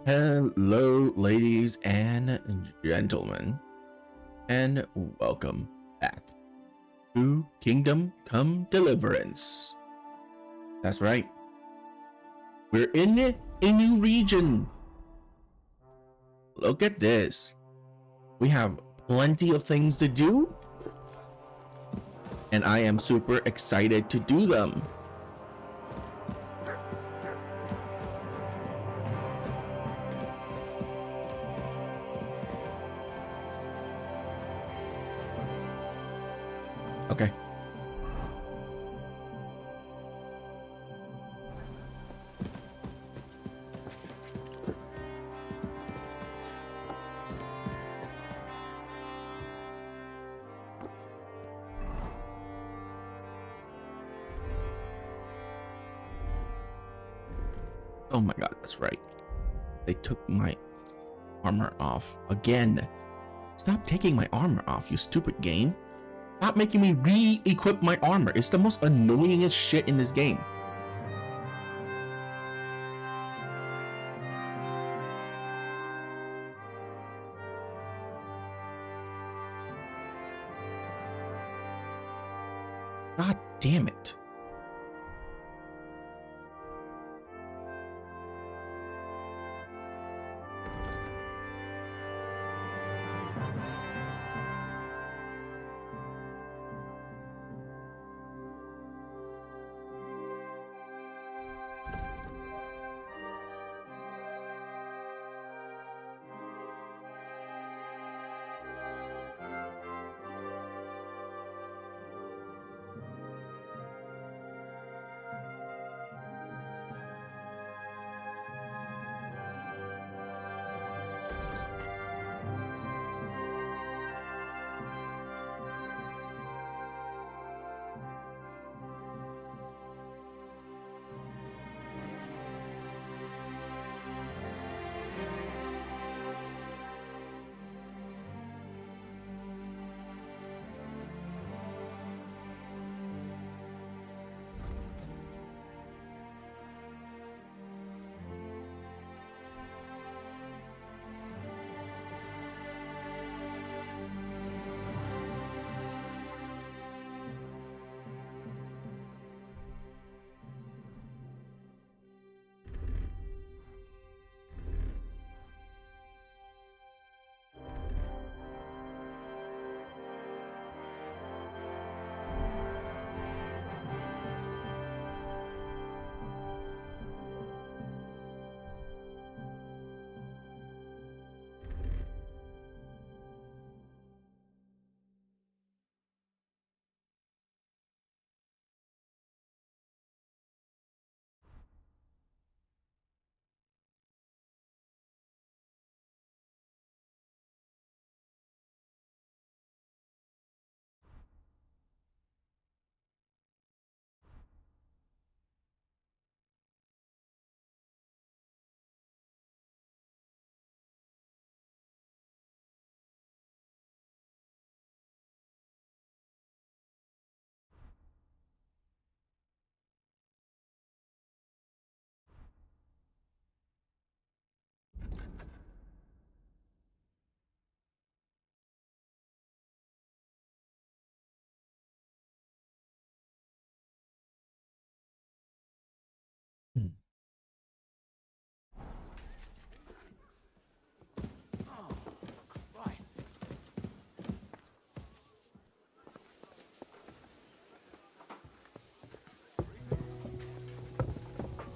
Hello, ladies and gentlemen, and welcome back to Kingdom Come Deliverance. That's right, we're in a new region. Look at this. We have plenty of things to do, and I am super excited to do them. Okay. Oh my god, that's right. They took my armor off again. Stop taking my armor off, you stupid game. Stop making me re-equip my armor. It's the most annoyingest shit in this game. God damn it.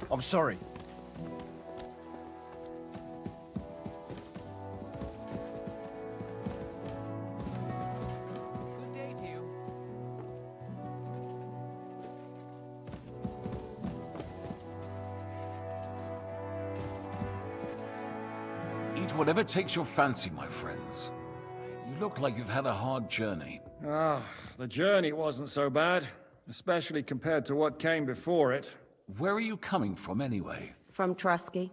I'm sorry. Good day to you. Eat whatever takes your fancy, my friends. You look like you've had a hard journey. The journey wasn't so bad, especially compared to what came before it. Where are you coming from, anyway? From Trusky.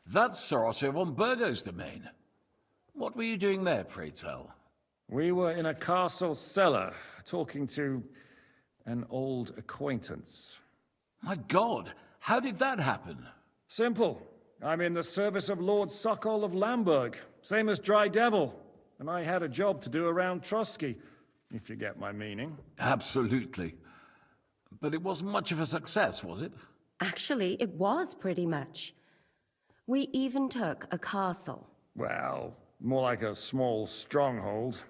That's Sorosir von Burgo's domain. What were you doing there, pray tell? We were in a castle cellar, talking to an old acquaintance. My God, how did that happen? Simple. I'm in the service of Lord Sokol of Lamberg, same as Dry Devil. And I had a job to do around Trotsky, if you get my meaning. Absolutely. But it wasn't much of a success, was it? Actually, it was pretty much. We even took a castle. Well, more like a small stronghold.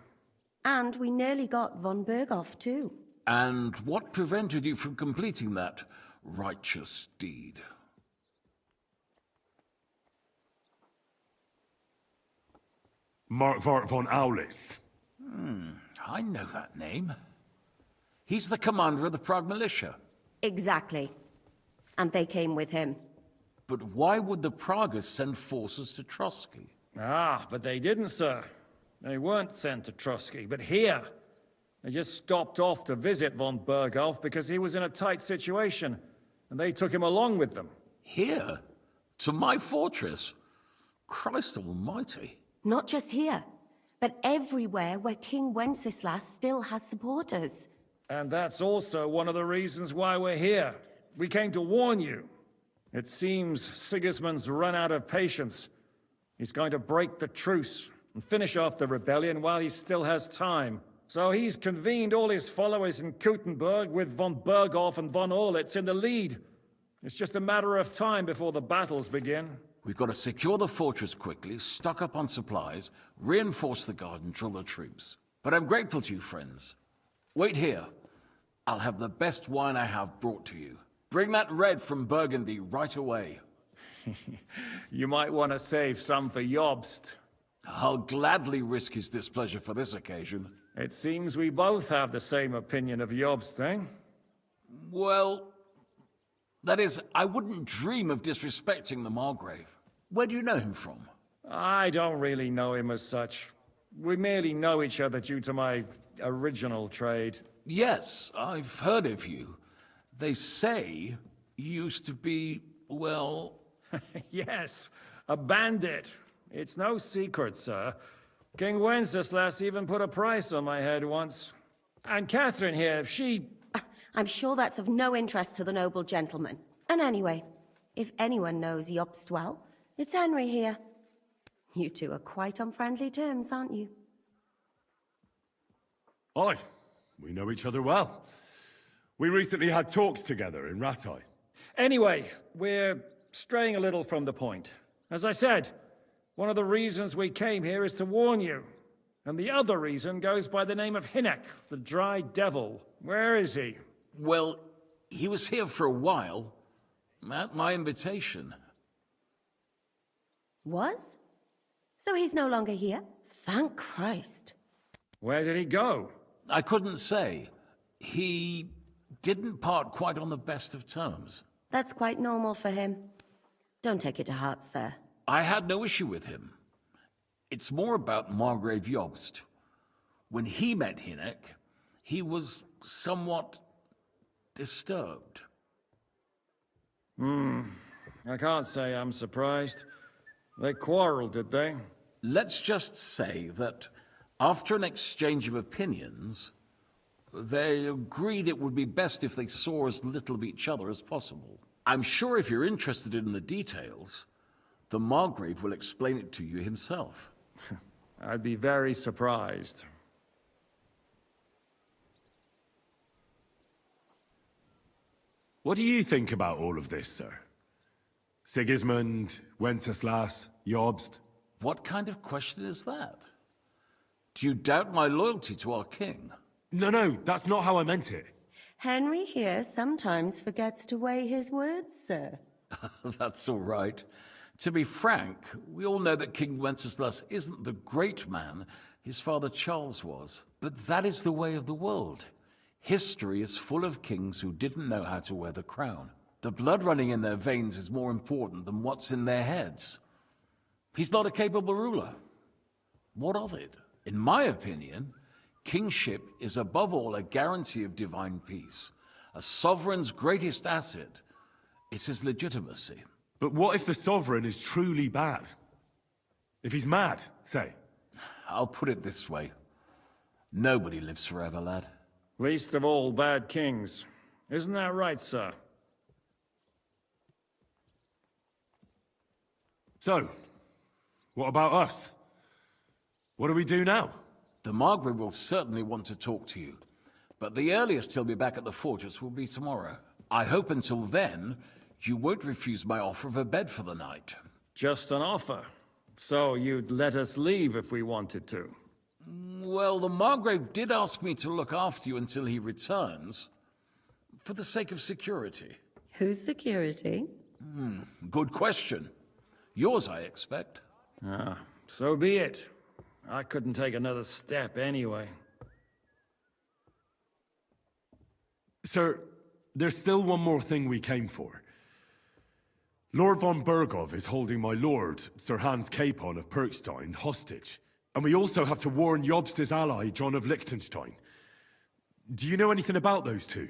And we nearly got von Berghoff, too. And what prevented you from completing that righteous deed? Mark von Aulis. I know that name. He's the commander of the Prague militia. Exactly. And they came with him. But why would the Praguers send forces to Trotsky? Ah, but they didn't, sir. They weren't sent to Trotsky, but here. They just stopped off to visit von Berghoff because he was in a tight situation, and they took him along with them. Here? To my fortress? Christ almighty. Not just here, but everywhere where King Wenceslas still has supporters. And that's also one of the reasons why we're here. We came to warn you. It seems Sigismund's run out of patience. He's going to break the truce and finish off the rebellion while he still has time. So he's convened all his followers in Kuttenberg with von Berghoff and von Orlitz in the lead. It's just a matter of time before the battles begin. We've got to secure the fortress quickly, stock up on supplies, reinforce the guard and drill the troops. But I'm grateful to you, friends. Wait here. I'll have the best wine I have brought to you. Bring that red from Burgundy right away. You might want to save some for Jobst. I'll gladly risk his displeasure for this occasion. It seems we both have the same opinion of Jobst, eh? Well, that is, I wouldn't dream of disrespecting the Margrave. Where do you know him from? I don't really know him as such. We merely know each other due to my original trade. Yes, I've heard of you. They say you used to be, well... Yes, a bandit. It's no secret, sir. King Wenceslas even put a price on my head once. And Catherine here, she... I'm sure that's of no interest to the noble gentleman. And anyway, if anyone knows Jobst well, it's Henry here. You two are quite on friendly terms, aren't you? Aye, we know each other well. We recently had talks together in Rattay. Anyway, we're straying a little from the point. As I said, one of the reasons we came here is to warn you. And the other reason goes by the name of Hinnek, the Dry Devil. Where is he? Well, he was here for a while, at my invitation. Was? So he's no longer here? Thank Christ. Where did he go? I couldn't say. He didn't part quite on the best of terms. That's quite normal for him. Don't take it to heart, sir. I had no issue with him. It's more about Margrave Jobst. When he met Hinnek, he was somewhat disturbed. I can't say I'm surprised. They quarreled, did they? Let's just say that after an exchange of opinions, they agreed it would be best if they saw as little of each other as possible. I'm sure if you're interested in the details, the Margrave will explain it to you himself. I'd be very surprised. What do you think about all of this, sir? Sigismund, Wenceslas, Jobst? What kind of question is that? Do you doubt my loyalty to our king? No, that's not how I meant it. Henry here sometimes forgets to weigh his words, sir. That's all right. To be frank, we all know that King Wenceslas isn't the great man his father Charles was. But that is the way of the world. History is full of kings who didn't know how to wear the crown. The blood running in their veins is more important than what's in their heads. He's not a capable ruler. What of it? In my opinion, kingship is above all a guarantee of divine peace. A sovereign's greatest asset is his legitimacy. But what if the sovereign is truly bad? If he's mad, say. I'll put it this way. Nobody lives forever, lad. Least of all bad kings. Isn't that right, sir? So, what about us? What do we do now? The Margrave will certainly want to talk to you, but the earliest he'll be back at the fortress will be tomorrow. I hope until then, you won't refuse my offer of a bed for the night. Just an offer. So you'd let us leave if we wanted to. Well, the Margrave did ask me to look after you until he returns, for the sake of security. Whose security? Good question. Yours, I expect. Ah, so be it. I couldn't take another step anyway. Sir, there's still one more thing we came for. Lord von Bergov is holding my lord, Sir Hans Capon of Perkstein, hostage. And we also have to warn Jobst's ally, John of Liechtenstein. Do you know anything about those two?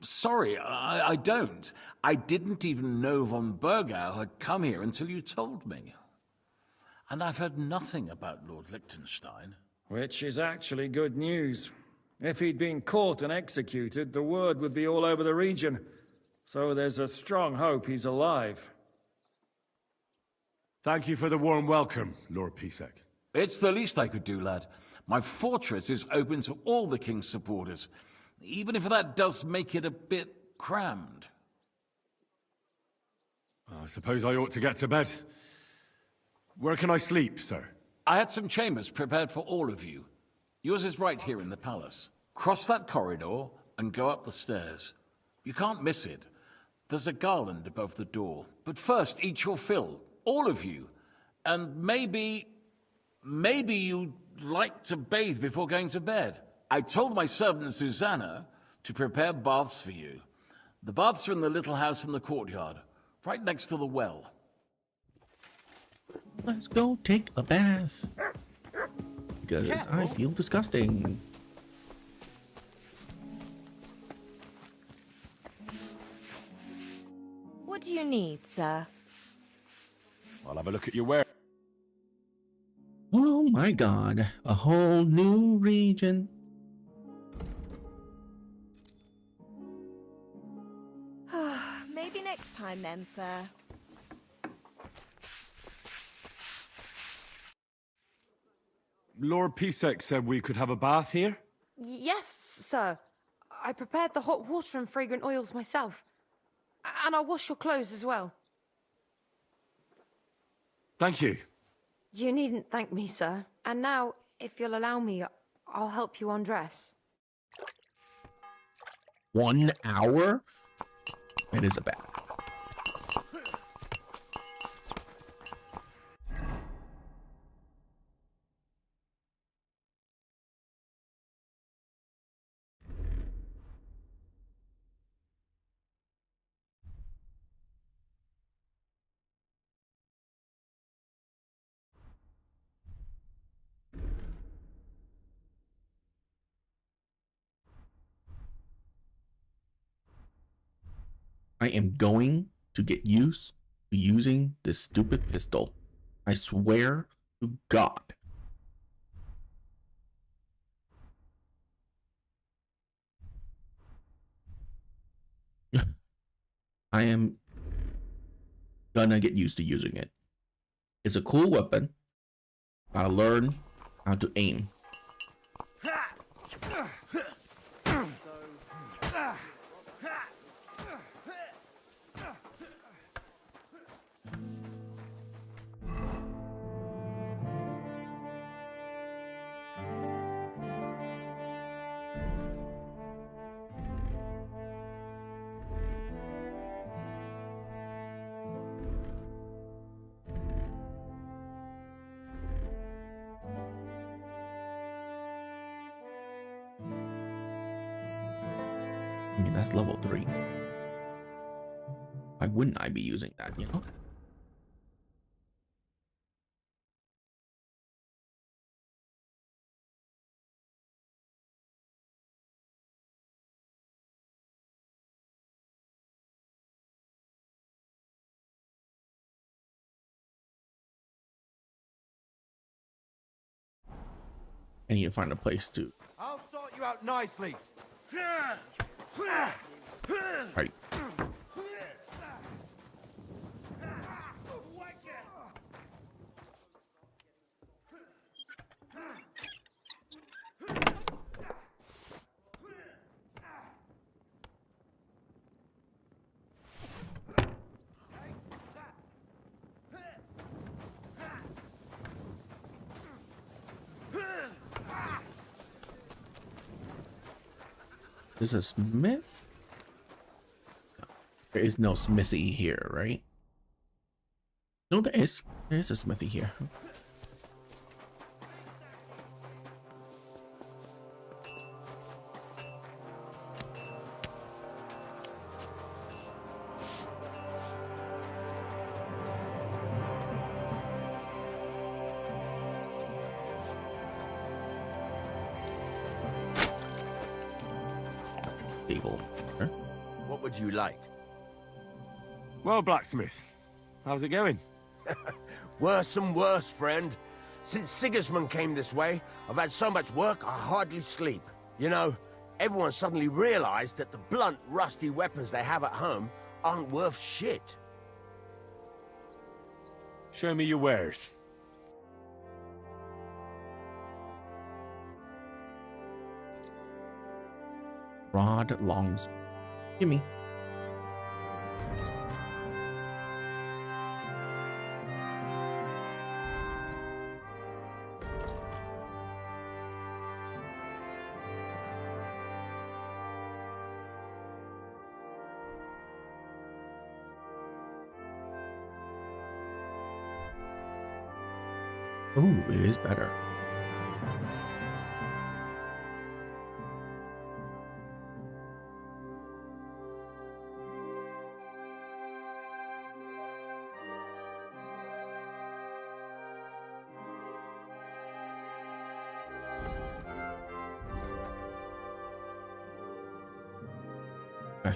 Sorry, I don't. I didn't even know von Bergau had come here until you told me. And I've heard nothing about Lord Liechtenstein. Which is actually good news. If he'd been caught and executed, the word would be all over the region. So there's a strong hope he's alive. Thank you for the warm welcome, Lord Pisek. It's the least I could do, lad. My fortress is open to all the king's supporters, even if that does make it a bit crammed. I suppose I ought to get to bed. Where can I sleep, sir? I had some chambers prepared for all of you. Yours is right here in the palace. Cross that corridor and go up the stairs. You can't miss it. There's a garland above the door. But first, eat your fill, all of you. And maybe you'd like to bathe before going to bed. I told my servant Susanna to prepare baths for you. The baths are in the little house in the courtyard, right next to the well. Let's go take a bath. Because I feel disgusting. What do you need, sir? I'll have a look at your wear. Oh my god. A whole new region. Maybe next time then, sir. Lord Pisek said we could have a bath here? Yes, sir. I prepared the hot water and fragrant oils myself. And I'll wash your clothes as well. Thank you. You needn't thank me, sir. And now, if you'll allow me, I'll help you undress. 1 hour? It is a bath. I am going to get used to using this stupid pistol. I swear to God. I am gonna get used to using it. It's a cool weapon. Gotta learn how to aim. I mean, that's level 3. Why wouldn't I be using that, you know? I need to find a place to. I'll sort you out nicely. Right. Is a smith? No, there is no smithy here, right? No, there is. There is a smithy here. Table. Huh? What would you like? Well, blacksmith, how's it going? Worse and worse, friend. Since Sigismund came this way, I've had so much work I hardly sleep. You know, everyone suddenly realized that the blunt, rusty weapons they have at home aren't worth shit. Show me your wares. Rod longs. Gimme. Ooh, it is better. Okay.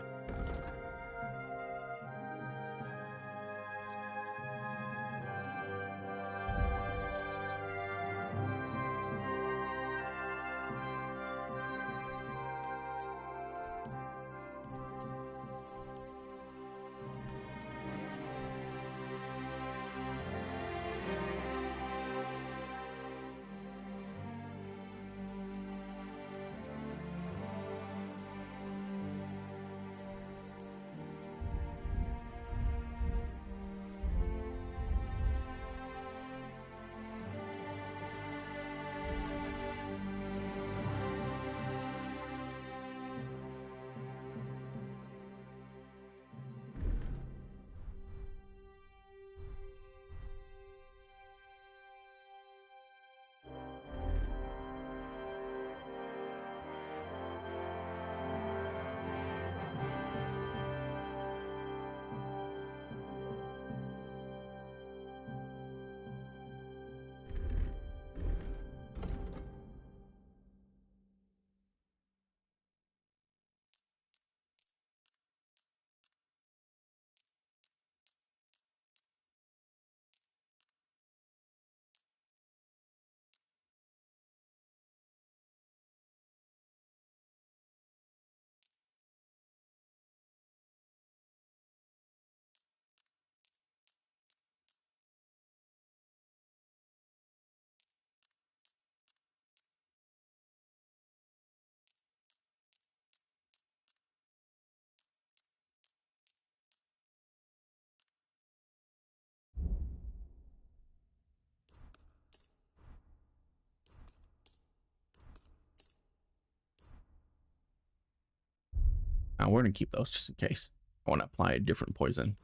Now we're gonna keep those just in case. I want to apply a different poison.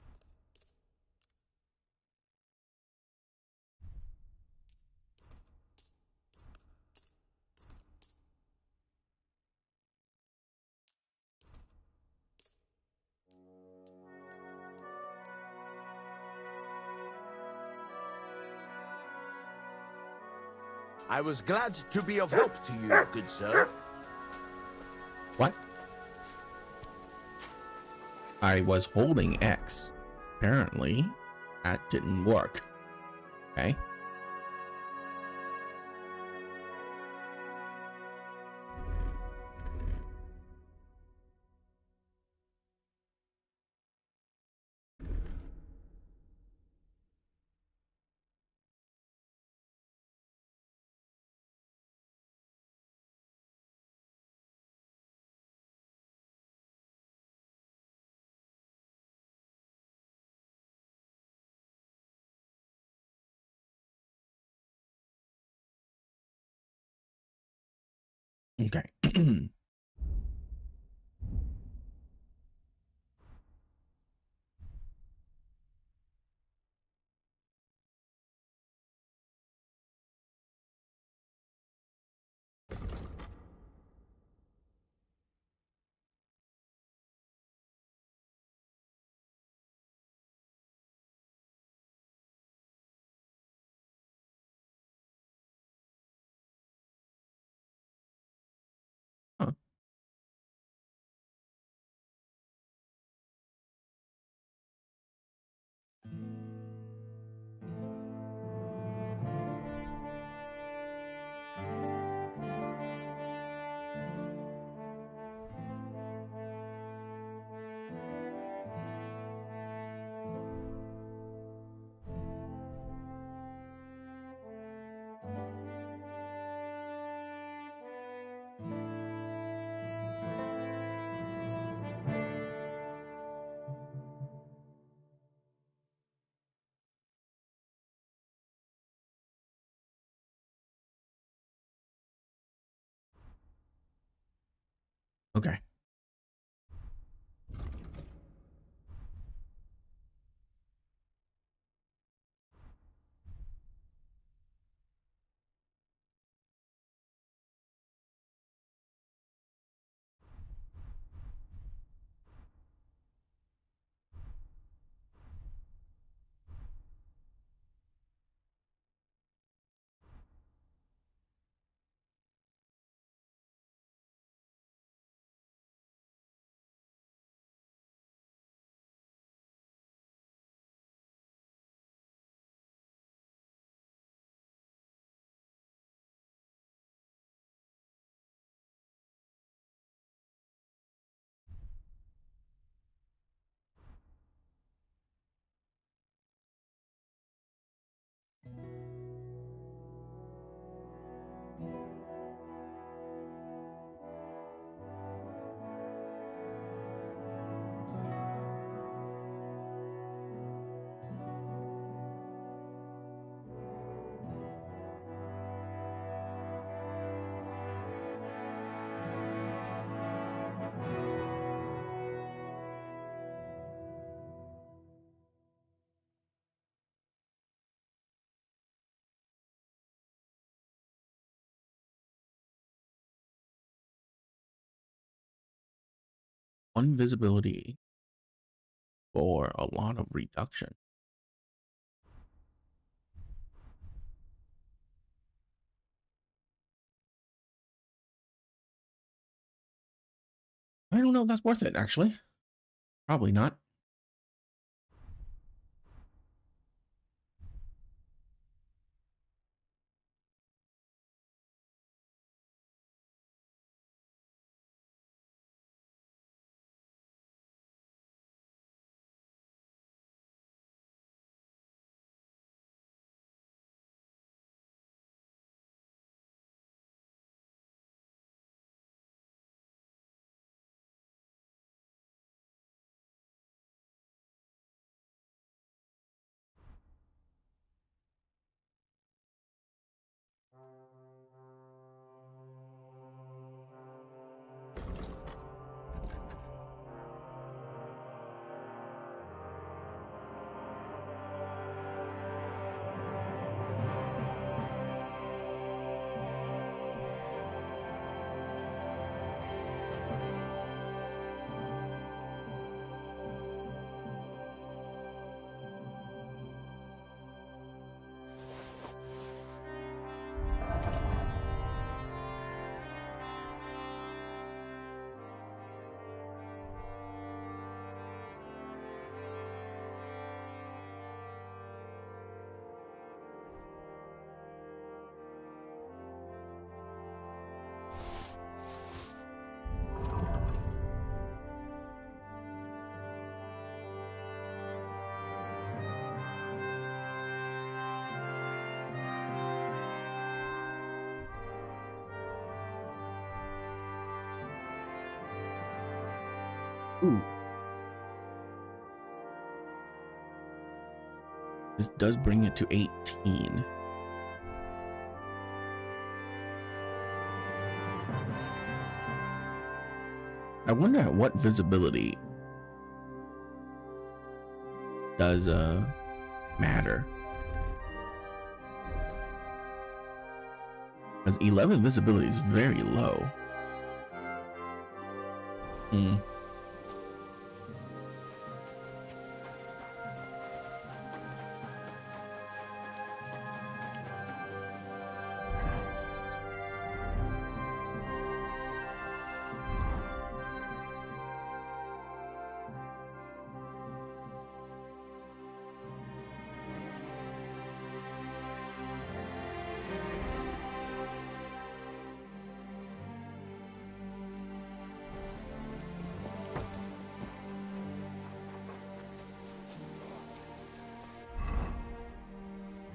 I was glad to be of help to you, good sir. What? I was holding X. Apparently, that didn't work. Okay. Okay. Okay. Invisibility for a lot of reduction. I don't know if that's worth it, actually. Probably not. Ooh. This does bring it to 18. I wonder at what visibility does matter. Because 11 visibility is very low.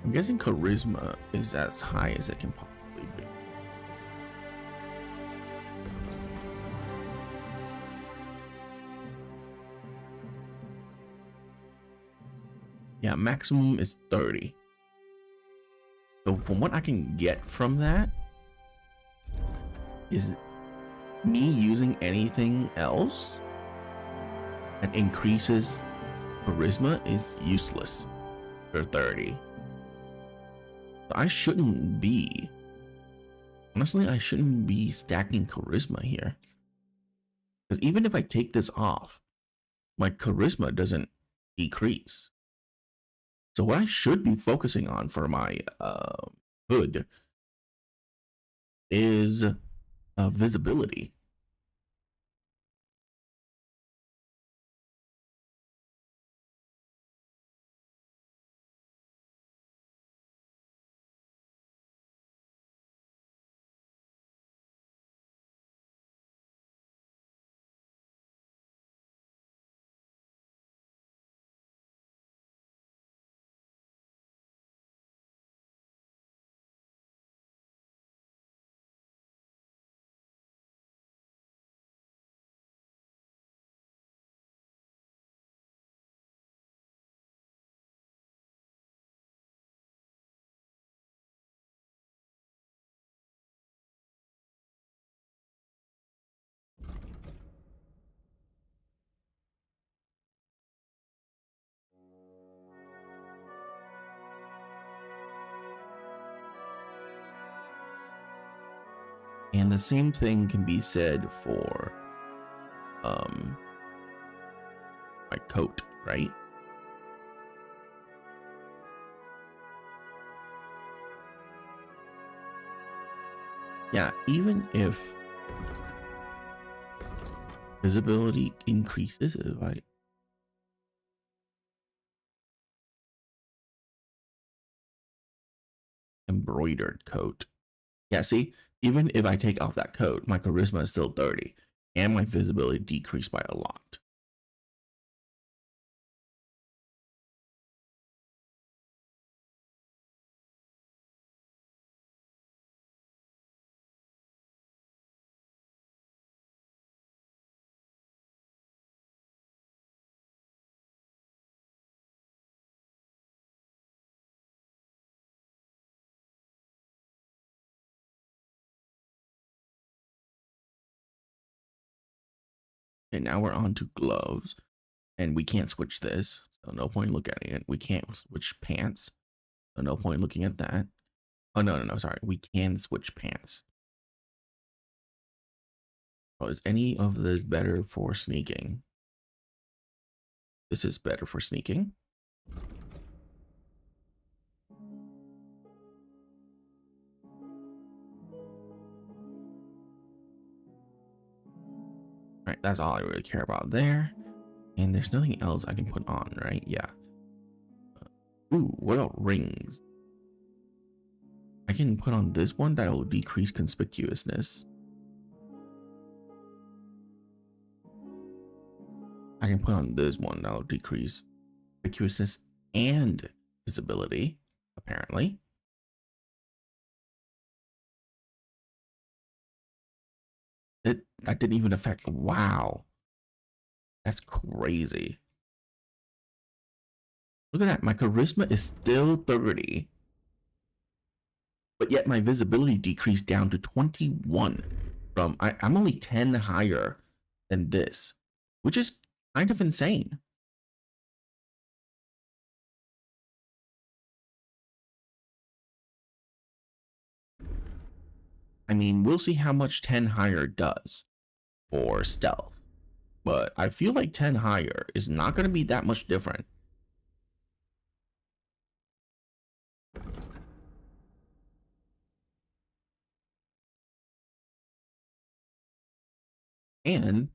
I'm guessing charisma is as high as it can possibly be. Yeah, maximum is 30. So from what I can get from that is me using anything else that increases charisma is useless for 30. I shouldn't be. Honestly, I shouldn't be stacking charisma here. Because even if I take this off, my charisma doesn't decrease. So what I should be focusing on for my hood is visibility. And the same thing can be said for my coat, right? Yeah, even if visibility increases, if I embroidered coat. Yeah, see, even if I take off that coat, my charisma is still 30 and my visibility decreased by a lot. And now we're on to gloves, and we can't switch this, so no point looking at it. We can't switch pants, so no point looking at that. Oh, no, sorry. We can switch pants. Oh, is any of this better for sneaking? This is better for sneaking. All right, that's all I really care about there. And there's nothing else I can put on, right? Yeah. Ooh, what about rings? I can put on this one that will decrease conspicuousness. I can put on this one that will decrease conspicuousness and visibility, apparently. That didn't even affect. Wow. That's crazy. Look at that. My charisma is still 30. But yet my visibility decreased down to 21 from I'm only 10 higher than this, which is kind of insane. I mean, we'll see how much 10 higher does for stealth, but I feel like 10 higher is not going to be that much different. And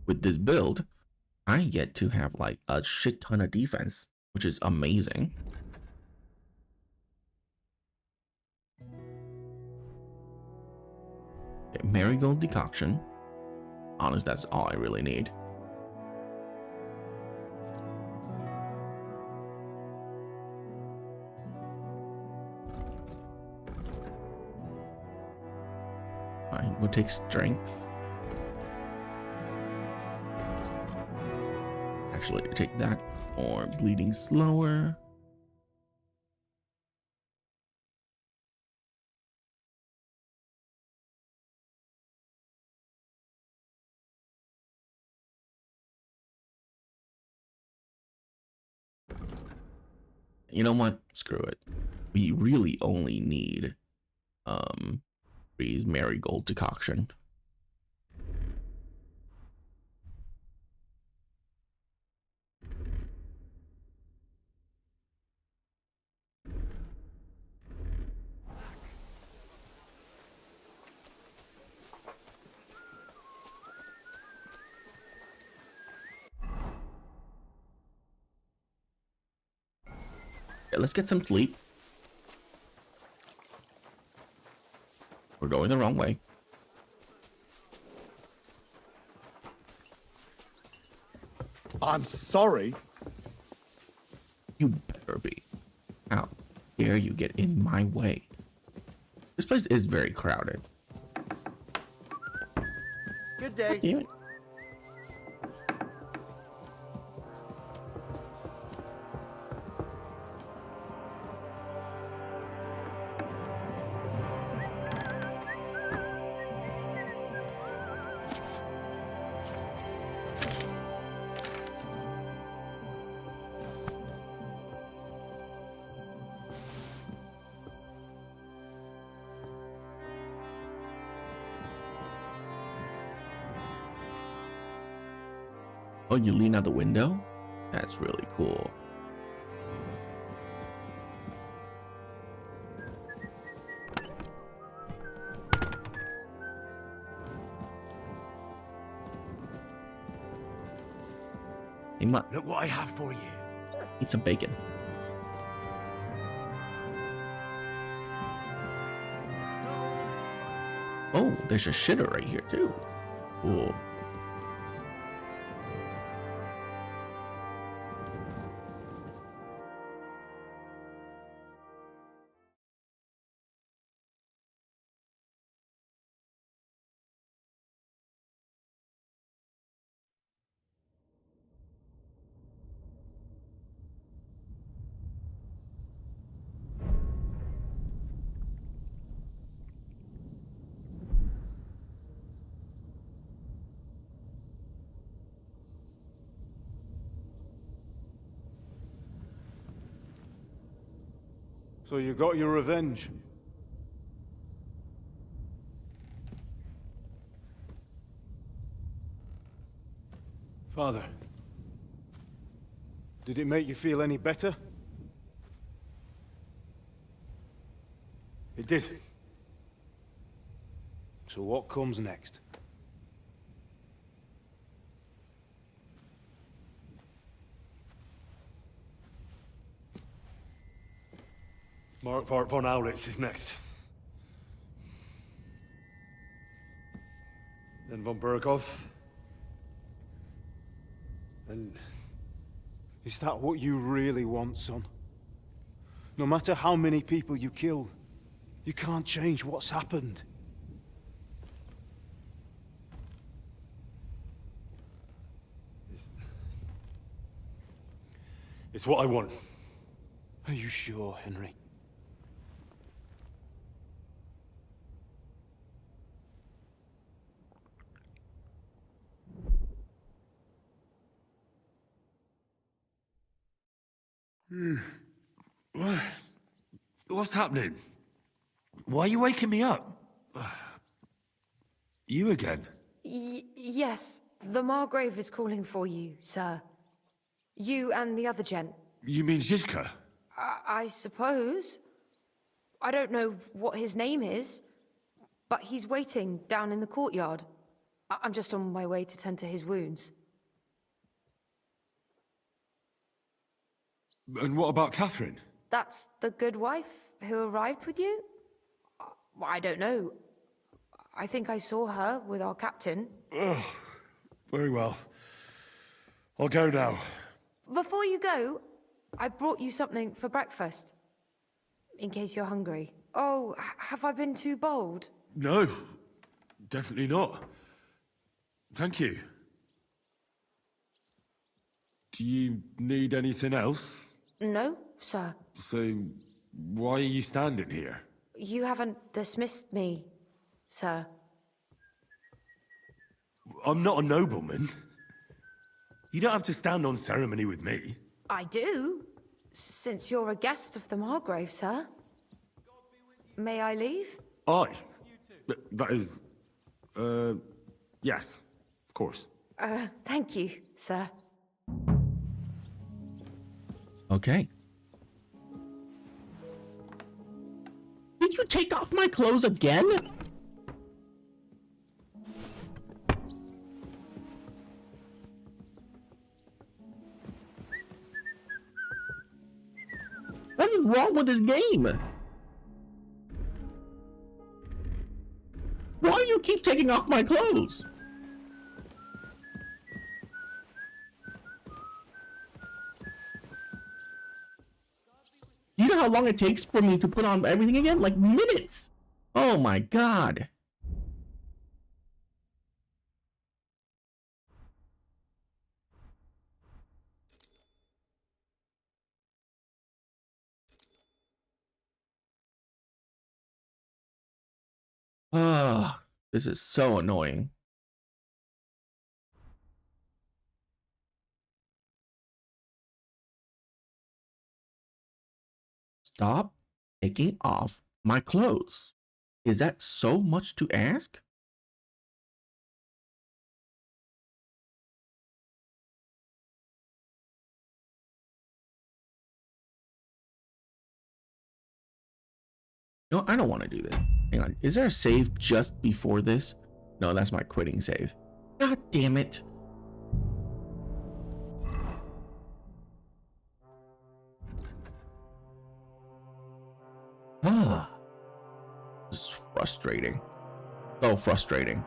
with this build, I get to have like a shit ton of defense, which is amazing. Okay, marigold decoction. Honest, that's all I really need. Fine, we'll take strength. Actually, take that for bleeding slower. You know what? Screw it. We really only need Breeze Marigold decoction. Yeah, let's get some sleep. We're going the wrong way. I'm sorry. You better be. How dare you get in my way? This place is very crowded. Good day. Damn it. Oh, you lean out the window? That's really cool. Hey, Mutt, Look what I have for you. eat some bacon. Oh, there's a shitter right here, too. Cool. So you got your revenge? Father, did it make you feel any better? It did. So what comes next? Mark von Aulitz is next. Then von Berghoff. And is that what you really want, son? No matter how many people you kill, you can't change what's happened. It's what I want. Are you sure, Henry? What's happening? Why are you waking me up? You again? Yes, the Margrave is calling for you, sir. You and the other gent. You mean Zizka? I suppose. I don't know what his name is, but he's waiting down in the courtyard. I'm just on my way to tend to his wounds. And what about Catherine? That's the good wife who arrived with you? I don't know. I think I saw her with our captain. Oh, very well. I'll go now. Before you go, I brought you something for breakfast. In case you're hungry. Oh, have I been too bold? No, definitely not. Thank you. Do you need anything else? No, sir. So, why are you standing here? You haven't dismissed me, sir. I'm not a nobleman. You don't have to stand on ceremony with me. I do. Since you're a guest of the Margrave, sir. May I leave? Aye. That is... yes, of course. Thank you, sir. Okay. Did you take off my clothes again? What is wrong with this game? Why do you keep taking off my clothes? You know how long it takes for me to put on everything again? Like minutes. Oh my god. Ah, this is so annoying. Stop taking off my clothes. Is that so much to ask? No, I don't want to do this. Hang on. Is there a save just before this? No, that's my quitting save. God damn it. Ah. This is frustrating. So frustrating.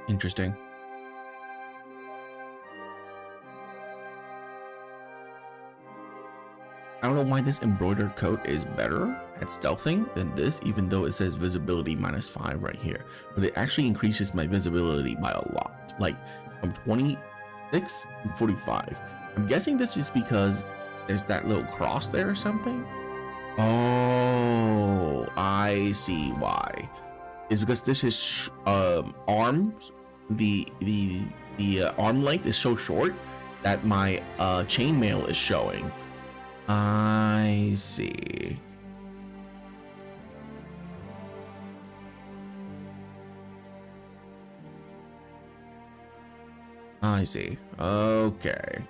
Interesting. I don't know why this embroidered coat is better at stealthing than this, even though it says visibility -5 right here. But it actually increases my visibility by a lot, like from 26 to 45. I'm guessing this is because there's that little cross there or something. Oh, I see why. It's because this is arms. The arm length is so short that my chainmail is showing. I see. I see. Okay.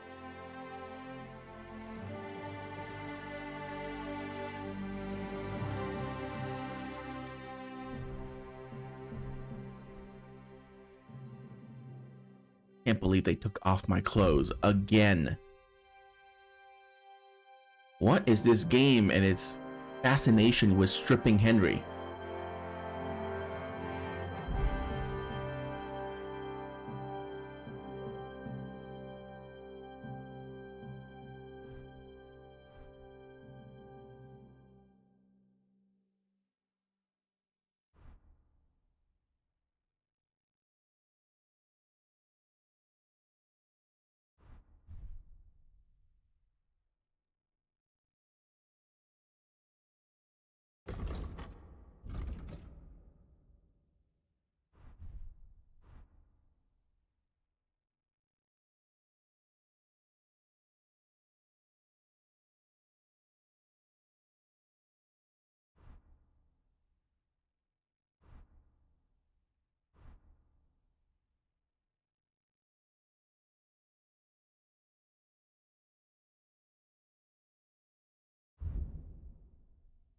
Can't believe they took off my clothes again. What is this game and its fascination with stripping Henry?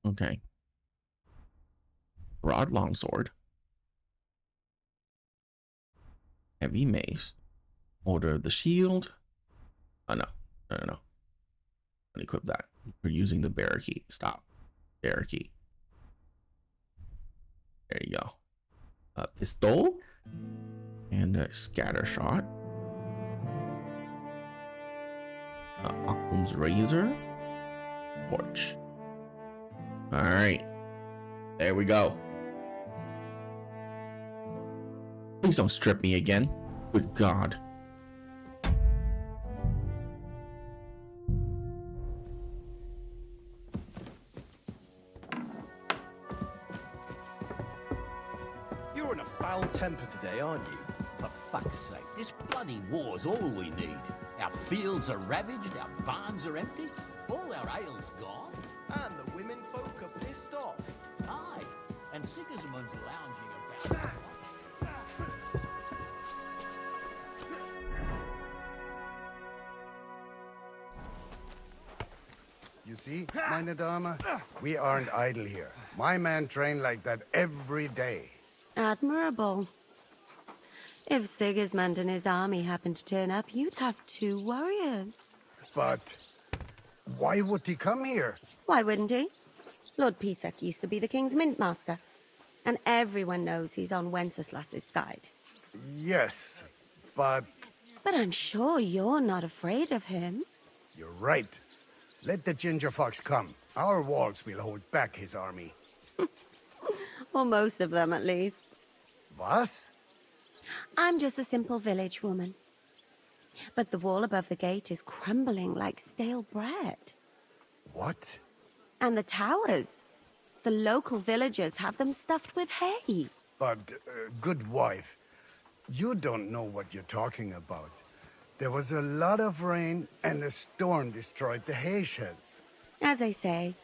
Okay. Broad longsword. Heavy mace. Order of the shield. Oh no. No. Unequip that. We're using the bearer key. Stop. Bearer key. There you go. A pistol. And a scatter shot. Occam's razor. Torch. Alright. There we go. Please don't strip me again. Good God. You're in a foul temper today, aren't you? For fuck's sake, this bloody war's all we need. Our fields are ravaged, our barns are empty, all our ale's gone. And the women folk are pissed off. Aye, and Sigismund's lounging about. You see, meine Dame, we aren't idle here. My men train like that every day. Admirable. If Sigismund and his army happened to turn up, you'd have 2 warriors. But why would he come here? Why wouldn't he? Lord Pisak used to be the king's mintmaster, and everyone knows he's on Wenceslas's side. Yes, but... But I'm sure you're not afraid of him. You're right. Let the ginger fox come. Our walls will hold back his army. Or most of them, at least. Was? I'm just a simple village woman. But the wall above the gate is crumbling like stale bread. What? And the towers. The local villagers have them stuffed with hay. But, good wife, you don't know what you're talking about. There was a lot of rain, and a storm destroyed the hay sheds. As I say,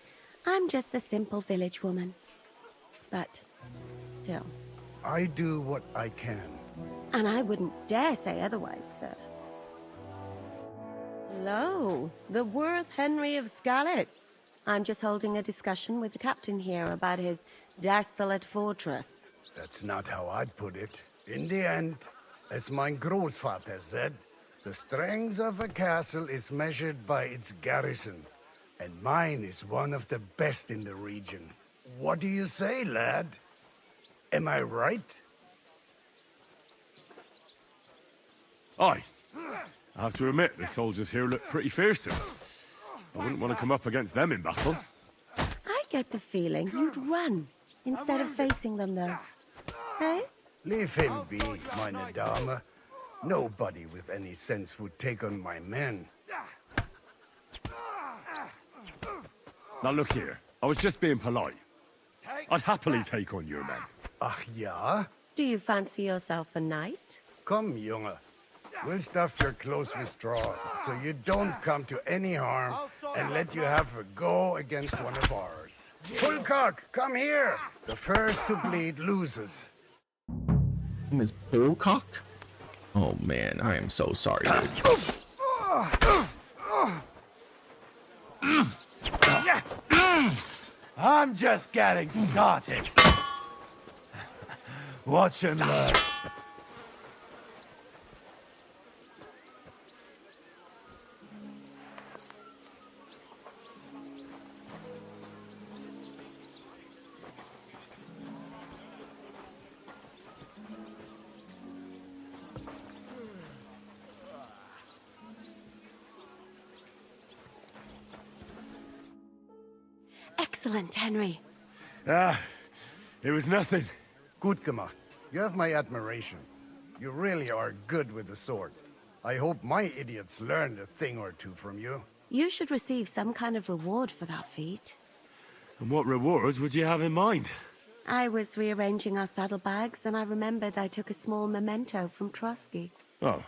I'm just a simple village woman. But still. I do what I can. And I wouldn't dare say otherwise, sir. Hello, the Worth Henry of Skalitz. I'm just holding a discussion with the captain here about his desolate fortress. That's not how I'd put it. In the end, as my großvater said, the strength of a castle is measured by its garrison, and mine is one of the best in the region. What do you say, lad? Am I right? Aye. I have to admit, the soldiers here look pretty fearsome. I wouldn't want to come up against them in battle. I get the feeling you'd run instead of facing them, though. Hey? Leave him be, meine Dame. Nobody with any sense would take on my men. Now look here, I was just being polite. I'd happily take on your men. Ach ja? Do you fancy yourself a knight? Come, Junge. We'll stuff your clothes with straw, so you don't come to any harm, and let you have a go against one of ours. Pulcock, come here! The first to bleed loses. Name is Bullcock? Oh man, I am so sorry, dude. I'm just getting started. Watch and learn. Excellent, Henry. It was nothing. Gut gemacht. You have my admiration. You really are good with the sword. I hope my idiots learned a thing or two from you. You should receive some kind of reward for that feat. And what rewards would you have in mind? I was rearranging our saddlebags, and I remembered I took a small memento from Trotsky. Oh.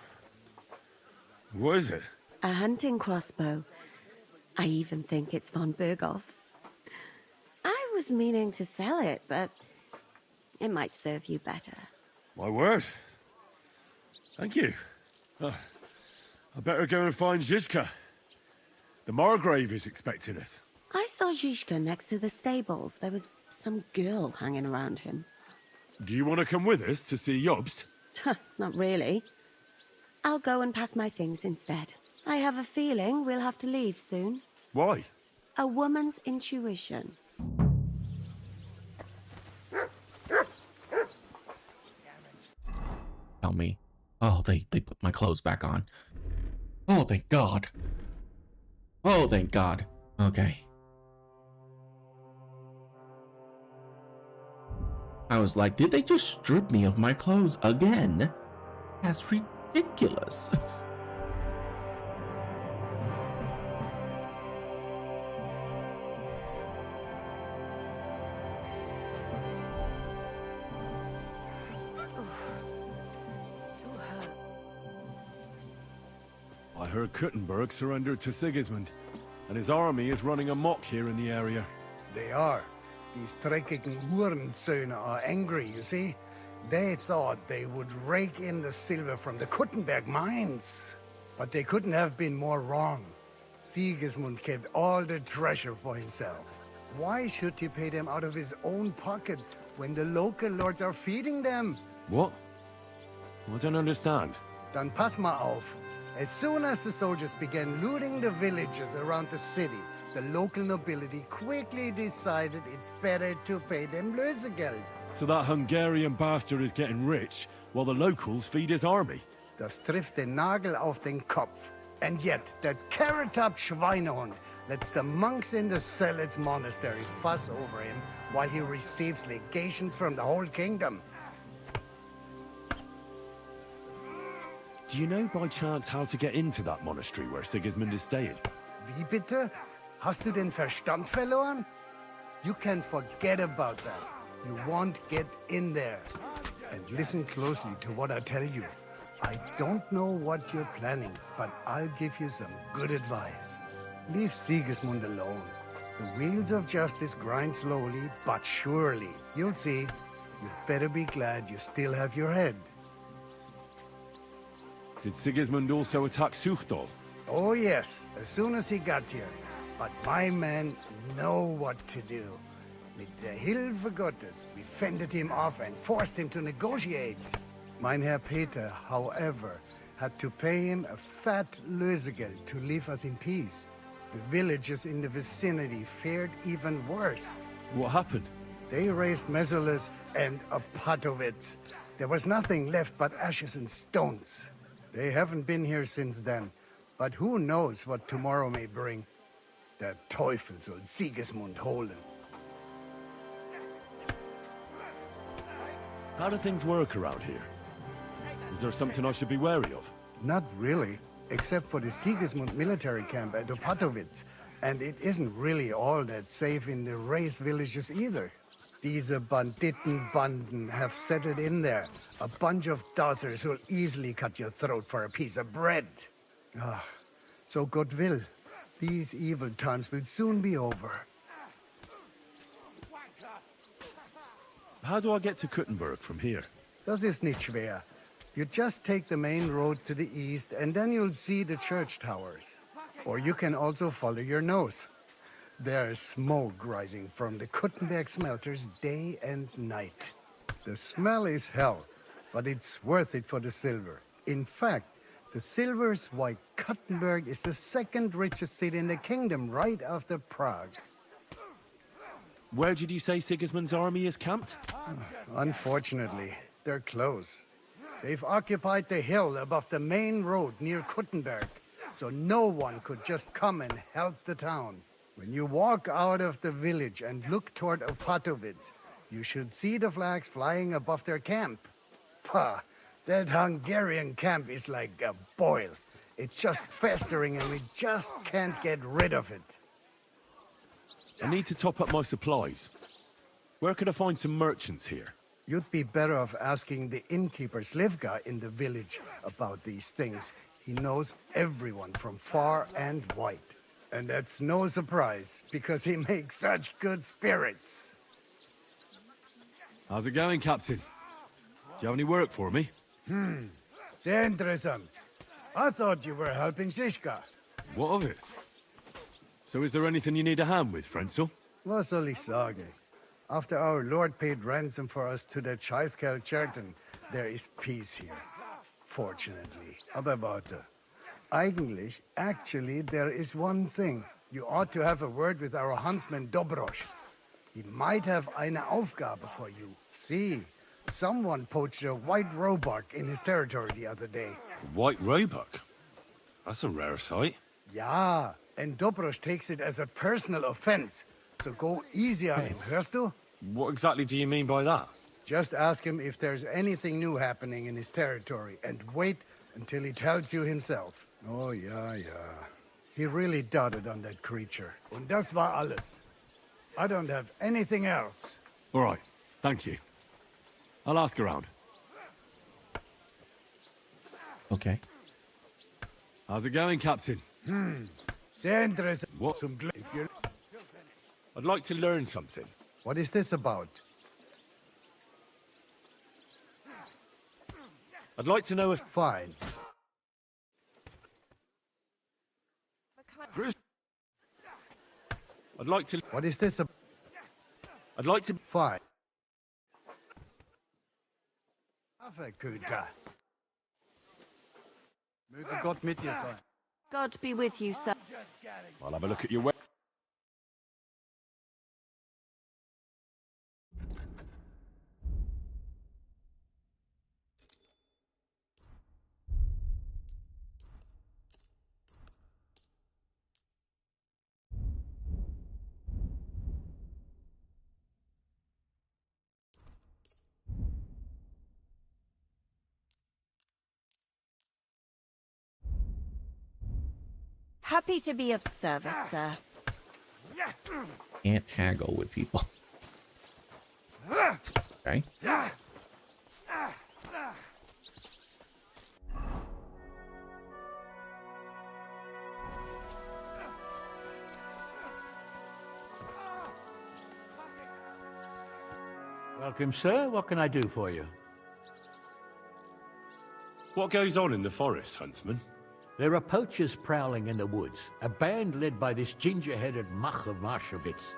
What is it? A hunting crossbow. I even think it's von Berghoff's. I was meaning to sell it, but it might serve you better. My word. Thank you. I better go and find Zizka. The Margrave is expecting us. I saw Zhishka next to the stables. There was some girl hanging around him. Do you want to come with us to see Jobst? Not really. I'll go and pack my things instead. I have a feeling we'll have to leave soon. Why? A woman's intuition. Tell me. Oh, they put my clothes back on. Oh, thank God. Oh, thank God. Okay. I was like, did they just strip me of my clothes again? That's ridiculous. I heard Kuttenberg surrendered to Sigismund, and his army is running amok here in the area. They are. These dreckigen Hurensöhne are angry, you see? They thought they would rake in the silver from the Kuttenberg mines. But they couldn't have been more wrong. Sigismund kept all the treasure for himself. Why should he pay them out of his own pocket when the local lords are feeding them? What? I don't understand. Dann pass mal auf. As soon as the soldiers began looting the villages around the city, the local nobility quickly decided it's better to pay them Lösegeld. So that Hungarian bastard is getting rich, while the locals feed his army? Das trifft den Nagel auf den Kopf. And yet, that carrot-top Schweinehund lets the monks in the Zealots monastery fuss over him while he receives legations from the whole kingdom. Do you know by chance how to get into that monastery where Sigismund is staying? Wie bitte? Hast du den Verstand verloren? You can forget about that. You won't get in there. And listen closely to what I tell you. I don't know what you're planning, but I'll give you some good advice. Leave Sigismund alone. The wheels of justice grind slowly, but surely. You'll see. You'd better be glad you still have your head. Did Sigismund also attack Suchdol? Oh yes, as soon as he got here. But my men know what to do. Mit der Hilfe Gottes, we fended him off and forced him to negotiate. Mein Herr Peter, however, had to pay him a fat Lösegeld to leave us in peace. The villagers in the vicinity fared even worse. What happened? They raised Mesolis and Opatovitz. There was nothing left but ashes and stones. They haven't been here since then, but who knows what tomorrow may bring. Der Teufel soll Sigismund holen. How do things work around here? Is there something I should be wary of? Not really, except for the Sigismund military camp at Opatovitz. And it isn't really all that safe in the raised villages either. These Banditenbanden have settled in there. A bunch of dossers who'll easily cut your throat for a piece of bread. Ah, so God will. These evil times will soon be over. How do I get to Kuttenberg from here? Das ist nicht schwer. You just take the main road to the east, and then you'll see the church towers. Or you can also follow your nose. There's smoke rising from the Kuttenberg smelters day and night. The smell is hell, but it's worth it for the silver. In fact, the silver's why Kuttenberg is the second richest city in the kingdom, right after Prague. Where did you say Sigismund's army is camped? Unfortunately, they're close. They've occupied the hill above the main road near Kuttenberg, so no one could just come and help the town. When you walk out of the village and look toward Opatovitz, you should see the flags flying above their camp. Pah, that Hungarian camp is like a boil. It's just festering and we just can't get rid of it. I need to top up my supplies. Where could I find some merchants here? You'd be better off asking the innkeeper Slivka in the village about these things. He knows everyone from far and wide. And that's no surprise, because he makes such good spirits. How's it going, Captain? Do you have any work for me? Sehr interessant. I thought you were helping Zhishka. What of it? So is there anything you need a hand with, Frenzel? Was soll ich sagen? After our Lord paid ransom for us to the Scheißkerl Cherton, there is peace here. Fortunately. Aber warte. Actually, there is one thing. You ought to have a word with our huntsman Dobrosch. He might have eine Aufgabe for you. See, someone poached a white roebuck in his territory the other day. White roebuck? That's a rare sight. Ja, and Dobrosch takes it as a personal offense. So go easy on him, hörst du? What exactly do you mean by that? Just ask him if there's anything new happening in his territory, and wait until he tells you himself. Oh, ja. He really doted on that creature. Und das war alles. I don't have anything else. All right, thank you. I'll ask around. Okay. How's it going, Captain? Sehr interessant. What? Zum Glück. I'd like to learn something. What is this about? I'd like to know if... Fine. I'd like to... What is this about? I'd like to... Fine. Affekuta. Möge Gott mit dir sein. God be with you, sir. I'll have a look at your web... Happy to be of service, sir. Can't haggle with people. Okay. Welcome, sir. What can I do for you? What goes on in the forest, Huntsman? There are poachers prowling in the woods, a band led by this ginger-headed muck of Marshowitz.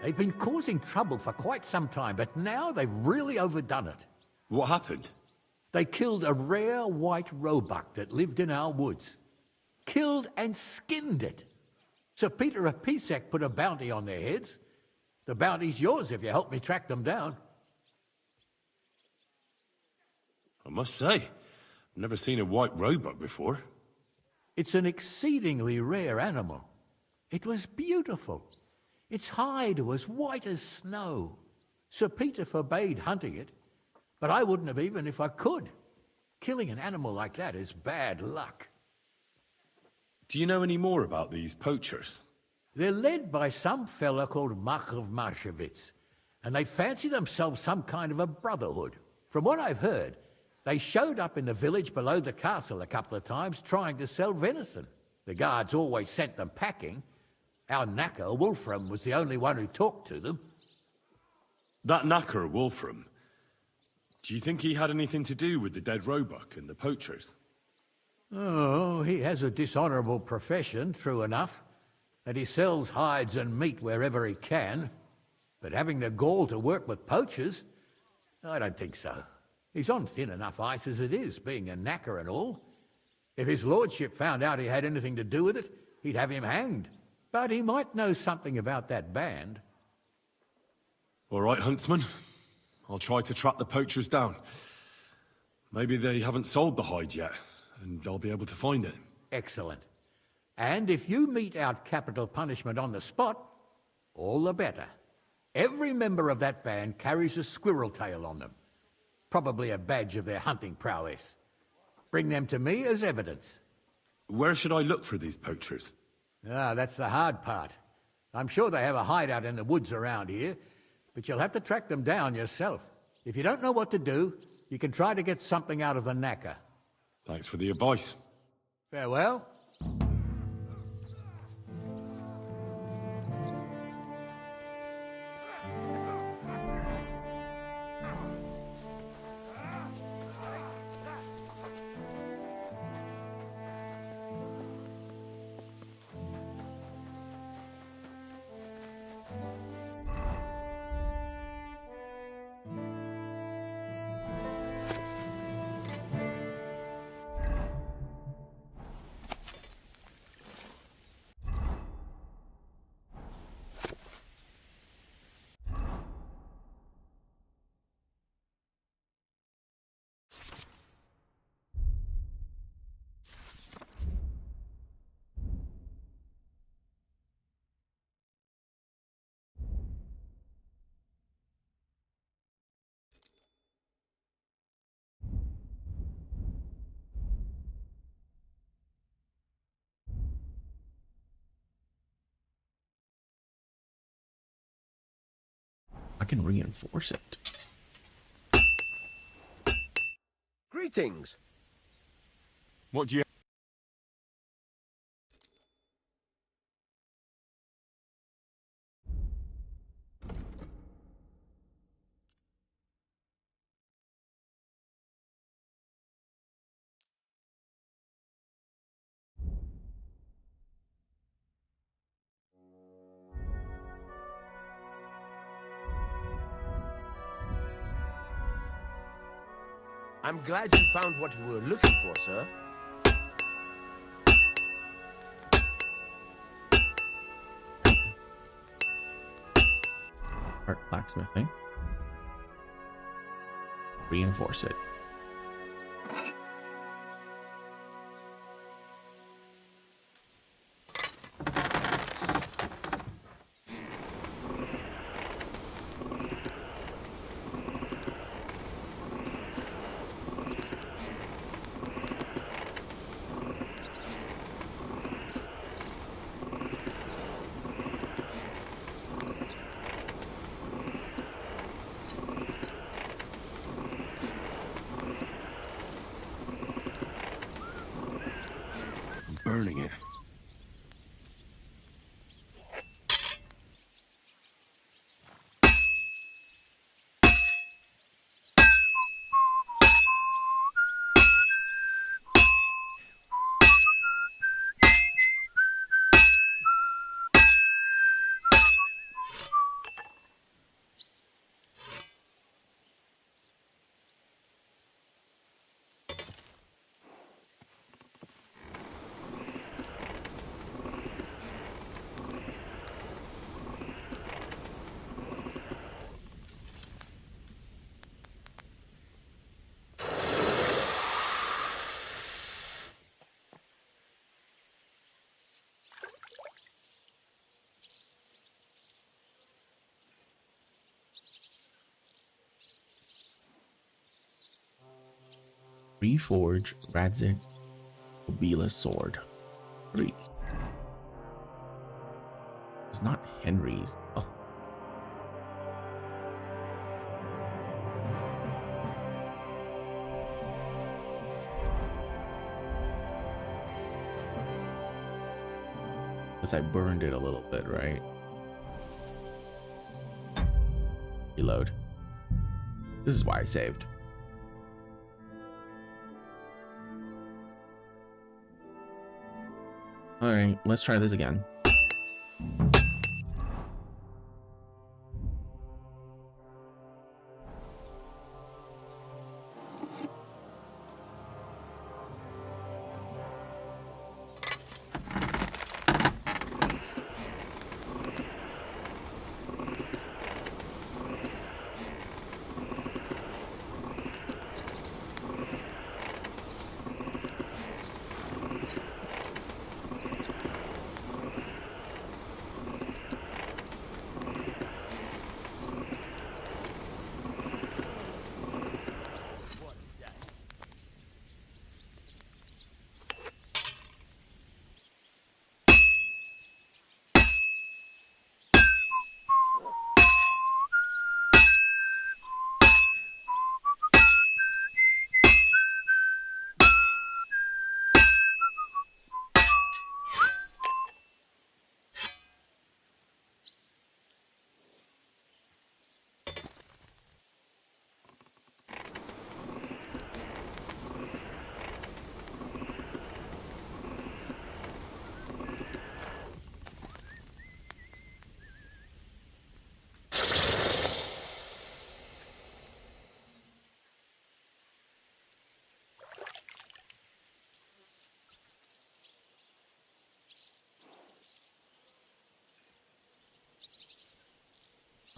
They've been causing trouble for quite some time, but now they've really overdone it. What happened? They killed a rare white roebuck that lived in our woods. Killed and skinned it. Sir Peter of Pisek put a bounty on their heads. The bounty's yours if you help me track them down. I must say, I've never seen a white roebuck before. It's an exceedingly rare animal. It was beautiful. Its hide was white as snow. Sir Peter forbade hunting it, but I wouldn't have even if I could. Killing an animal like that is bad luck. Do you know any more about these poachers? They're led by some fella called Mark of Marshowitz, and they fancy themselves some kind of a brotherhood. From what I've heard, they showed up in the village below the castle a couple of times trying to sell venison. The guards always sent them packing. Our knacker, Wolfram, was the only one who talked to them. That knacker, Wolfram, do you think he had anything to do with the dead roebuck and the poachers? Oh, he has a dishonourable profession, true enough, and he sells hides and meat wherever he can. But having the gall to work with poachers, I don't think so. He's on thin enough ice as it is, being a knacker and all. If his lordship found out he had anything to do with it, he'd have him hanged. But he might know something about that band. All right, Huntsman. I'll try to track the poachers down. Maybe they haven't sold the hide yet, and I'll be able to find it. Excellent. And if you mete out capital punishment on the spot, all the better. Every member of that band carries a squirrel tail on them. Probably a badge of their hunting prowess. Bring them to me as evidence. Where should I look for these poachers? Ah, that's the hard part. I'm sure they have a hideout in the woods around here, but you'll have to track them down yourself. If you don't know what to do, you can try to get something out of the knacker. Thanks for the advice. Farewell. I can reinforce it. Greetings. What do you... I'm glad you found what you were looking for, sir. Art blacksmithing. Reinforce it. burning it. Reforge Radzig Obila sword. 3. It's not Henry's. Oh. Because I burned it a little bit, right? Reload. This is why I saved. Alright, let's try this again.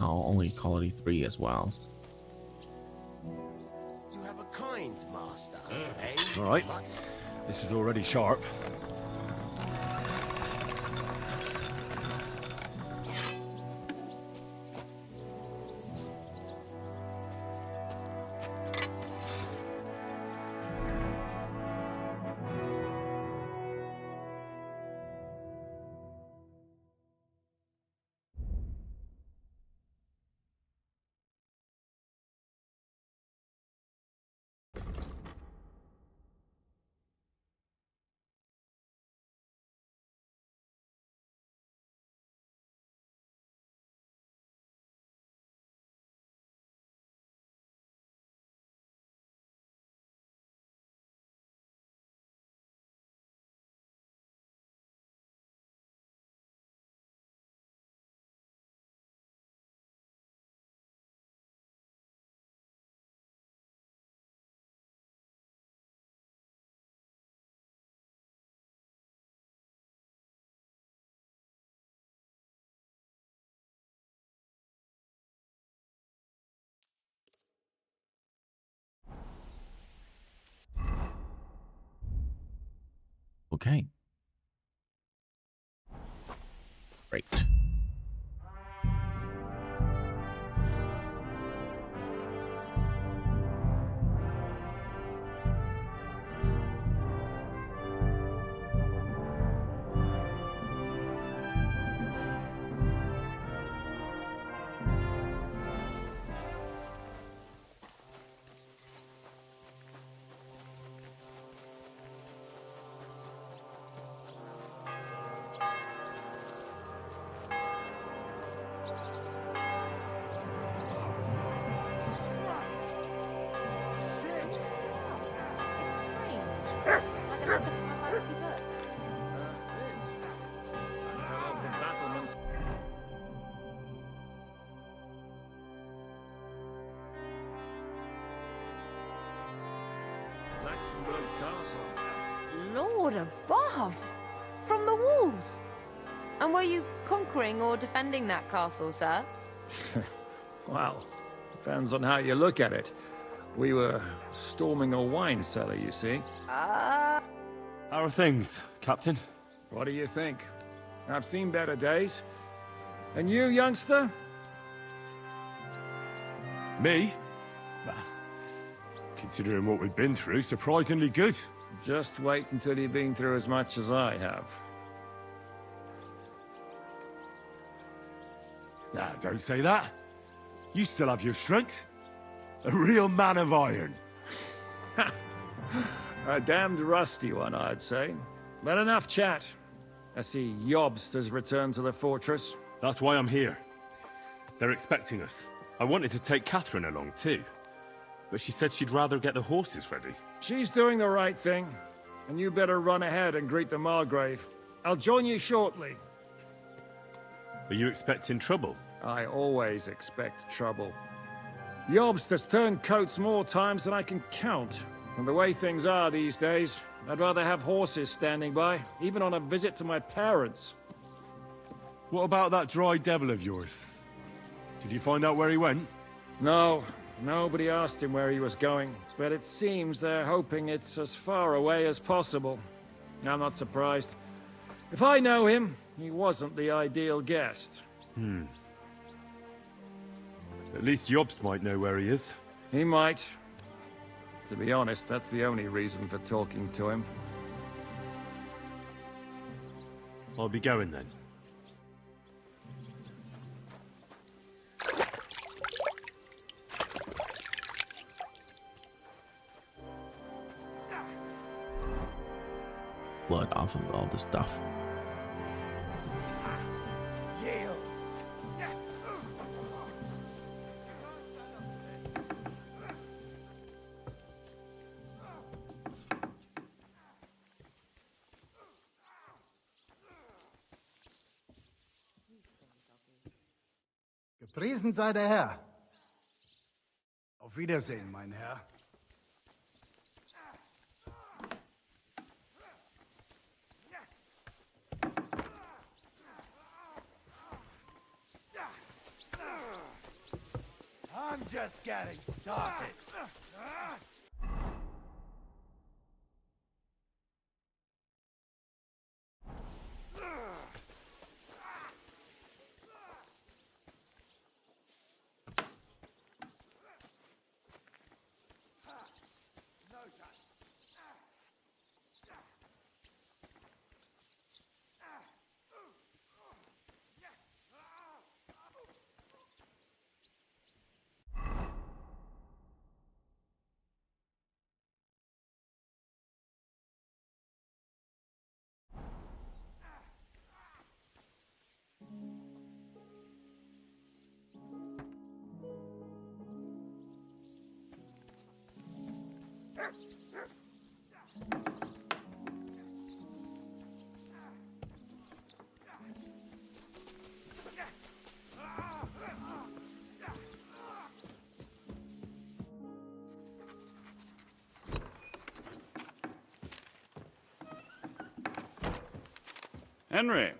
Oh, only quality 3 as well. You have a kind master, eh? All right, this is already sharp. Okay. Great. Like a letter from a fantasy book. The battlements. Luxembourg Castle. Lord above! From the walls! And were you conquering or defending that castle, sir? Well, depends on how you look at it. We were storming a wine cellar, you see. How are things, Captain? What do you think? I've seen better days. And you, youngster? Me? Well, considering what we've been through, surprisingly good. Just wait until you've been through as much as I have. Nah, don't say that. You still have your strength. A real man of iron. A damned rusty one, I'd say. But enough chat. I see Jobst has returned to the fortress. That's why I'm here. They're expecting us. I wanted to take Catherine along too, but she said she'd rather get the horses ready. She's doing the right thing, and you better run ahead and greet the Margrave. I'll join you shortly. Are you expecting trouble? I always expect trouble. Jobst has turned coats more times than I can count. And the way things are these days, I'd rather have horses standing by, even on a visit to my parents. What about that dry devil of yours? Did you find out where he went? No, nobody asked him where he was going, but it seems they're hoping it's as far away as possible. I'm not surprised. If I know him, he wasn't the ideal guest. At least Jobst might know where he is. He might. To be honest, that's the only reason for talking to him. I'll be going then. Blood off of all this stuff. Gepriesen sei der Herr. Auf Wiedersehen, mein Herr. I'm just getting started. Henry.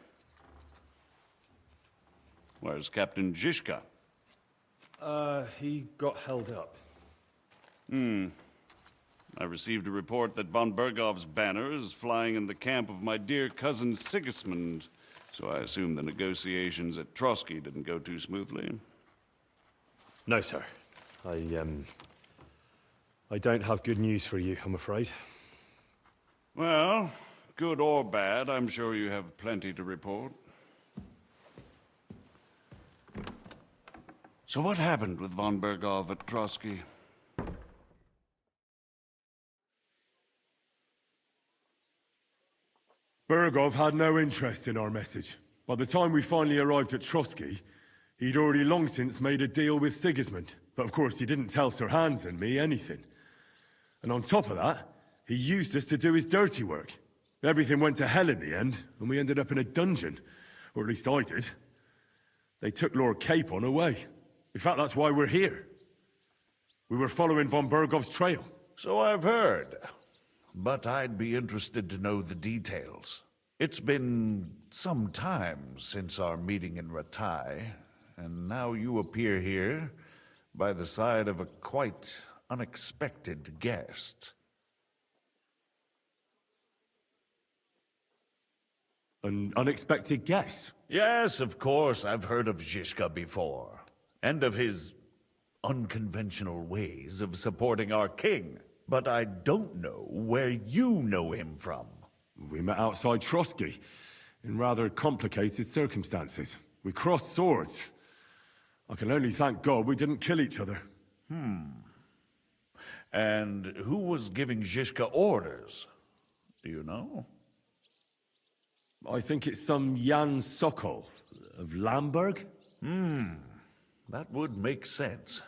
Where's Captain Zizka? He got held up. I received a report that von Bergov's banner is flying in the camp of my dear cousin Sigismund, so I assume the negotiations at Trotsky didn't go too smoothly. No, sir. I don't have good news for you, I'm afraid. Well, good or bad, I'm sure you have plenty to report. So what happened with von Bergov at Trotsky? Bergov had no interest in our message. By the time we finally arrived at Trotsky, he'd already long since made a deal with Sigismund. But of course, he didn't tell Sir Hans and me anything. And on top of that, he used us to do his dirty work. Everything went to hell in the end, and we ended up in a dungeon. Or at least I did. They took Lord Capon away. In fact, that's why we're here. We were following von Bergov's trail. So I've heard. But I'd be interested to know the details. It's been some time since our meeting in Ratai, and now you appear here by the side of a quite unexpected guest. An unexpected guest? Yes, of course, I've heard of Zhishka before, and of his unconventional ways of supporting our king. But I don't know where you know him from. We met outside Trotsky, in rather complicated circumstances. We crossed swords. I can only thank God we didn't kill each other. And who was giving Zhishka orders? Do you know? I think it's some Jan Sokol of Lamberg. That would make sense.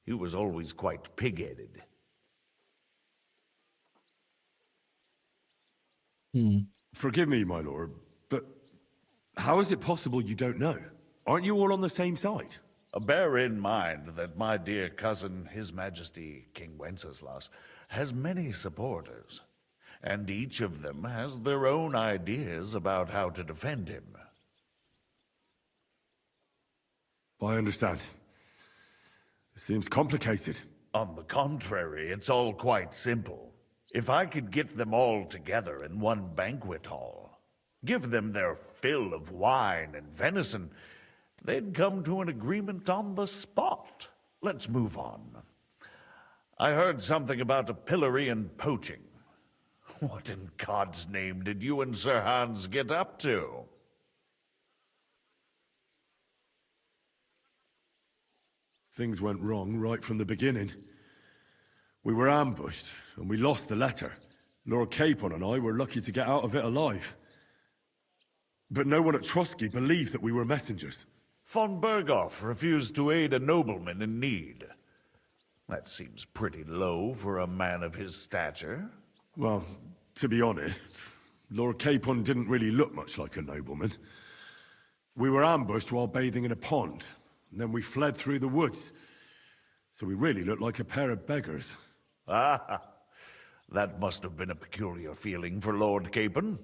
He was always quite pig-headed. Forgive me, my lord, but how is it possible you don't know? Aren't you all on the same side? Bear in mind that my dear cousin, His Majesty King Wenceslas, has many supporters, and each of them has their own ideas about how to defend him. I understand. It seems complicated. On the contrary, it's all quite simple. If I could get them all together in one banquet hall, give them their fill of wine and venison, they'd come to an agreement on the spot. Let's move on. I heard something about a pillory and poaching. What in God's name did you and Sir Hans get up to? Things went wrong right from the beginning. We were ambushed, and we lost the letter. Lord Capon and I were lucky to get out of it alive. But no one at Trotsky believed that we were messengers. Von Bergov refused to aid a nobleman in need. That seems pretty low for a man of his stature. Well, to be honest, Lord Capon didn't really look much like a nobleman. We were ambushed while bathing in a pond, and then we fled through the woods. So we really looked like a pair of beggars. Ah, that must have been a peculiar feeling for Lord Capon.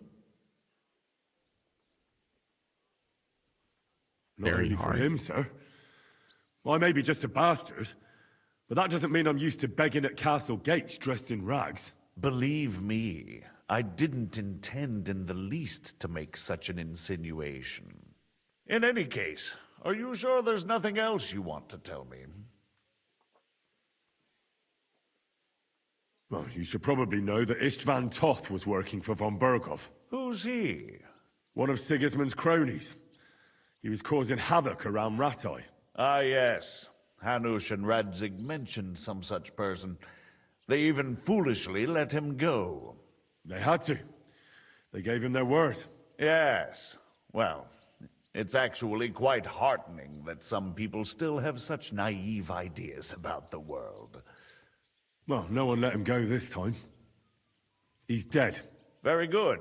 Not Very only for hard. him, sir. I may be just a bastard, but that doesn't mean I'm used to begging at castle gates dressed in rags. Believe me, I didn't intend in the least to make such an insinuation. In any case, are you sure there's nothing else you want to tell me? Well, you should probably know that Istvan Toth was working for von Bergov. Who's he? One of Sigismund's cronies. He was causing havoc around Ratai. Ah, yes. Hanush and Radzig mentioned some such person. They even foolishly let him go. They had to. They gave him their word. Yes. Well, it's actually quite heartening that some people still have such naive ideas about the world. Well, no one let him go this time. He's dead. Very good.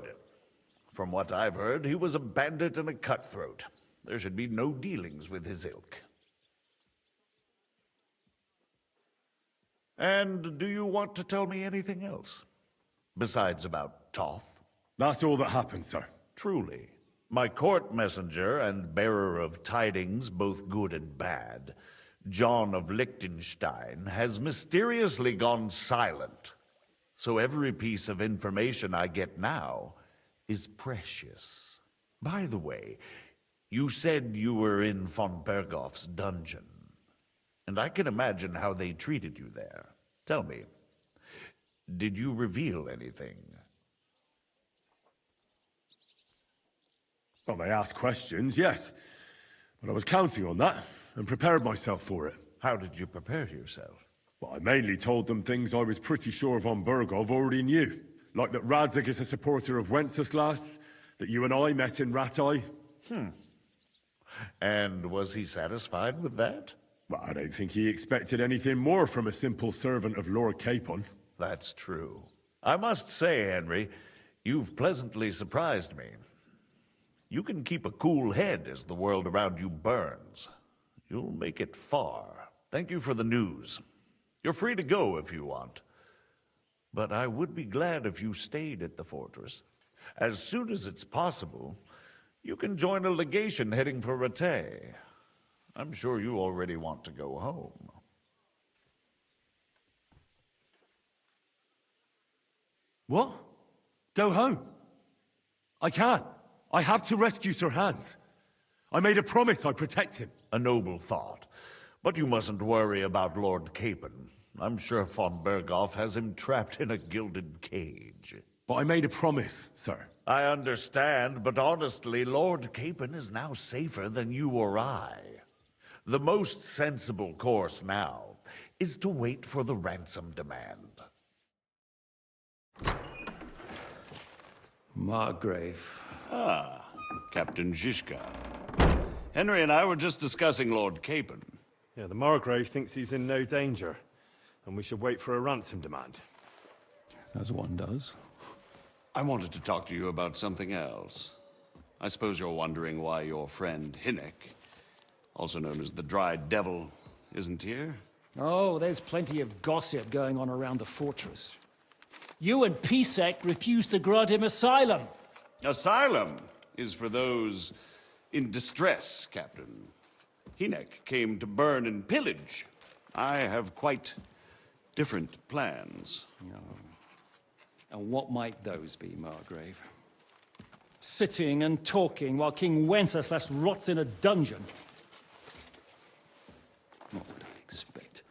From what I've heard, he was a bandit and a cutthroat. There should be no dealings with his ilk. And do you want to tell me anything else? Besides about Toth? That's all that happened, sir. Truly. My court messenger and bearer of tidings, both good and bad, John of Liechtenstein, has mysteriously gone silent. So every piece of information I get now is precious. By the way, you said you were in von Bergoff's dungeon, and I can imagine how they treated you there. Tell me, did you reveal anything? Well, they asked questions, yes. But I was counting on that, and prepared myself for it. How did you prepare yourself? Well, I mainly told them things I was pretty sure von Bergov already knew. Like that Radzig is a supporter of Wenceslas, that you and I met in Ratai. And was he satisfied with that? Well, I don't think he expected anything more from a simple servant of Lord Capon. That's true. I must say, Henry, you've pleasantly surprised me. You can keep a cool head as the world around you burns. You'll make it far. Thank you for the news. You're free to go if you want. But I would be glad if you stayed at the fortress. As soon as it's possible, you can join a legation heading for Rattay. I'm sure you already want to go home. What? Go home? I can't. I have to rescue Sir Hans. I made a promise I'd protect him. A noble thought. But you mustn't worry about Lord Capon. I'm sure von Bergoff has him trapped in a gilded cage. But I made a promise, sir. I understand, but honestly, Lord Capon is now safer than you or I. The most sensible course now is to wait for the ransom demand. Margrave. Ah, Captain Zizka. Henry and I were just discussing Lord Capon. Yeah, the Margrave thinks he's in no danger, and we should wait for a ransom demand. As one does. I wanted to talk to you about something else. I suppose you're wondering why your friend Hinnek, also known as the Dried Devil, isn't here? Oh, there's plenty of gossip going on around the fortress. You and Pisek refused to grant him asylum. Asylum is for those in distress, Captain. Hinnek came to burn and pillage. I have quite different plans. And what might those be, Margrave? Sitting and talking while King Wenceslas rots in a dungeon. What would I expect?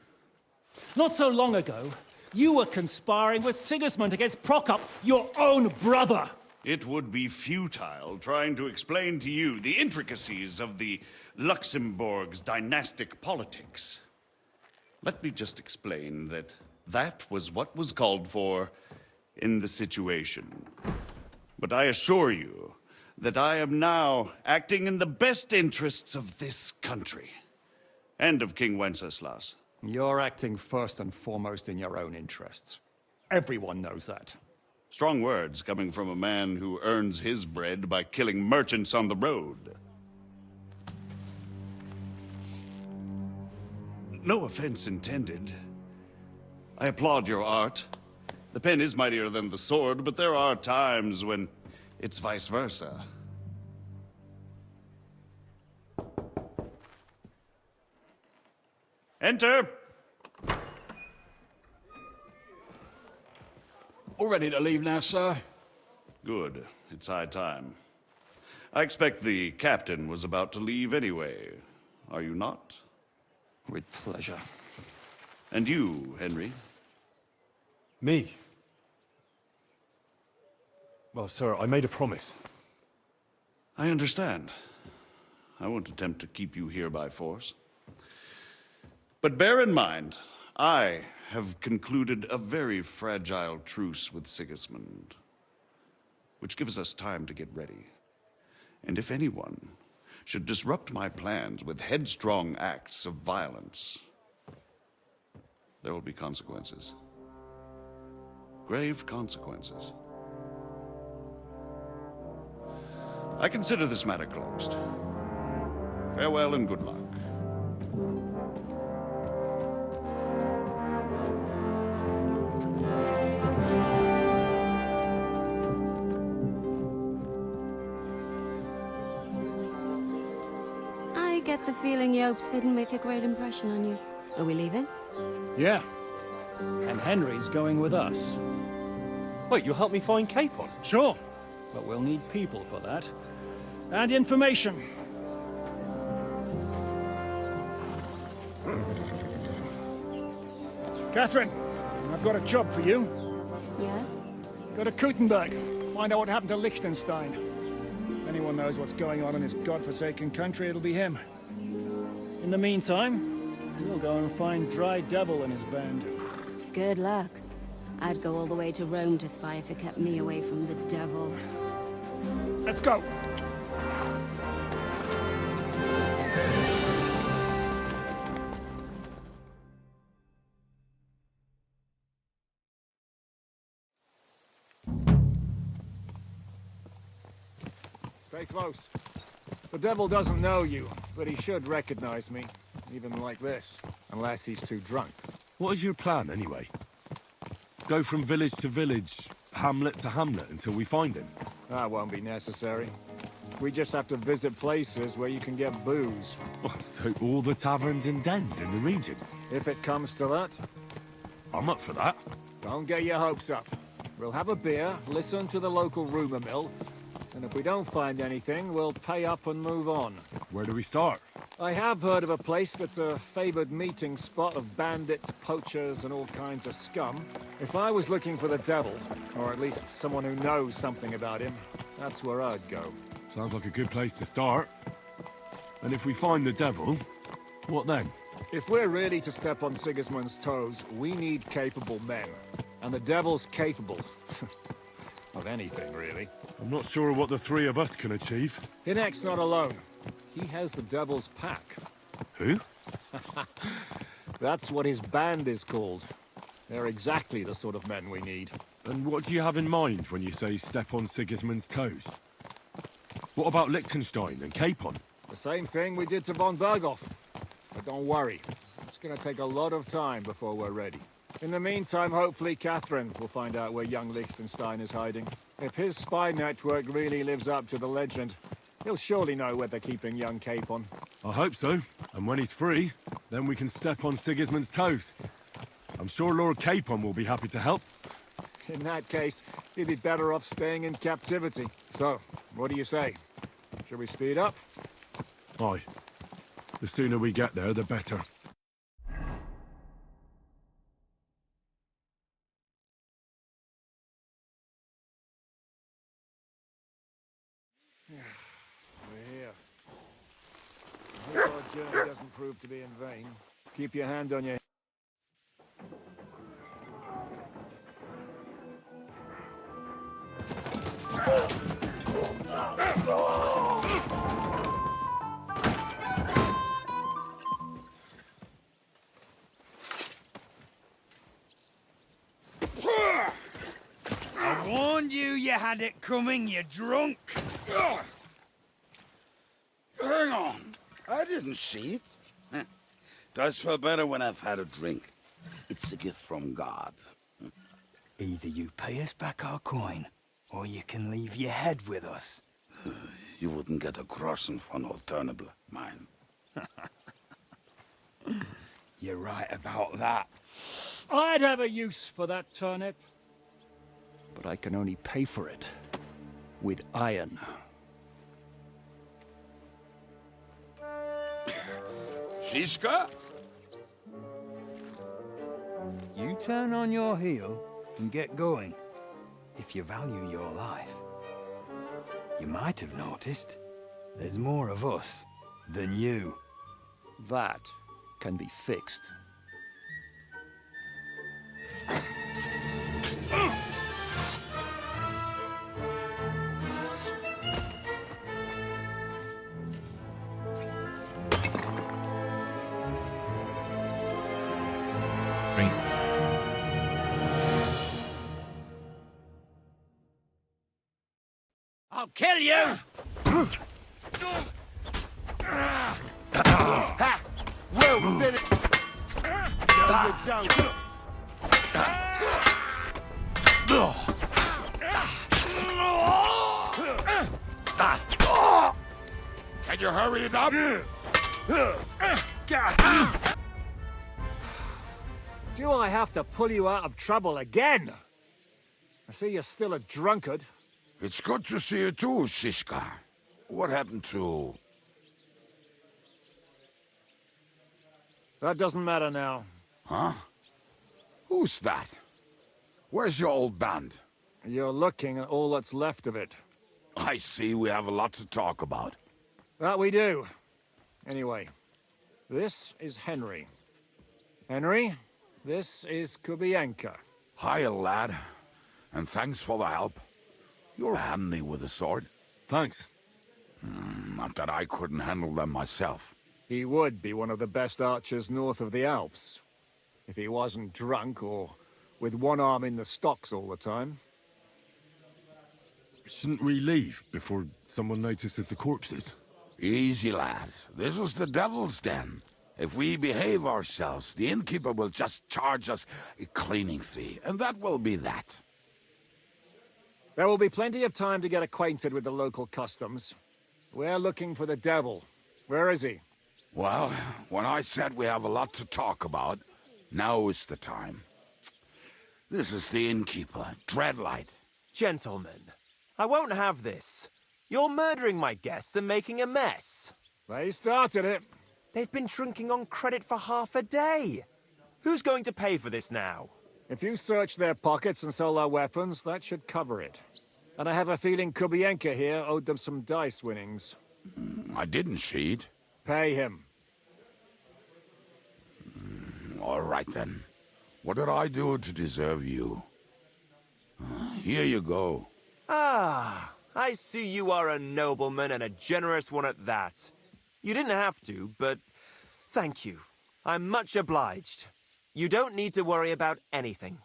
Not so long ago, you were conspiring with Sigismund against Prokop, your own brother. It would be futile trying to explain to you the intricacies of the Luxembourg's dynastic politics. Let me just explain that that was what was called for in the situation. But I assure you that I am now acting in the best interests of this country and of King Wenceslas. You're acting first and foremost in your own interests. Everyone knows that. Strong words coming from a man who earns his bread by killing merchants on the road. No offense intended. I applaud your art. The pen is mightier than the sword, but there are times when it's vice versa. Enter! All ready to leave now, sir? Good. It's high time. I expect the captain was about to leave anyway. Are you not? With pleasure. And you, Henry? Me? Well, sir, I made a promise. I understand. I won't attempt to keep you here by force. But bear in mind, I have concluded a very fragile truce with Sigismund, which gives us time to get ready. And if anyone should disrupt my plans with headstrong acts of violence, there will be consequences. Grave consequences. I consider this matter closed. Farewell and good luck. I get the feeling Yopes didn't make a great impression on you. Are we leaving? Yeah. And Henry's going with us. Wait, you'll help me find Capon? Sure, but we'll need people for that. And information. Catherine, I've got a job for you. Yes? Go to Kuttenberg. Find out what happened to Liechtenstein. If anyone knows what's going on in this godforsaken country, it'll be him. In the meantime, we'll go and find Dry Devil and his band. Good luck. I'd go all the way to Rome to spy if it kept me away from the devil. Let's go! Stay close. The devil doesn't know you, but he should recognize me, even like this, unless he's too drunk. What is your plan, anyway? Go from village to village, hamlet to hamlet, until we find him? That won't be necessary. We just have to visit places where you can get booze. So all the taverns and dens in the region? If it comes to that. I'm up for that. Don't get your hopes up. We'll have a beer, listen to the local rumor mill, and if we don't find anything, we'll pay up and move on. Where do we start? I have heard of a place that's a favored meeting spot of bandits, poachers, and all kinds of scum. If I was looking for the devil, or at least someone who knows something about him, that's where I'd go. Sounds like a good place to start. And if we find the devil, what then? If we're really to step on Sigismund's toes, we need capable men. And the devil's capable. Of anything, really. I'm not sure what the three of us can achieve. Hinek's not alone. He has the devil's pack. Who? That's what his band is called. They're exactly the sort of men we need. And what do you have in mind when you say step on Sigismund's toes? What about Liechtenstein and Capon? The same thing we did to von Berghoff. But don't worry, it's gonna take a lot of time before we're ready. In the meantime, hopefully Catherine will find out where young Liechtenstein is hiding. If his spy network really lives up to the legend, he'll surely know where they're keeping young Capon. I hope so. And when he's free, then we can step on Sigismund's toes. I'm sure Lord Capon will be happy to help. In that case, he'd be better off staying in captivity. So, what do you say? Should we speed up? Aye. The sooner we get there, the better. We're here. I hope our journey doesn't prove to be in vain. Keep your hand on your... I warned you you had it coming, you drunk! Hang on. I didn't see it. Does feel better when I've had a drink. It's a gift from God. Either you pay us back our coin, or you can leave your head with us. You wouldn't get a groschen for an alternative, mine. You're right about that. I'd have a use for that turnip. But I can only pay for it with iron. Shiska? You turn on your heel and get going, if you value your life. You might have noticed there's more of us than you. That can be fixed. I'll kill you! Well finished. No, you don't. Can you hurry it up? Do I have to pull you out of trouble again? I see you're still a drunkard. It's good to see you too, Shishka. What happened to... That doesn't matter now. Huh? Who's that? Where's your old band? You're looking at all that's left of it. I see we have a lot to talk about. That we do. Anyway, this is Henry. Henry, this is Kubienka. Hiya, lad. And thanks for the help. You're handy with a sword. Thanks. Not that I couldn't handle them myself. He would be one of the best archers north of the Alps. If he wasn't drunk or with one arm in the stocks all the time. Shouldn't we leave before someone notices the corpses? Easy, lad. This was the Devil's Den. If we behave ourselves, the innkeeper will just charge us a cleaning fee, and that will be that. There will be plenty of time to get acquainted with the local customs. We're looking for the devil. Where is he? Well, when I said we have a lot to talk about, now is the time. This is the innkeeper, Dreadlight. Gentlemen, I won't have this. You're murdering my guests and making a mess. They started it. They've been drinking on credit for half a day. Who's going to pay for this now? If you search their pockets and sell their weapons, that should cover it. And I have a feeling Kubienka here owed them some dice winnings. I didn't cheat. Pay him. All right, then. What did I do to deserve you? Here you go. Ah, I see you are a nobleman and a generous one at that. You didn't have to, but thank you. I'm much obliged. You don't need to worry about anything.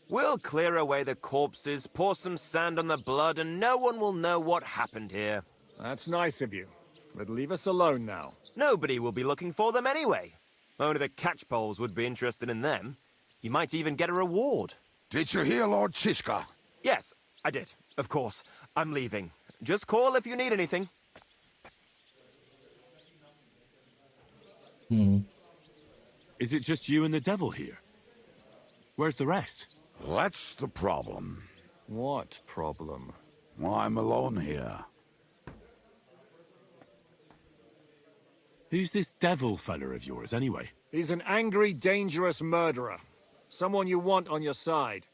We'll clear away the corpses, pour some sand on the blood, and no one will know what happened here. That's nice of you. But leave us alone now. Nobody will be looking for them anyway. Only the catchpoles would be interested in them. You might even get a reward. Did you hear, Lord Chishka? Yes, I did. Of course. I'm leaving. Just call if you need anything. Is it just you and the devil here? Where's the rest? That's the problem. What problem? Well, I'm alone here. Who's this devil fella of yours, anyway? He's an angry, dangerous murderer. Someone you want on your side,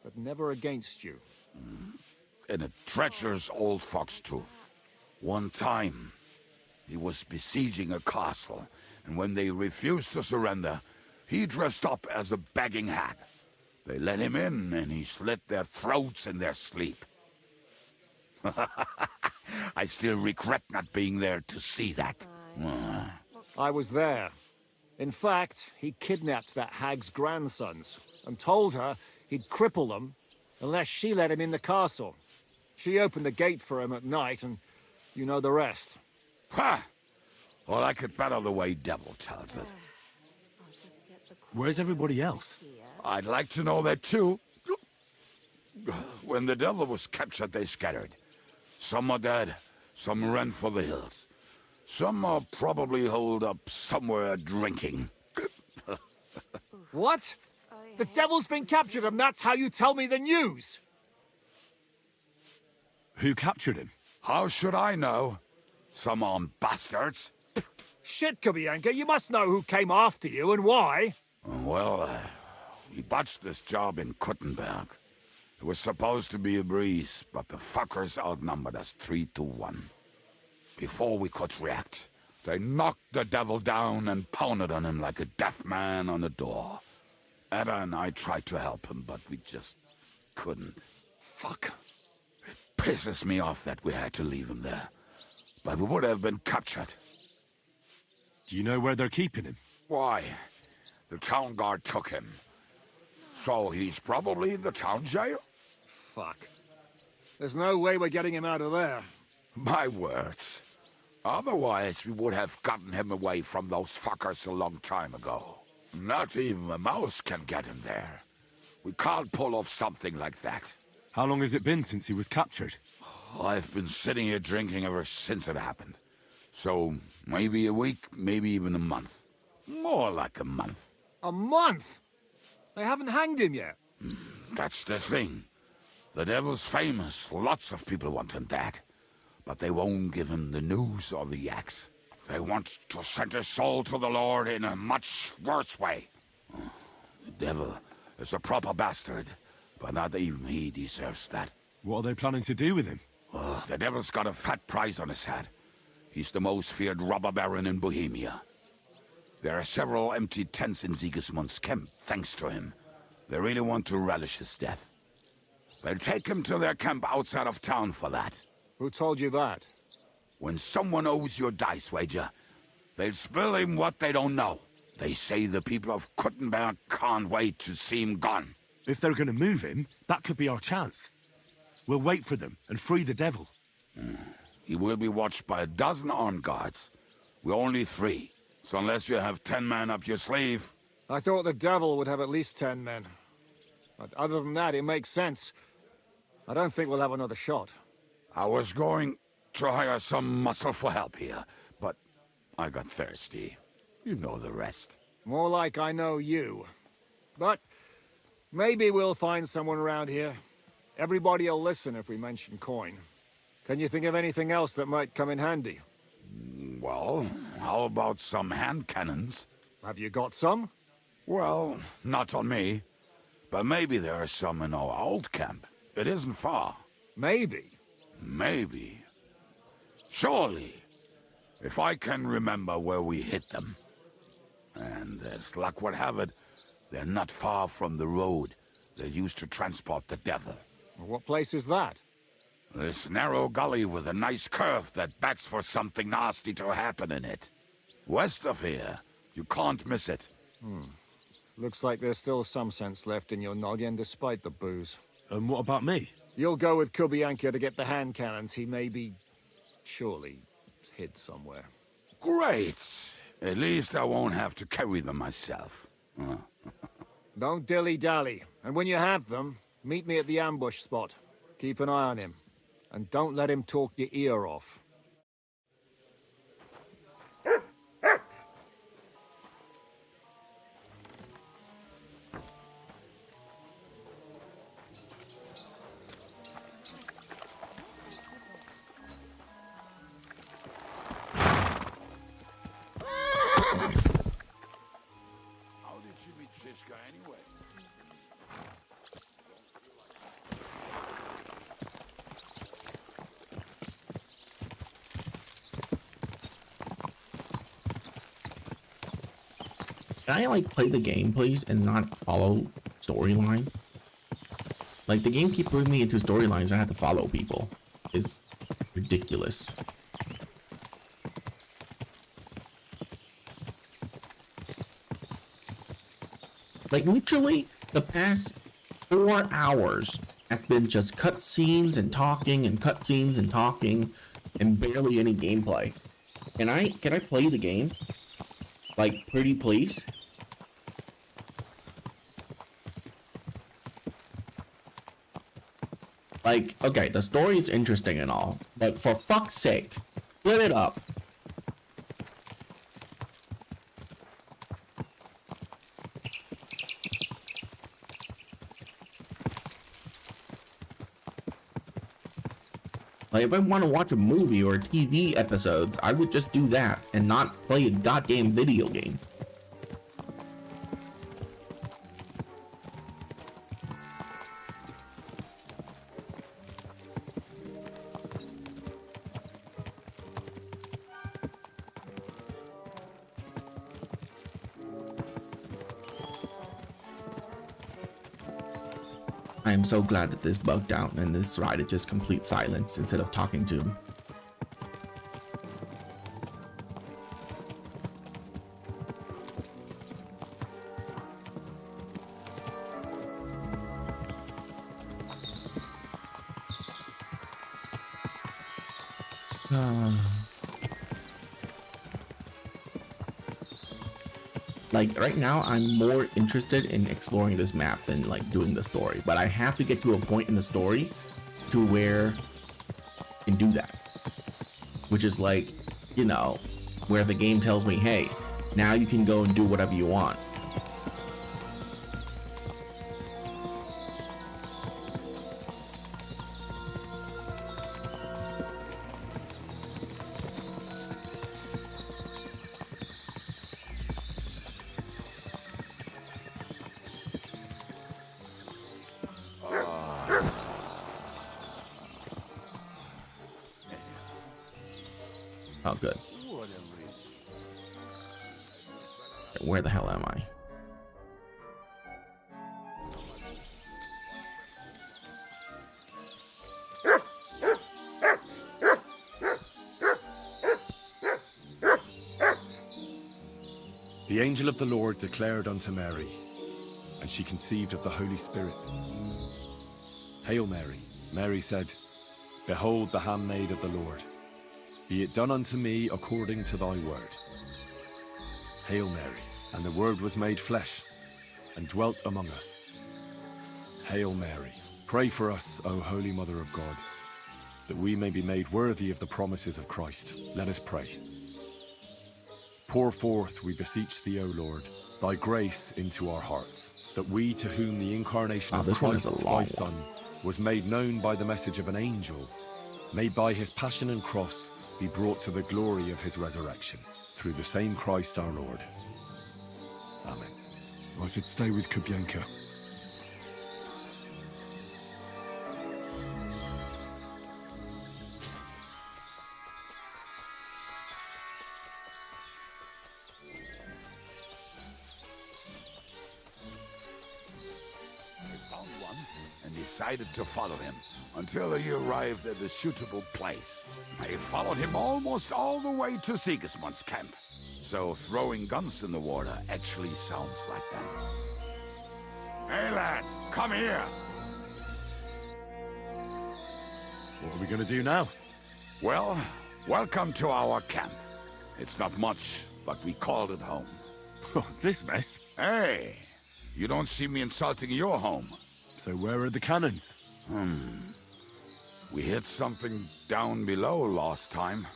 but never against you. And a treacherous old fox, too. One time, he was besieging a castle, and when they refused to surrender, he dressed up as a begging hag. They let him in, and he slit their throats in their sleep. I still regret not being there to see that. I was there. In fact, he kidnapped that hag's grandsons and told her he'd cripple them unless she let him in the castle. She opened the gate for him at night, and you know the rest. Ha! Well, I could better the way Devil tells it. Where's everybody else? I'd like to know that too. When the Devil was captured, they scattered. Some are dead, some ran for the hills. Some are probably holed up somewhere drinking. What? The devil's been captured and that's how you tell me the news? Who captured him? How should I know? Some armed bastards. Shit, Kubienka, you must know who came after you and why. Well, we botched this job in Kuttenberg. It was supposed to be a breeze, but the fuckers outnumbered us 3-1. Before we could react, they knocked the devil down and pounded on him like a deaf man on a door. Ada and I tried to help him, but we just couldn't. Fuck. It pisses me off that we had to leave him there. But we would have been captured. Do you know where they're keeping him? Why? The town guard took him. So he's probably in the town jail? Fuck. There's no way we're getting him out of there. My words. Otherwise, we would have gotten him away from those fuckers a long time ago. Not even a mouse can get him there. We can't pull off something like that. How long has it been since he was captured? I've been sitting here drinking ever since it happened. So, maybe a week, maybe even a month. More like a month. A month? They haven't hanged him yet. That's the thing. The devil's famous. Lots of people want him dead. But they won't give him the news or the axe. They want to send his soul to the Lord in a much worse way. The devil is a proper bastard, but not even he deserves that. What are they planning to do with him? The devil's got a fat price on his head. He's the most feared robber baron in Bohemia. There are several empty tents in Sigismund's camp, thanks to him. They really want to relish his death. They'll take him to their camp outside of town for that. Who told you that? When someone owes you a dice wager, they'll spill him what they don't know. They say the people of Kuttenberg can't wait to see him gone. If they're gonna move him, that could be our chance. We'll wait for them and free the devil. He will be watched by a dozen armed guards. We're only 3, so unless you have 10 men up your sleeve... I thought the devil would have at least 10 men. But other than that, it makes sense. I don't think we'll have another shot. I was going to hire some muscle for help here, but I got thirsty. You know the rest. More like I know you. But maybe we'll find someone around here. Everybody will listen if we mention coin. Can you think of anything else that might come in handy? Well, how about some hand cannons? Have you got some? Well, not on me. But maybe there are some in our old camp. It isn't far. Maybe? Maybe. Surely. If I can remember where we hid them. And as luck would have it, they're not far from the road they used to transport the devil. What place is that? This narrow gully with a nice curve that backs for something nasty to happen in it. West of here. You can't miss it. Looks like there's still some sense left in your noggin despite the booze. And what about me? You'll go with Kubianka to get the hand cannons. He may be... surely hid somewhere. Great! At least I won't have to carry them myself. Don't dilly-dally. And when you have them, meet me at the ambush spot. Keep an eye on him. And don't let him talk your ear off. How did you meet Shishka anyway? Can I like play the game, please, and not follow storyline? Like the game keeps putting me into storylines. I have to follow people. It's ridiculous. Like literally, the past 4 hours has been just cutscenes and talking and cutscenes and talking, and barely any gameplay. Can I play the game? Like, pretty please? Like, okay, the story is interesting and all, but for fuck's sake, split it up. Like, if I want to watch a movie or TV episodes, I would just do that and not play a goddamn video game. I am so glad that this bugged out and this ride is just complete silence instead of talking to him. Like right now I'm more interested in exploring this map than like doing the story, but I have to get to a point in the story to where I can do that, which is like, you know, where the game tells me, hey, now you can go and do whatever you want. Oh, good. Where the hell am I? The angel of the Lord declared unto Mary, and she conceived of the Holy Spirit. Hail Mary, Mary said, Behold the handmaid of the Lord. Be it done unto me according to thy word. Hail Mary, and the Word was made flesh, and dwelt among us. Hail Mary, pray for us, O Holy Mother of God, that we may be made worthy of the promises of Christ. Let us pray. Pour forth, we beseech thee, O Lord, thy grace into our hearts, that we, to whom the incarnation of Christ, thy Son, was made known by the message of an angel, may by his passion and cross be brought to the glory of his resurrection, through the same Christ our Lord. Amen. I should stay with Kubyanka. Decided to follow him until he arrived at a suitable place. I followed him almost all the way to Sigismund's camp. So throwing guns in the water actually sounds like that. Hey lad, come here! What are we gonna do now? Well, welcome to our camp. It's not much, but we called it home. This mess? Hey, you don't see me insulting your home. So where are the cannons? We hit something down below last time.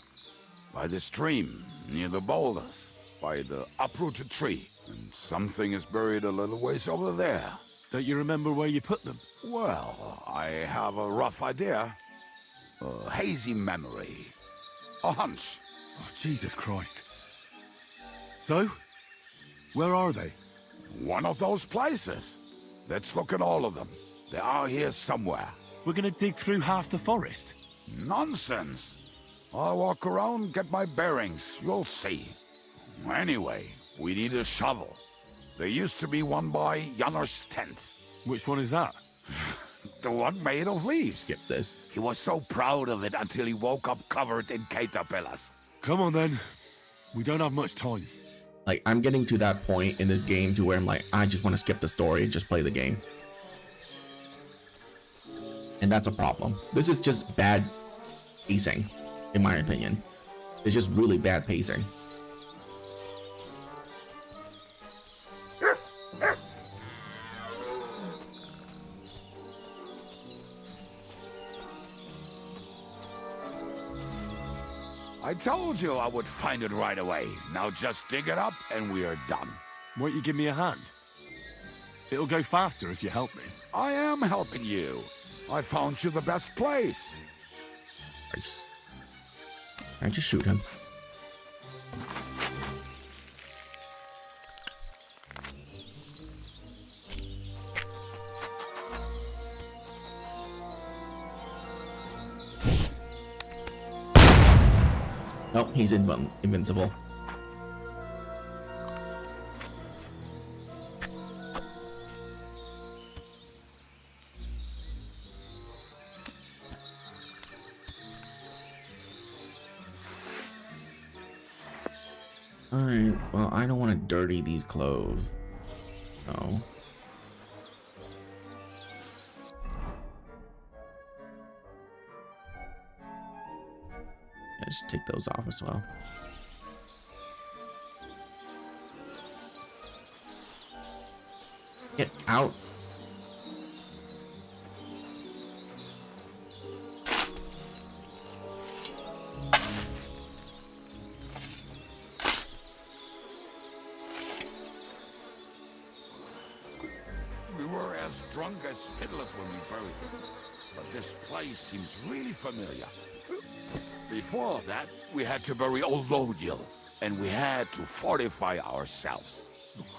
By the stream, near the boulders, by the uprooted tree. And something is buried a little ways over there. Don't you remember where you put them? Well, I have a rough idea. A hazy memory. A hunch. Oh, Jesus Christ. So? Where are they? One of those places. Let's look at all of them. They are here somewhere. We're gonna dig through half the forest? Nonsense. I'll walk around, get my bearings. You'll see. Anyway, we need a shovel. There used to be one by Janner's tent. Which one is that? The one made of leaves. Skip this. He was so proud of it until he woke up covered in caterpillars. Come on then. We don't have much time. Like, I'm getting to that point in this game to where I'm like, I just want to skip the story and just play the game. And that's a problem. This is just bad pacing, in my opinion. It's just really bad pacing. I told you I would find it right away. Now just dig it up and we are done. Won't you give me a hand? It'll go faster if you help me. I am helping you. I found you the best place. I just shoot him. Nope, he's invincible. Alright, well, I don't want to dirty these clothes. So. Just take those off as well. Get out. We were as drunk as fiddlers when we buried him. But this place seems really familiar. Before that, we had to bury old Lodiel, and we had to fortify ourselves.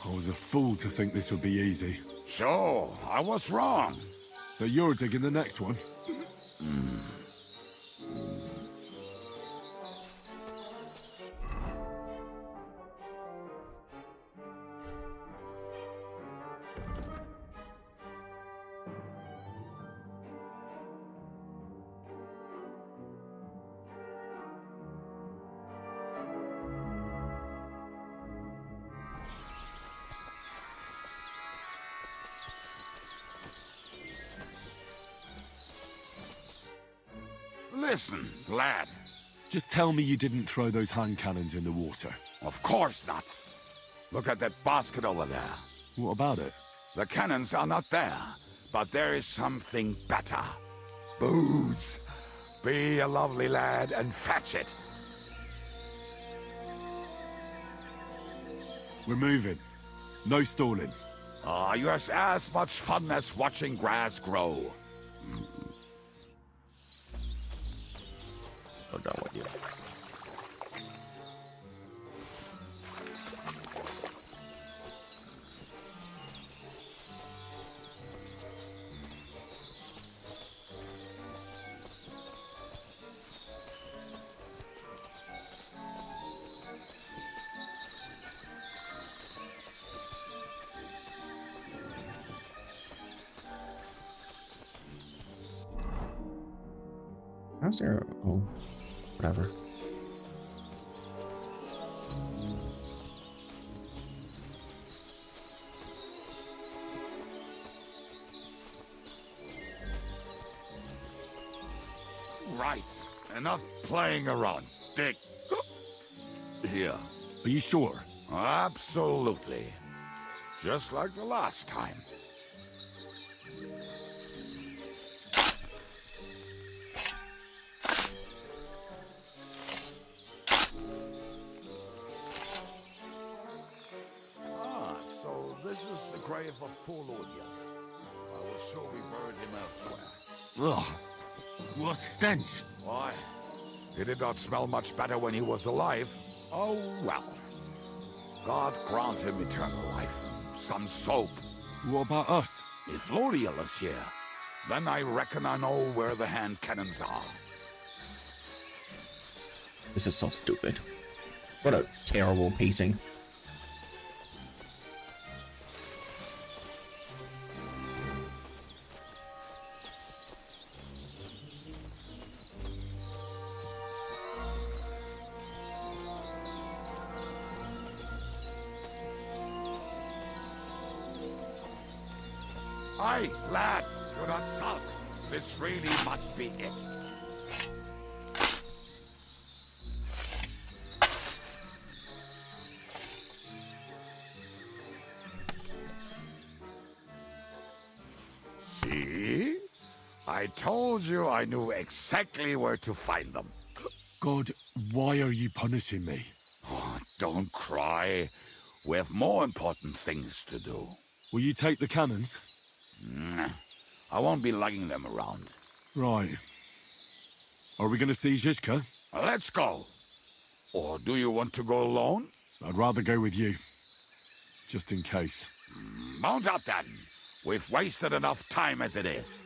I was a fool to think this would be easy. So, I was wrong. So you're digging the next one? Listen, lad. Just tell me you didn't throw those hand cannons in the water. Of course not. Look at that basket over there. What about it? The cannons are not there, but there is something better. Booze. Be a lovely lad and fetch it. We're moving. No stalling. Yours as much fun as watching grass grow. I'm done with you. How's there? Oh, whatever. Right. Enough playing around. Dick. Here. Are you sure? Absolutely. Just like the last time. So this is the grave of poor Lord Young. I was sure we buried him elsewhere. Ugh. What stench? Why? He did not smell much better when he was alive. Oh, well. God grant him eternal life. Some soap. What about us? If Lodiel is here, then I reckon I know where the hand cannons are. This is so stupid. What a terrible pacing. Aye, lad, do not sulk. This really must be it. See? I told you I knew exactly where to find them. God, why are you punishing me? Oh, don't cry. We have more important things to do. Will you take the cannons? I won't be lugging them around. Right. Are we going to see Zizka? Let's go. Or do you want to go alone? I'd rather go with you. Just in case. Mount up then. We've wasted enough time as it is.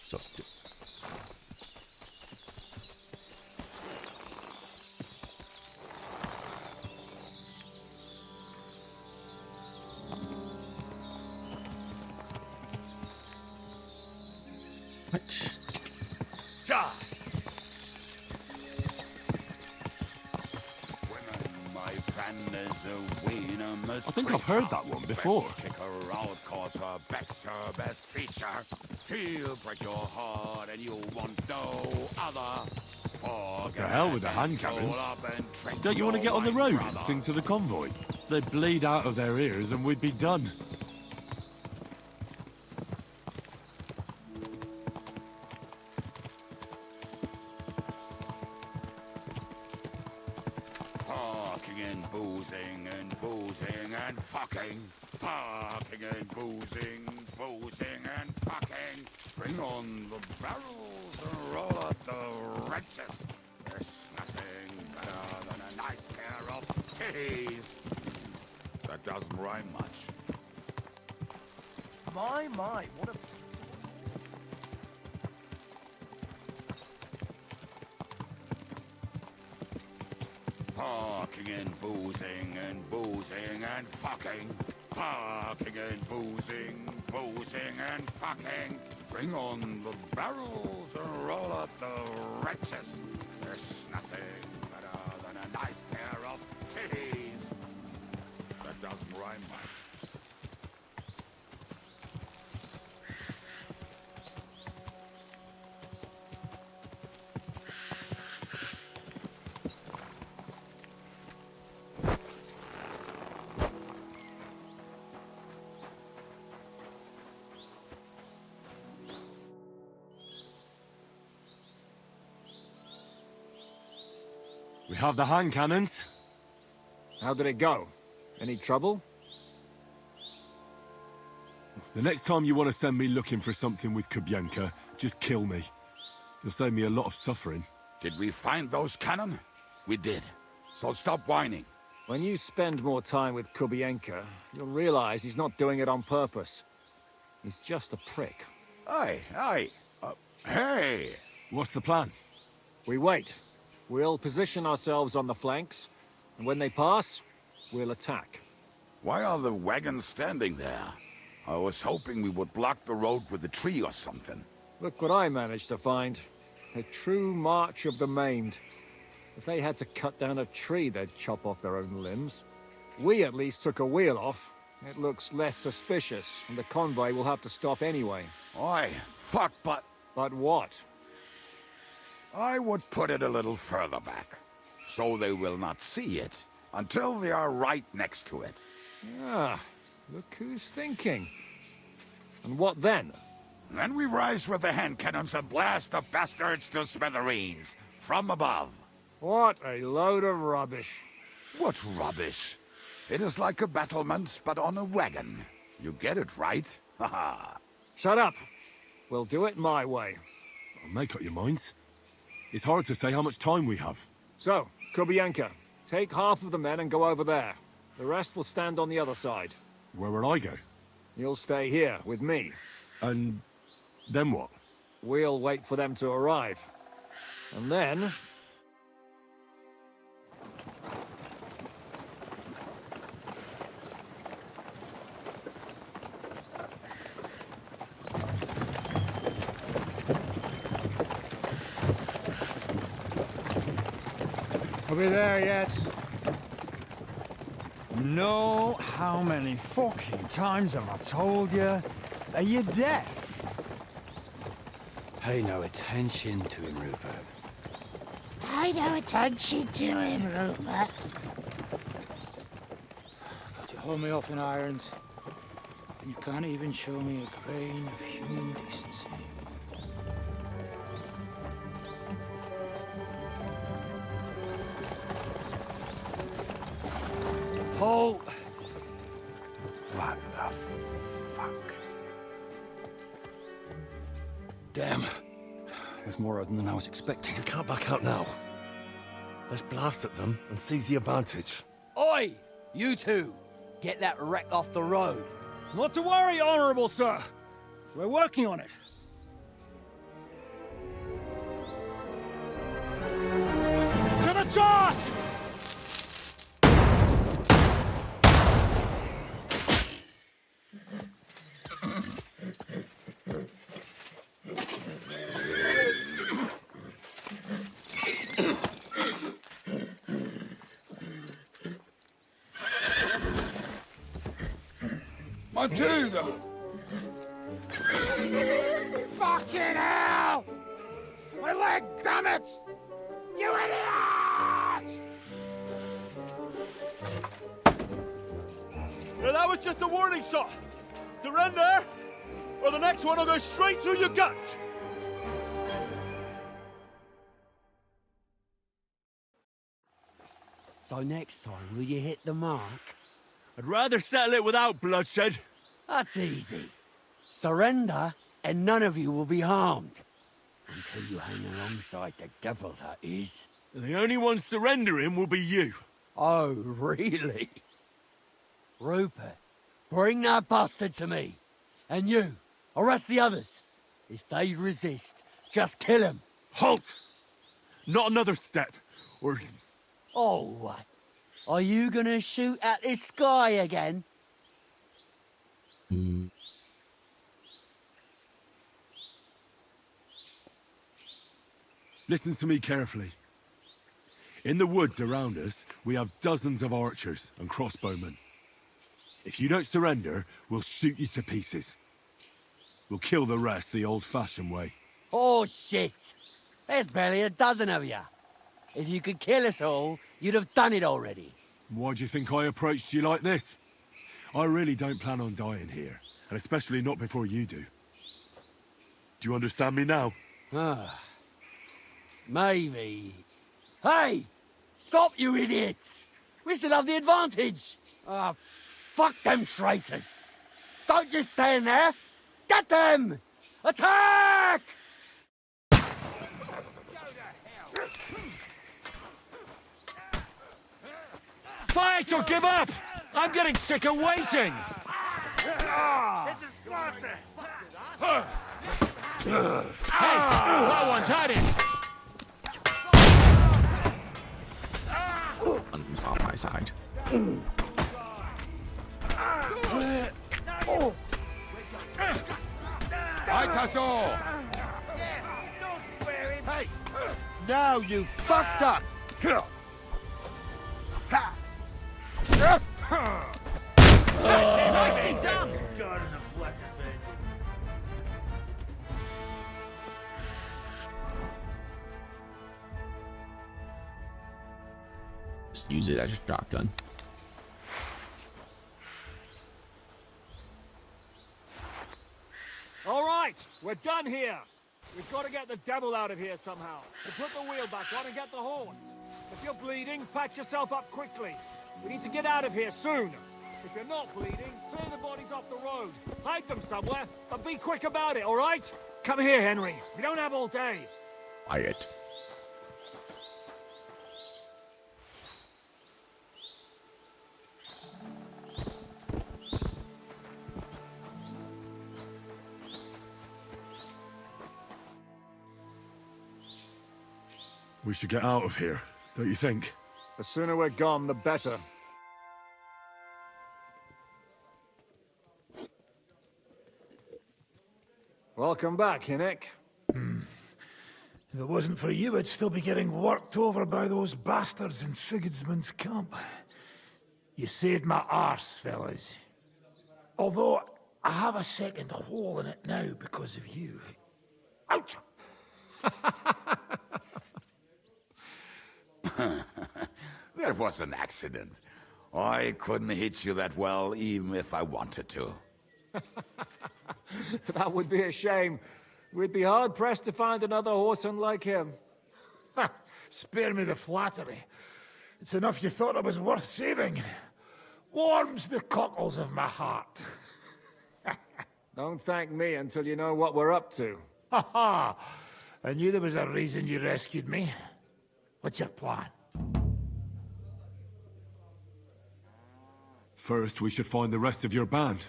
So stupid. What? Ja. My friend is a winner. I think I've heard that one before. Kick her out, cause her back's her best feature. She'll break your heart and you want no other. What the hell with the hand cannons? Don't you want to get on the road and sing to the convoy? They'd bleed out of their ears and we'd be done. Fucking and boozing and boozing and fucking. Fucking and boozing, boozing and fucking. Bring on the barrels and roll out the wrenches. There's nothing better than a nice pair of titties. That doesn't rhyme much. My, what a... Fucking and boozing and boozing and fucking. Fucking and boozing, boozing and fucking. Bring on the barrels and roll up the wretches. There's nothing better than a nice pair of titties. That doesn't rhyme much. We have the hand cannons. How did it go? Any trouble? The next time you want to send me looking for something with Kubienka, just kill me. You'll save me a lot of suffering. Did we find those cannon? We did. So stop whining. When you spend more time with Kubienka, you'll realize he's not doing it on purpose. He's just a prick. Aye. Hey! What's the plan? We wait. We'll position ourselves on the flanks, and when they pass, we'll attack. Why are the wagons standing there? I was hoping we would block the road with a tree or something. Look what I managed to find. A true march of the maimed. If they had to cut down a tree, they'd chop off their own limbs. We at least took a wheel off. It looks less suspicious, and the convoy will have to stop anyway. Oi, fuck, but... But what? I would put it a little further back, so they will not see it until they are right next to it. Ah, look who's thinking. And what then? Then we rise with the hand cannons and blast the bastards to smithereens, from above. What a load of rubbish. What rubbish? It is like a battlement, but on a wagon. You get it, right? Haha. Shut up. We'll do it my way. I'll make up your minds. It's hard to say how much time we have. So, Kubienka, take half of the men and go over there. The rest will stand on the other side. Where will I go? You'll stay here, with me. And then what? We'll wait for them to arrive. And then... Are we there yet? No, how many fucking times have I told you? Are you deaf? Pay no attention to him, Rupert. Pay no attention to him, Rupert. But you hold me up in irons, and you can't even show me a grain of human decency. Paul! What the fuck? Damn. There's more of them than I was expecting. I can't back out now. Let's blast at them and seize the advantage. Oi! You two! Get that wreck off the road. Not to worry, Honorable Sir. We're working on it. To the task! Matilda! Fucking hell! My leg, damn it! You idiots! Well, that was just a warning shot. Surrender, or the next one will go straight through your guts. So next time, will you hit the mark? I'd rather settle it without bloodshed. That's easy. Surrender, and none of you will be harmed. Until you hang alongside the devil, that is. The only one surrendering will be you. Oh, really? Rupert, bring that bastard to me. And you, arrest the others. If they resist, just kill them. Halt! Not another step, or... Oh, what? Are you gonna shoot at the sky again? Listen to me carefully. In the woods around us, we have dozens of archers and crossbowmen. If you don't surrender, we'll shoot you to pieces. We'll kill the rest the old-fashioned way. Oh, shit! There's barely a dozen of you. If you could kill us all, you'd have done it already. Why do you think I approached you like this? I really don't plan on dying here, and especially not before you do. Do you understand me now? Maybe. Hey! Stop, you idiots! We still have the advantage! Ah, fuck them traitors! Don't just stand there! Get them! Attack! Fight or give up! I'm getting sick of waiting! Hey! That one's had it! One's on my side. Fight us all! Hey! Now you fucked up! Nicely done! Just use it as a shotgun. All right, we're done here. We've got to get the devil out of here somehow. So put the wheel back on and get the horse. If you're bleeding, patch yourself up quickly. We need to get out of here soon. If you're not bleeding, clear the bodies off the road. Hide them somewhere, but be quick about it, all right? Come here, Henry. We don't have all day. Quiet. We should get out of here, don't you think? The sooner we're gone, the better. Welcome back, Hinnick. If it wasn't for you, I'd still be getting worked over by those bastards in Sigismund's camp. You saved my arse, fellas. Although, I have a second hole in it now because of you. Ouch! That was an accident. I couldn't hit you that well, even if I wanted to. That would be a shame. We'd be hard-pressed to find another horseman like him. Spare me the flattery. It's enough you thought I was worth saving. Warms the cockles of my heart. Don't thank me until you know what we're up to. Ha ha! I knew there was a reason you rescued me. What's your plan? First, we should find the rest of your band.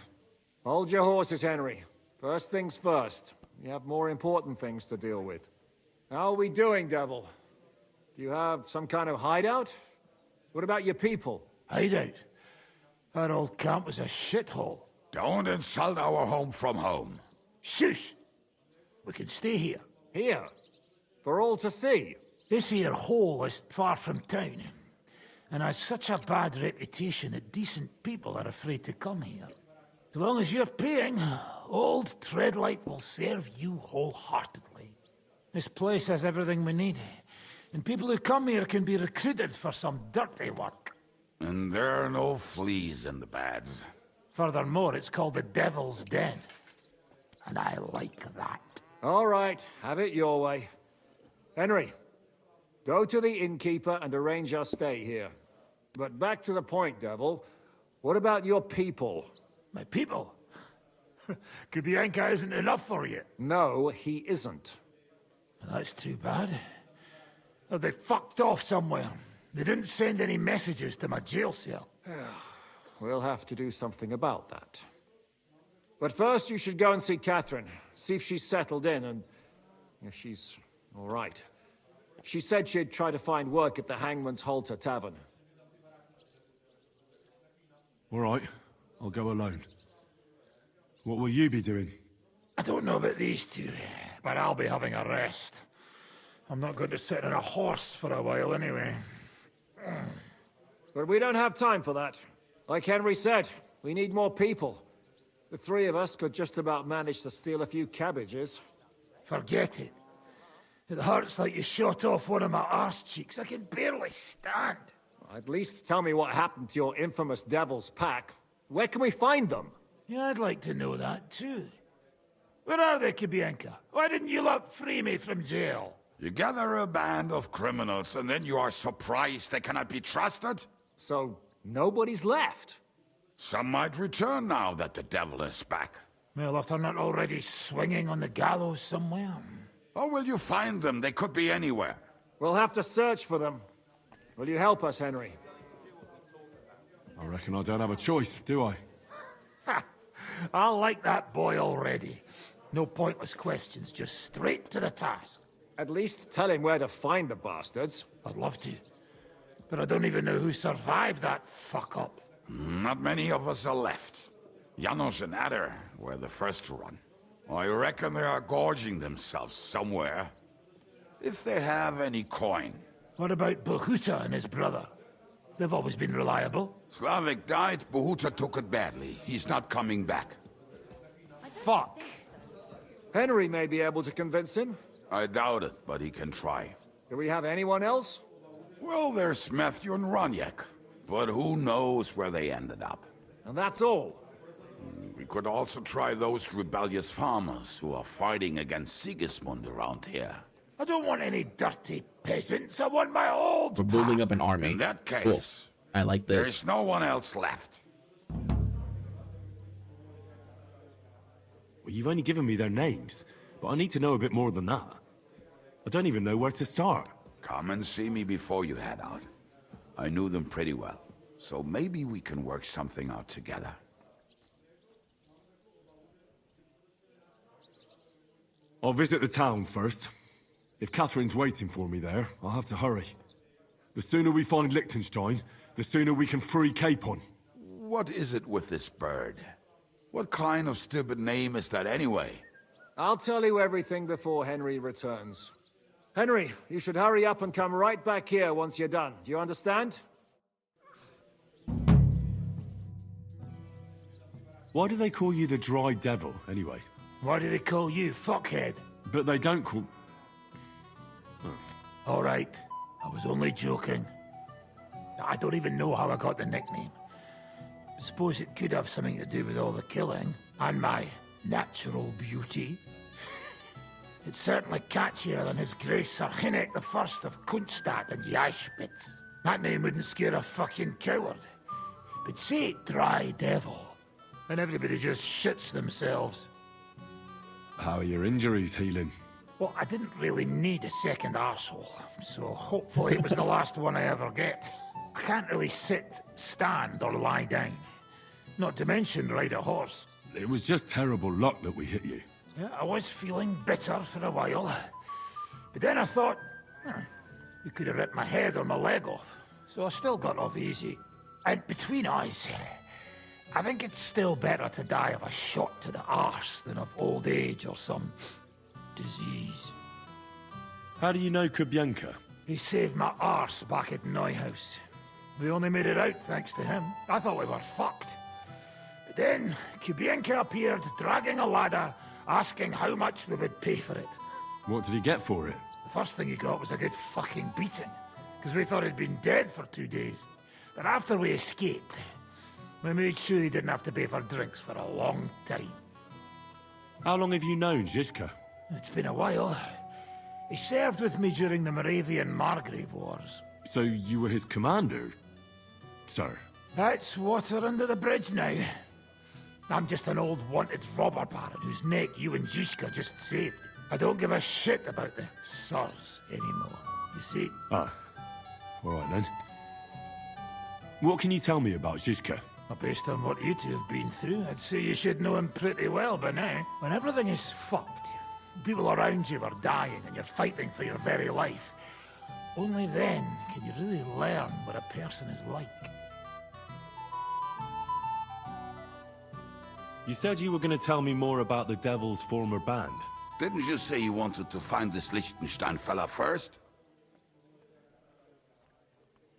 Hold your horses, Henry. First things first. You have more important things to deal with. How are we doing, Devil? Do you have some kind of hideout? What about your people? Hideout? Our old camp was a shithole. Don't insult our home from home. Shush! We can stay here. Here? For all to see? This here hole is far from town, and has such a bad reputation that decent people are afraid to come here. As long as you're paying, old Treadlight will serve you wholeheartedly. This place has everything we need, and people who come here can be recruited for some dirty work. And there are no fleas in the beds. Furthermore, it's called the Devil's Den, and I like that. All right, have it your way. Henry, go to the innkeeper and arrange our stay here. But back to the point, Devil. What about your people? My people? Kubienka isn't enough for you. No, he isn't. That's too bad. Oh, they fucked off somewhere. They didn't send any messages to my jail cell. We'll have to do something about that. But first, you should go and see Catherine. See if she's settled in and if she's all right. She said she'd try to find work at the Hangman's Halter Tavern. All right, I'll go alone. What will you be doing? I don't know about these two, but I'll be having a rest. I'm not going to sit on a horse for a while anyway. But we don't have time for that. Like Henry said, we need more people. The three of us could just about manage to steal a few cabbages. Forget it. It hurts like you shot off one of my arse cheeks. I can barely stand. At least tell me what happened to your infamous Devil's Pack. Where can we find them? Yeah, I'd like to know that too. Where are they, Kubienka? Why didn't you lot free me from jail? You gather a band of criminals and then you are surprised they cannot be trusted? So, nobody's left? Some might return now that the devil is back. Well, if they're not already swinging on the gallows somewhere. How will you find them? They could be anywhere. We'll have to search for them. Will you help us, Henry? I reckon I don't have a choice, do I? I like that boy already. No pointless questions, just straight to the task. At least tell him where to find the bastards. I'd love to. But I don't even know who survived that fuck-up. Not many of us are left. Janos and Adder were the first to run. I reckon they are gorging themselves somewhere. If they have any coin. What about Bohuta and his brother? They've always been reliable. Slavik died, Bohuta took it badly. He's not coming back. Fuck. Henry may be able to convince him. I doubt it, but he can try. Do we have anyone else? Well, there's Matthew and Roniak, but who knows where they ended up. And that's all. We could also try those rebellious farmers who are fighting against Sigismund around here. I don't want any dirty peasants. I want my old... We're building up an army. In that case, cool. I like this. There's no one else left. Well, you've only given me their names, but I need to know a bit more than that. I don't even know where to start. Come and see me before you head out. I knew them pretty well, so maybe we can work something out together. I'll visit the town first. If Catherine's waiting for me there, I'll have to hurry. The sooner we find Liechtenstein, the sooner we can free Capon. What is it with this bird? What kind of stupid name is that anyway? I'll tell you everything before Henry returns. Henry, you should hurry up and come right back here once you're done. Do you understand? Why do they call you the Dry Devil, anyway? Why do they call you fuckhead? But they don't call... All right. I was only joking. I don't even know how I got the nickname. I suppose it could have something to do with all the killing and my natural beauty. It's certainly catchier than His Grace Sir Hinnek the First of Kunstadt and Yashpitz. That name wouldn't scare a fucking coward. But say Dry Devil, and everybody just shits themselves. How are your injuries healing? Well, I didn't really need a second arsehole, so hopefully it was the last one I ever get. I can't really sit, stand, or lie down. Not to mention ride a horse. It was just terrible luck that we hit you. Yeah, I was feeling bitter for a while. But then I thought, you could have ripped my head or my leg off. So I still got off easy. And between us, I think it's still better to die of a shot to the arse than of old age or some disease. How do you know Kubienka? He saved my arse back at Neuhaus. We only made it out thanks to him. I thought we were fucked. But then Kubienka appeared, dragging a ladder, asking how much we would pay for it. What did he get for it? The first thing he got was a good fucking beating, because we thought he'd been dead for 2 days. But after we escaped, we made sure he didn't have to pay for drinks for a long time. How long have you known Zizka? It's been a while. He served with me during the Moravian-Margrave Wars. So you were his commander, sir? That's water under the bridge now. I'm just an old wanted robber baron whose neck you and Zizka just saved. I don't give a shit about the sirs anymore, you see? Ah, all right then. What can you tell me about Zizka? Well, based on what you two have been through, I'd say you should know him pretty well by now. When everything is fucked, people around you are dying and you're fighting for your very life, only then can you really learn what a person is like. You said you were going to tell me more about the Devil's former band. Didn't you say you wanted to find this Liechtenstein fella first?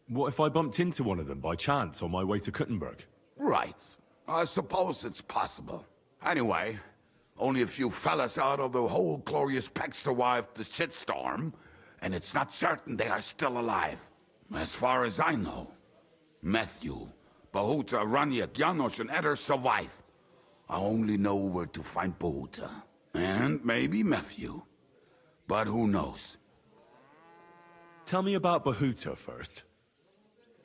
What if I bumped into one of them by chance on my way to Kuttenberg? Right. I suppose it's possible. Anyway, only a few fellas out of the whole glorious pack survived the shitstorm, and it's not certain they are still alive. As far as I know, Matthew, Bahuta, Raniak, Janos, and Eder survived. I only know where to find Bahuta. And maybe Matthew. But who knows? Tell me about Bahuta first.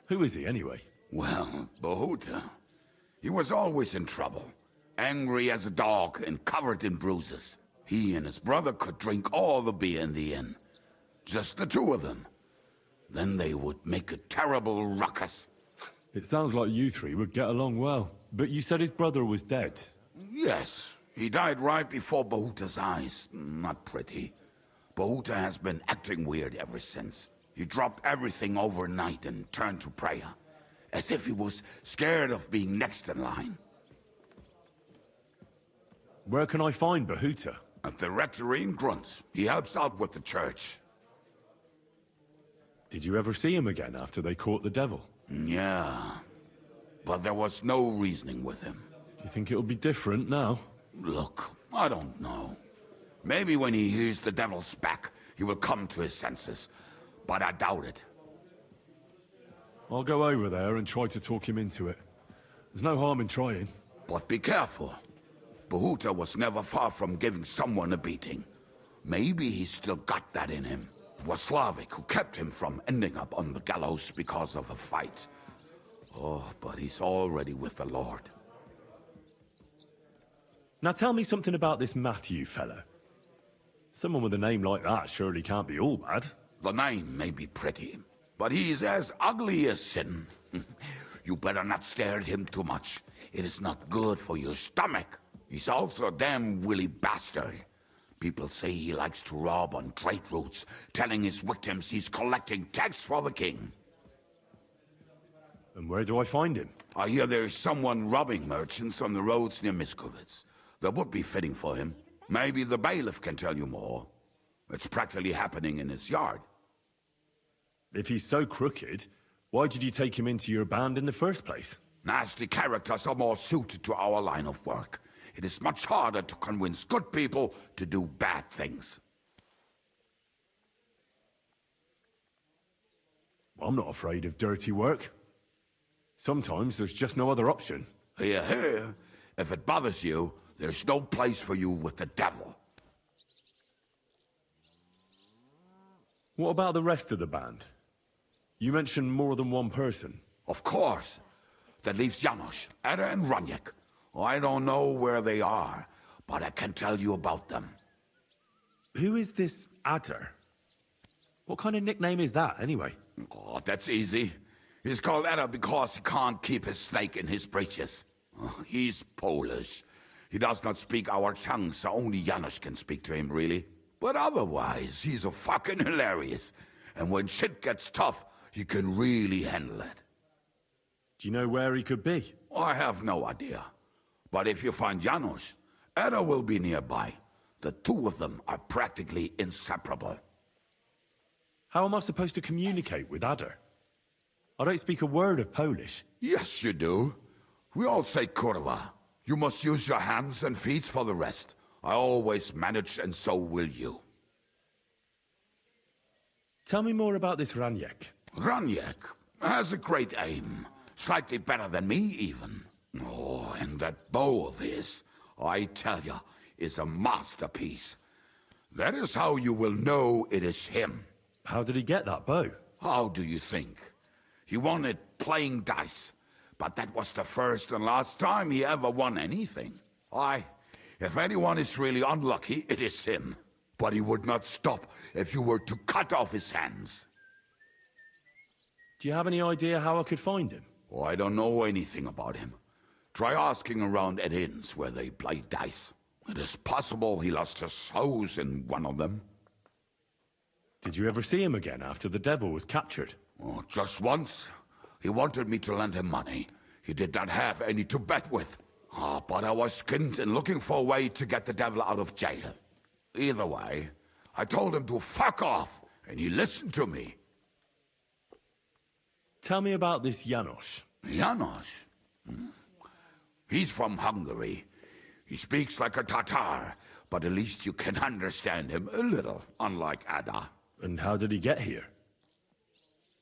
Who is he, anyway? Well, Bahuta, he was always in trouble. Angry as a dog and covered in bruises. He and his brother could drink all the beer in the inn. Just the two of them. Then they would make a terrible ruckus. It sounds like you three would get along well. But you said his brother was dead. Yes, he died right before Bahuta's eyes. Not pretty. Bahuta has been acting weird ever since. He dropped everything overnight and turned to prayer. As if he was scared of being next in line. Where can I find Bahuta? At the rectory in Grunt. He helps out with the church. Did you ever see him again after they caught the devil? Yeah. But there was no reasoning with him. You think it'll be different now? Look, I don't know. Maybe when he hears the devil's back, he will come to his senses. But I doubt it. I'll go over there and try to talk him into it. There's no harm in trying. But be careful. Bahuta was never far from giving someone a beating. Maybe he's still got that in him. It was Slavik who kept him from ending up on the gallows because of a fight. Oh, but he's already with the Lord. Now tell me something about this Matthew fella. Someone with a name like that surely can't be all bad. The name may be pretty, but he's as ugly as sin. You better not stare at him too much. It is not good for your stomach. He's also a damn willy bastard. People say he likes to rob on trade routes, telling his victims he's collecting tax for the king. And where do I find him? I hear there's someone robbing merchants on the roads near Miskovitz. That would be fitting for him. Maybe the bailiff can tell you more. It's practically happening in his yard. If he's so crooked, why did you take him into your band in the first place? Nasty characters are more suited to our line of work. It is much harder to convince good people to do bad things. I'm not afraid of dirty work. Sometimes there's just no other option. Hear, hear. If it bothers you, there's no place for you with the devil. What about the rest of the band? You mentioned more than one person. Of course. That leaves Janos, Eder and Raniak. I don't know where they are, but I can tell you about them. Who is this Adder? What kind of nickname is that, anyway? Oh, that's easy. He's called Eder because he can't keep his snake in his breeches. Oh, he's Polish. He does not speak our tongue, so only Janos can speak to him, really. But otherwise, he's a fucking hilarious. And when shit gets tough, he can really handle it. Do you know where he could be? I have no idea. But if you find Janos, Eder will be nearby. The two of them are practically inseparable. How am I supposed to communicate with Adder? I don't speak a word of Polish. Yes, you do. We all say kurwa. You must use your hands and feet for the rest. I always manage, and so will you. Tell me more about this Raniak. Raniak has a great aim. Slightly better than me, even. Oh, and that bow of his, I tell ya, is a masterpiece. That is how you will know it is him. How did he get that bow? How do you think? He won it playing dice. But that was the first and last time he ever won anything. If anyone is really unlucky, it is him. But he would not stop if you were to cut off his hands. Do you have any idea how I could find him? Oh, I don't know anything about him. Try asking around at inns where they play dice. It is possible he lost his hose in one of them. Did you ever see him again after the devil was captured? Oh, just once. He wanted me to lend him money. He did not have any to bet with. But I was skinned and looking for a way to get the devil out of jail. Either way, I told him to fuck off, and he listened to me. Tell me about this Janos. Janos? He's from Hungary. He speaks like a Tatar, but at least you can understand him a little, unlike Ada. And how did he get here?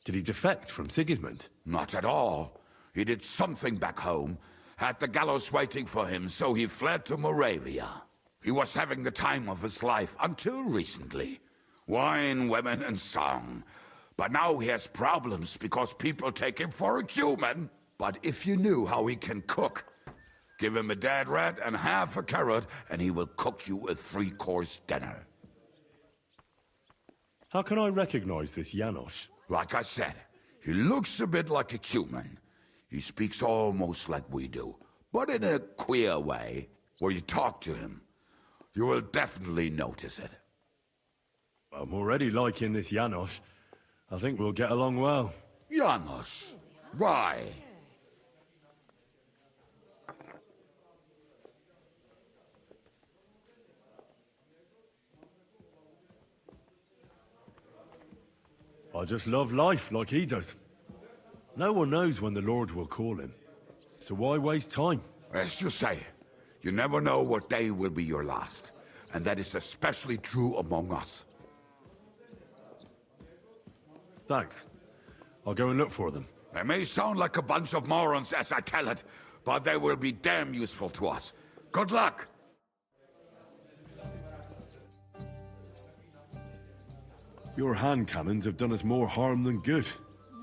Did he defect from Sigismund? Not at all. He did something back home, had the gallows waiting for him, so he fled to Moravia. He was having the time of his life until recently. Wine, women, and song. But now he has problems because people take him for a human. But if you knew how he can cook, give him a dead rat and half a carrot, and he will cook you a 3-course dinner. How can I recognize this Janos? Like I said, he looks a bit like a human. He speaks almost like we do, but in a queer way, where you talk to him. You will definitely notice it. I'm already liking this Janos. I think we'll get along well. Janos? Why? I just love life like he does. No one knows when the Lord will call him. So why waste time? As you say, you never know what day will be your last. And that is especially true among us. Thanks. I'll go and look for them. They may sound like a bunch of morons as I tell it, but they will be damn useful to us. Good luck! Your hand cannons have done us more harm than good.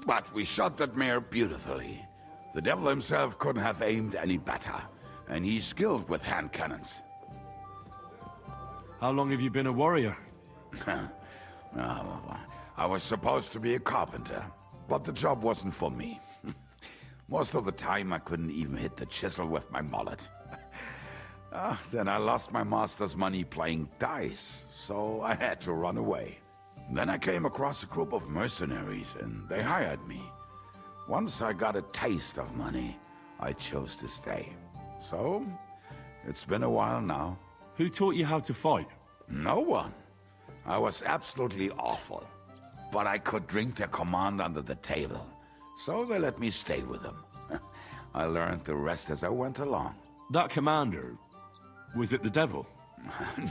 But we shot that mare beautifully. The devil himself couldn't have aimed any better, and he's skilled with hand cannons. How long have you been a warrior? I was supposed to be a carpenter, but the job wasn't for me. Most of the time I couldn't even hit the chisel with my mallet. Then I lost my master's money playing dice, so I had to run away. Then I came across a group of mercenaries, and they hired me. Once I got a taste of money, I chose to stay. So, it's been a while now. Who taught you how to fight? No one. I was absolutely awful. But I could drink their command under the table, so they let me stay with them. I learned the rest as I went along. That commander, was it the devil?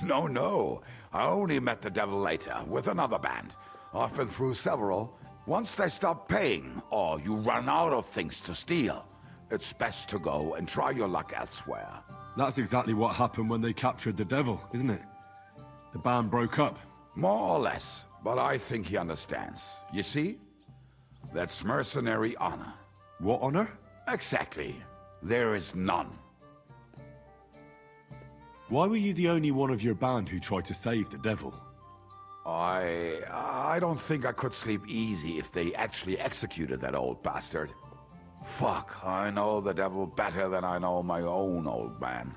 No. I only met the devil later, with another band. I've been through several. Once they stop paying, or you run out of things to steal, it's best to go and try your luck elsewhere. That's exactly what happened when they captured the devil, isn't it? The band broke up. More or less, but I think he understands. You see? That's mercenary honor. What honor? Exactly. There is none. Why were you the only one of your band who tried to save the devil? I don't think I could sleep easy if they actually executed that old bastard. Fuck, I know the devil better than I know my own old man.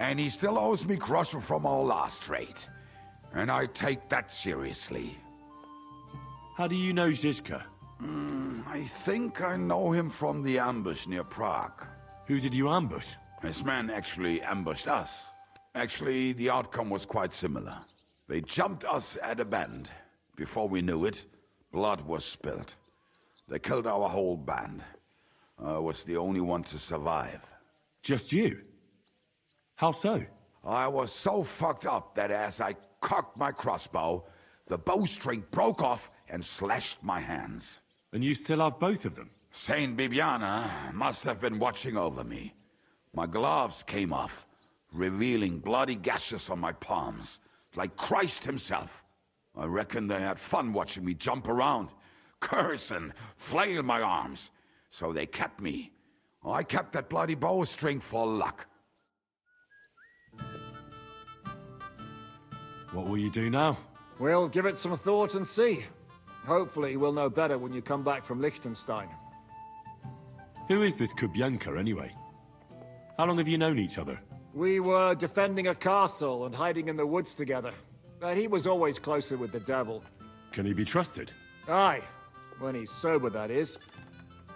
And he still owes me groschen from our last raid. And I take that seriously. How do you know Zizka? I think I know him from the ambush near Prague. Who did you ambush? His men actually ambushed us. Actually, the outcome was quite similar. They jumped us at a bend. Before we knew it, blood was spilled. They killed our whole band. I was the only one to survive. Just you? How so? I was so fucked up that as I cocked my crossbow, the bowstring broke off and slashed my hands. And you still have both of them? Saint Bibiana must have been watching over me. My gloves came off, revealing bloody gashes on my palms, like Christ himself. I reckon they had fun watching me jump around, curse and flail my arms. So they kept me. I kept that bloody bowstring for luck. What will you do now? We'll give it some thought and see. Hopefully we'll know better when you come back from Liechtenstein. Who is this Kubienka, anyway? How long have you known each other? We were defending a castle and hiding in the woods together. But he was always closer with the devil. Can he be trusted? Aye. When he's sober, that is.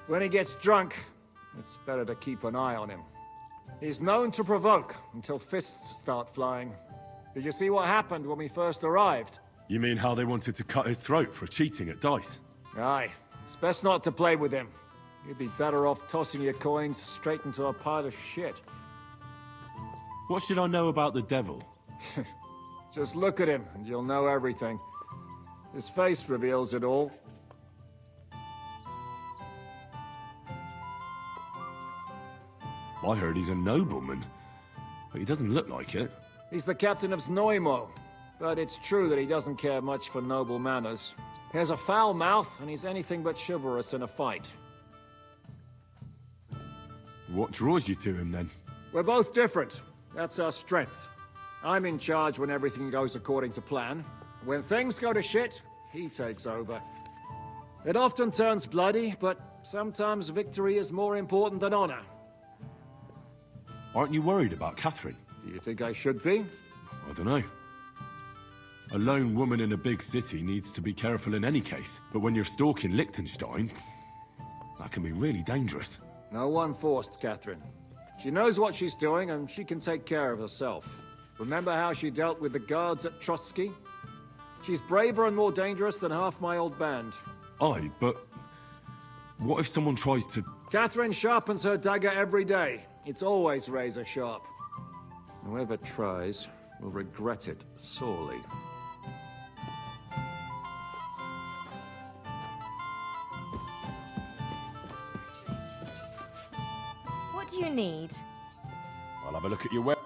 When he gets drunk, it's better to keep an eye on him. He's known to provoke until fists start flying. Did you see what happened when we first arrived? You mean how they wanted to cut his throat for cheating at dice? Aye. It's best not to play with him. You'd be better off tossing your coins straight into a pile of shit. What should I know about the devil? Just look at him, and you'll know everything. His face reveals it all. I heard he's a nobleman, but he doesn't look like it. He's the captain of Znojmo, but it's true that he doesn't care much for noble manners. He has a foul mouth, and he's anything but chivalrous in a fight. What draws you to him, then? We're both different. That's our strength. I'm in charge when everything goes according to plan. When things go to shit, he takes over. It often turns bloody, but sometimes victory is more important than honor. Aren't you worried about Catherine? Do you think I should be? I don't know. A lone woman in a big city needs to be careful in any case, but when you're stalking Liechtenstein, that can be really dangerous. No one forced Catherine. She knows what she's doing, and she can take care of herself. Remember how she dealt with the guards at Trotsky? She's braver and more dangerous than half my old band. Aye, but what if someone tries to... Catherine sharpens her dagger every day. It's always razor sharp. Whoever tries will regret it sorely. What do you need? I'll have a look at your web...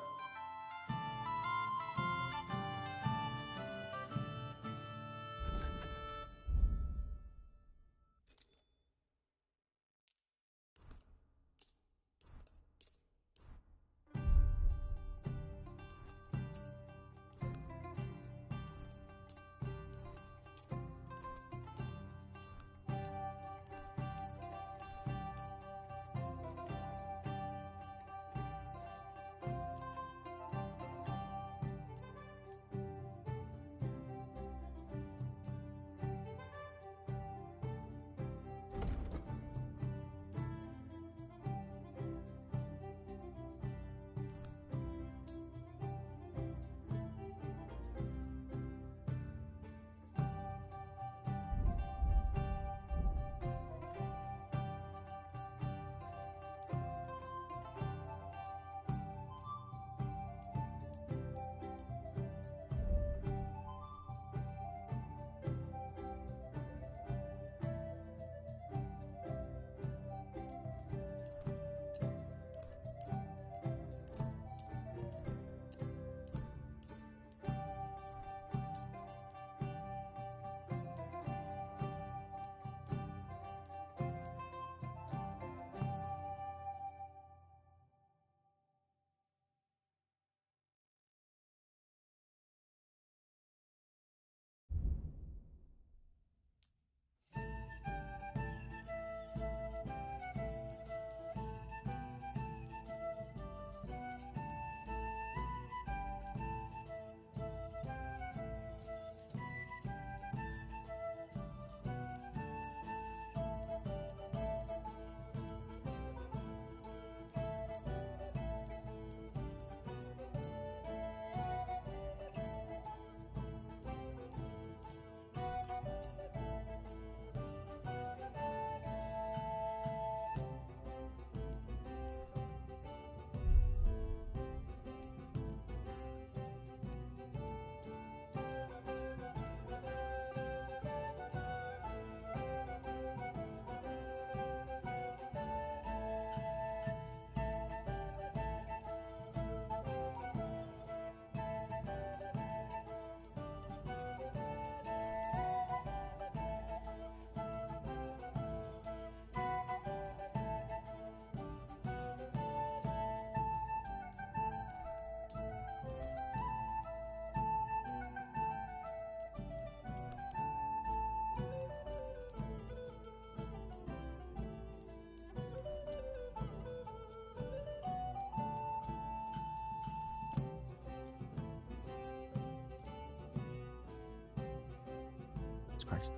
Christ.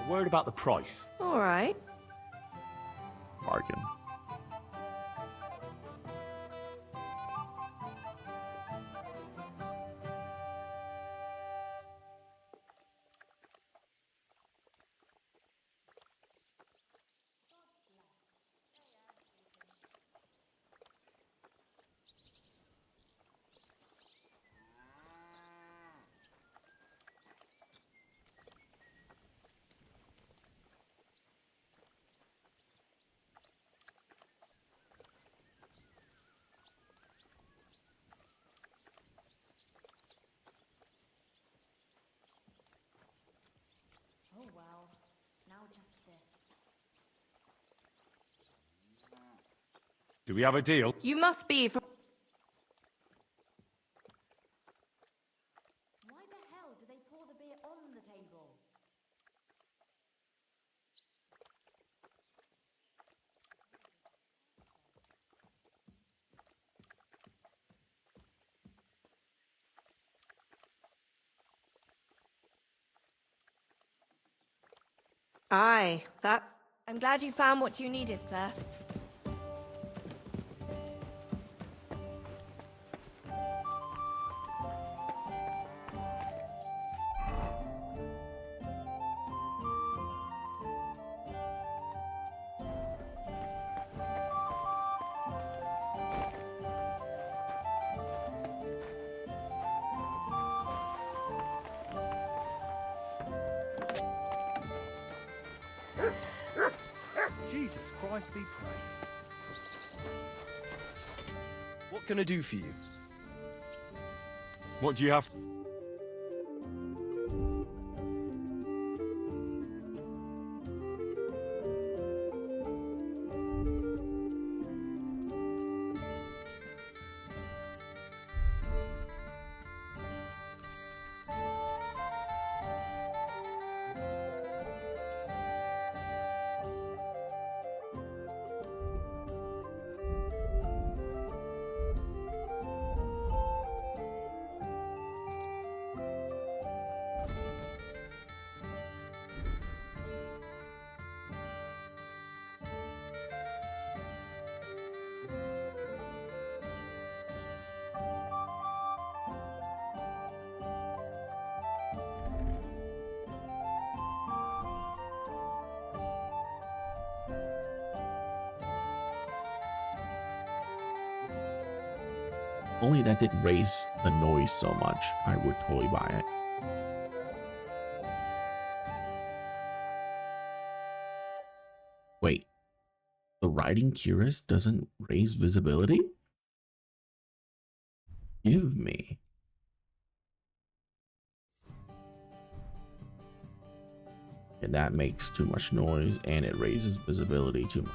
A word about the price. All right. Bargain. Oh well. Now just this. Do we have a deal? You must be from. Why the hell do they pour the beer on the table? Aye, that. I'm glad you found what you needed, sir. Jesus Christ be praised. What can I do for you? What do you have? Only that didn't raise the noise so much, I would totally buy it. Wait, the riding cuirass doesn't raise visibility? Give me. And that makes too much noise and it raises visibility too much.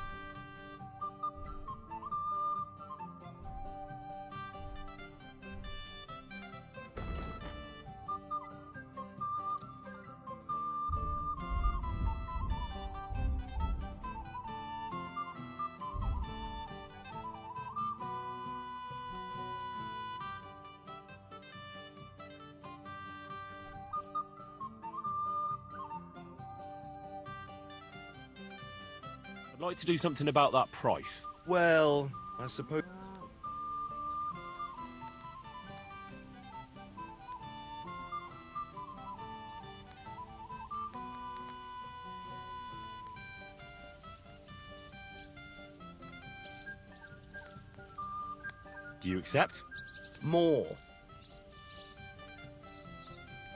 I'd like to do something about that price. Well, I suppose... Do you accept? More.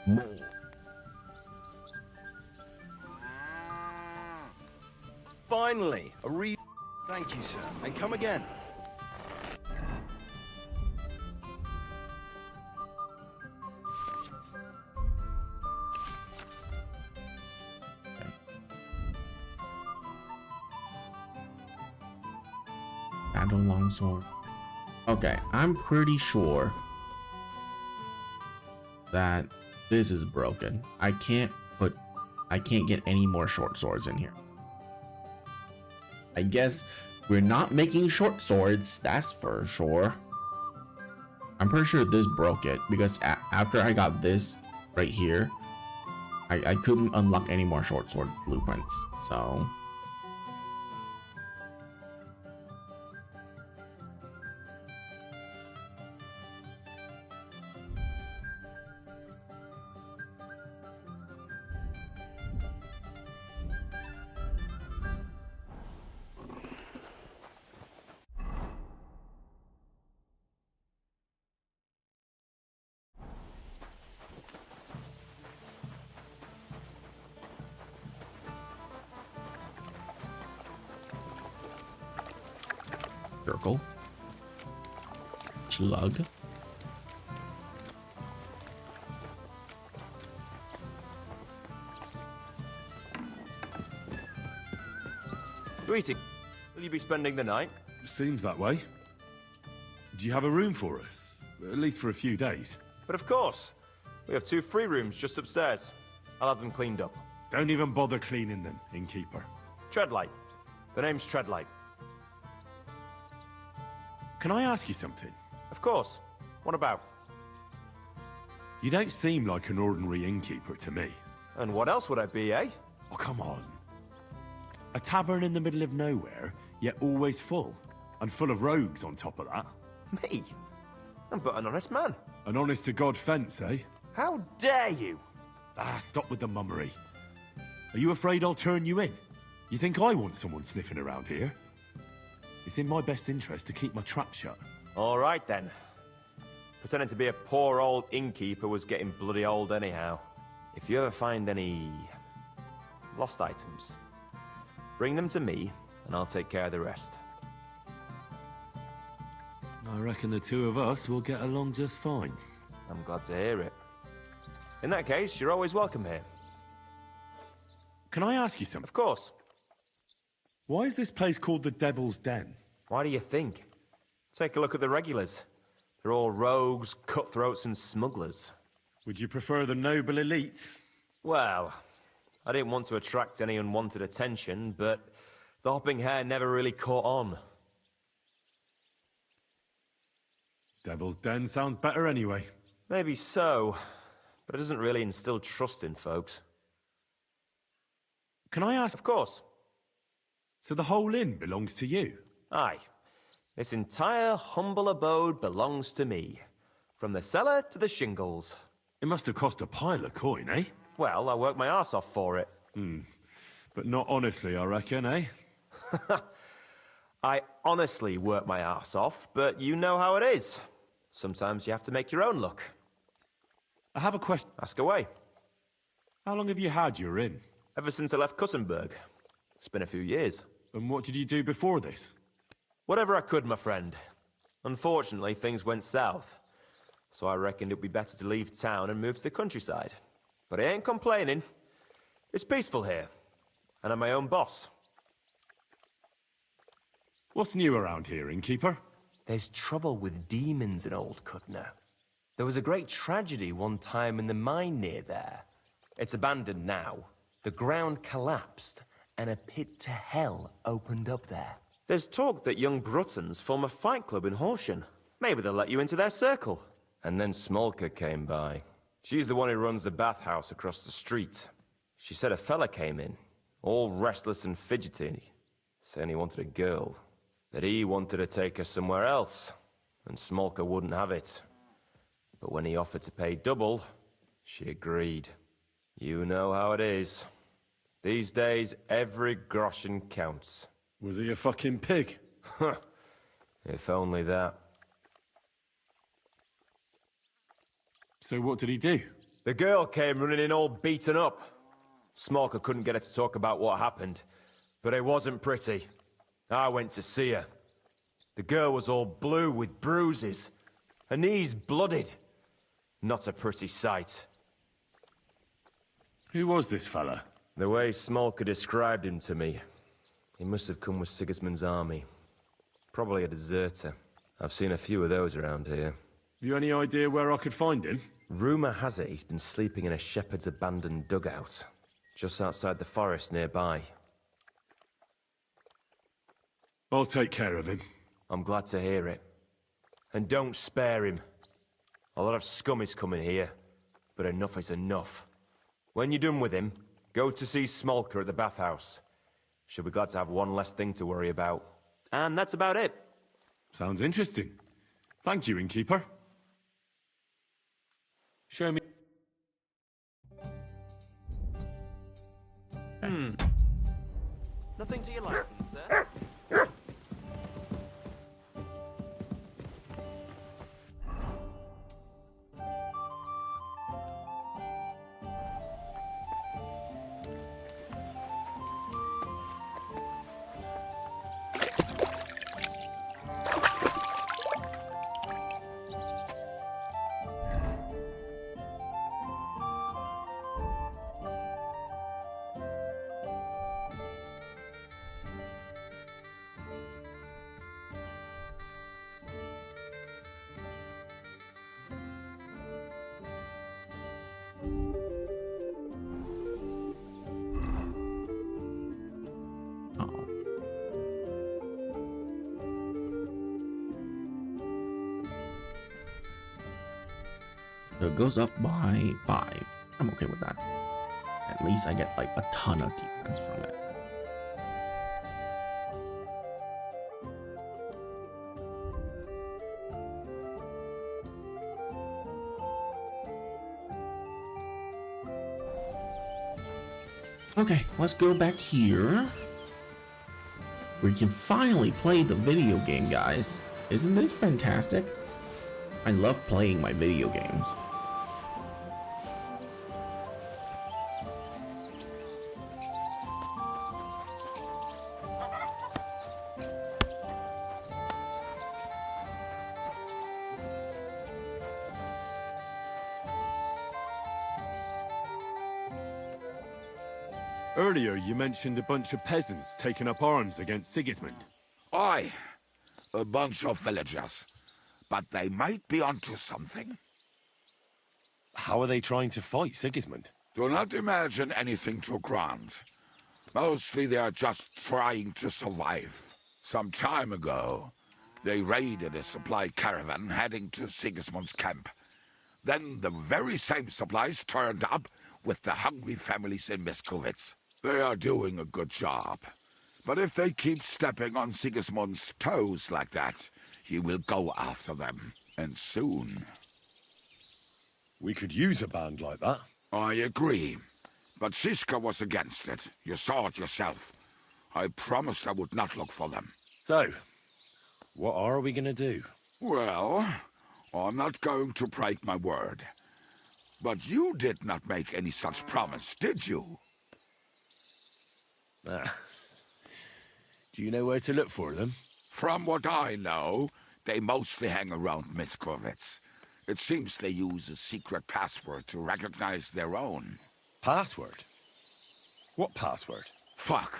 More. Finally, a Thank you, sir. And come again. Battle longsword. Okay, I'm pretty sure that this is broken. I can't get any more short swords in here. I guess we're not making short swords, that's for sure. I'm pretty sure this broke it because after I got this right here, I couldn't unlock any more short sword blueprints, so... Circle. Slug. Greeting. Will you be spending the night? Seems that way. Do you have a room for us? At least for a few days. But of course. We have 2 free rooms just upstairs. I'll have them cleaned up. Don't even bother cleaning them, innkeeper. Treadlight. The name's Treadlight. Can I ask you something? Of course. What about? You don't seem like an ordinary innkeeper to me. And what else would I be, eh? Oh, come on. A tavern in the middle of nowhere, yet always full. And full of rogues on top of that. Me? I'm but an honest man. An honest-to-God fence, eh? How dare you? Ah, stop with the mummery. Are you afraid I'll turn you in? You think I want someone sniffing around here? It's in my best interest to keep my trap shut. All right, then. Pretending to be a poor old innkeeper was getting bloody old anyhow. If you ever find any... lost items, bring them to me, and I'll take care of the rest. I reckon the 2 of us will get along just fine. I'm glad to hear it. In that case, you're always welcome here. Can I ask you something? Of course. Why is this place called the Devil's Den? Why do you think? Take a look at the regulars. They're all rogues, cutthroats, and smugglers. Would you prefer the noble elite? Well, I didn't want to attract any unwanted attention, but the hopping hair never really caught on. Devil's Den sounds better anyway. Maybe so, but it doesn't really instill trust in folks. Can I ask? Of course. So the whole inn belongs to you? Aye. This entire humble abode belongs to me. From the cellar to the shingles. It must have cost a pile of coin, eh? Well, I worked my arse off for it. But not honestly, I reckon, eh? I honestly work my arse off, but you know how it is. Sometimes you have to make your own luck. I have a question. Ask away. How long have you had your inn? Ever since I left Cussenberg. It's been a few years. And what did you do before this? Whatever I could, my friend. Unfortunately, things went south. So I reckoned it'd be better to leave town and move to the countryside. But I ain't complaining. It's peaceful here. And I'm my own boss. What's new around here, innkeeper? There's trouble with demons in Old Cutner. There was a great tragedy one time in the mine near there. It's abandoned now. The ground collapsed, and a pit to hell opened up there. There's talk that young Bruttons form a fight club in Horsham. Maybe they'll let you into their circle. And then Smolka came by. She's the one who runs the bathhouse across the street. She said a fella came in, all restless and fidgety, saying he wanted a girl. That he wanted to take her somewhere else, and Smolka wouldn't have it. But when he offered to pay double, she agreed. You know how it is. These days, every groschen counts. Was he a fucking pig? If only that. So what did he do? The girl came running in all beaten up. Smolka couldn't get her to talk about what happened, but it wasn't pretty. I went to see her. The girl was all blue with bruises. Her knees blooded. Not a pretty sight. Who was this fella? The way Smolka described him to me, he must have come with Sigismund's army. Probably a deserter. I've seen a few of those around here. Have you any idea where I could find him? Rumour has it he's been sleeping in a shepherd's abandoned dugout, just outside the forest nearby. I'll take care of him. I'm glad to hear it. And don't spare him. A lot of scum is coming here, but enough is enough. When you're done with him, go to see Smolker at the bathhouse. She'll be glad to have one less thing to worry about. And that's about it. Sounds interesting. Thank you, innkeeper. Show me... Nothing to your liking, sir? So it goes up by 5. I'm okay with that. At least I get like a ton of defense from it. Okay, let's go back here. We can finally play the video game, guys. Isn't this fantastic? I love playing my video games. Earlier, you mentioned a bunch of peasants taking up arms against Sigismund. Aye, a bunch of villagers. But they might be onto something. How are they trying to fight Sigismund? Do not imagine anything too grand. Mostly they are just trying to survive. Some time ago, they raided a supply caravan heading to Sigismund's camp. Then the very same supplies turned up with the hungry families in Miskovitz. They are doing a good job. But if they keep stepping on Sigismund's toes like that, he will go after them, and soon. We could use a band like that. I agree. But Siska was against it. You saw it yourself. I promised I would not look for them. So, what are we gonna do? Well, I'm not going to break my word. But you did not make any such promise, did you? Do you know where to look for them? From what I know, they mostly hang around Miskovitz. It seems they use a secret password to recognize their own. Password? What password? Fuck,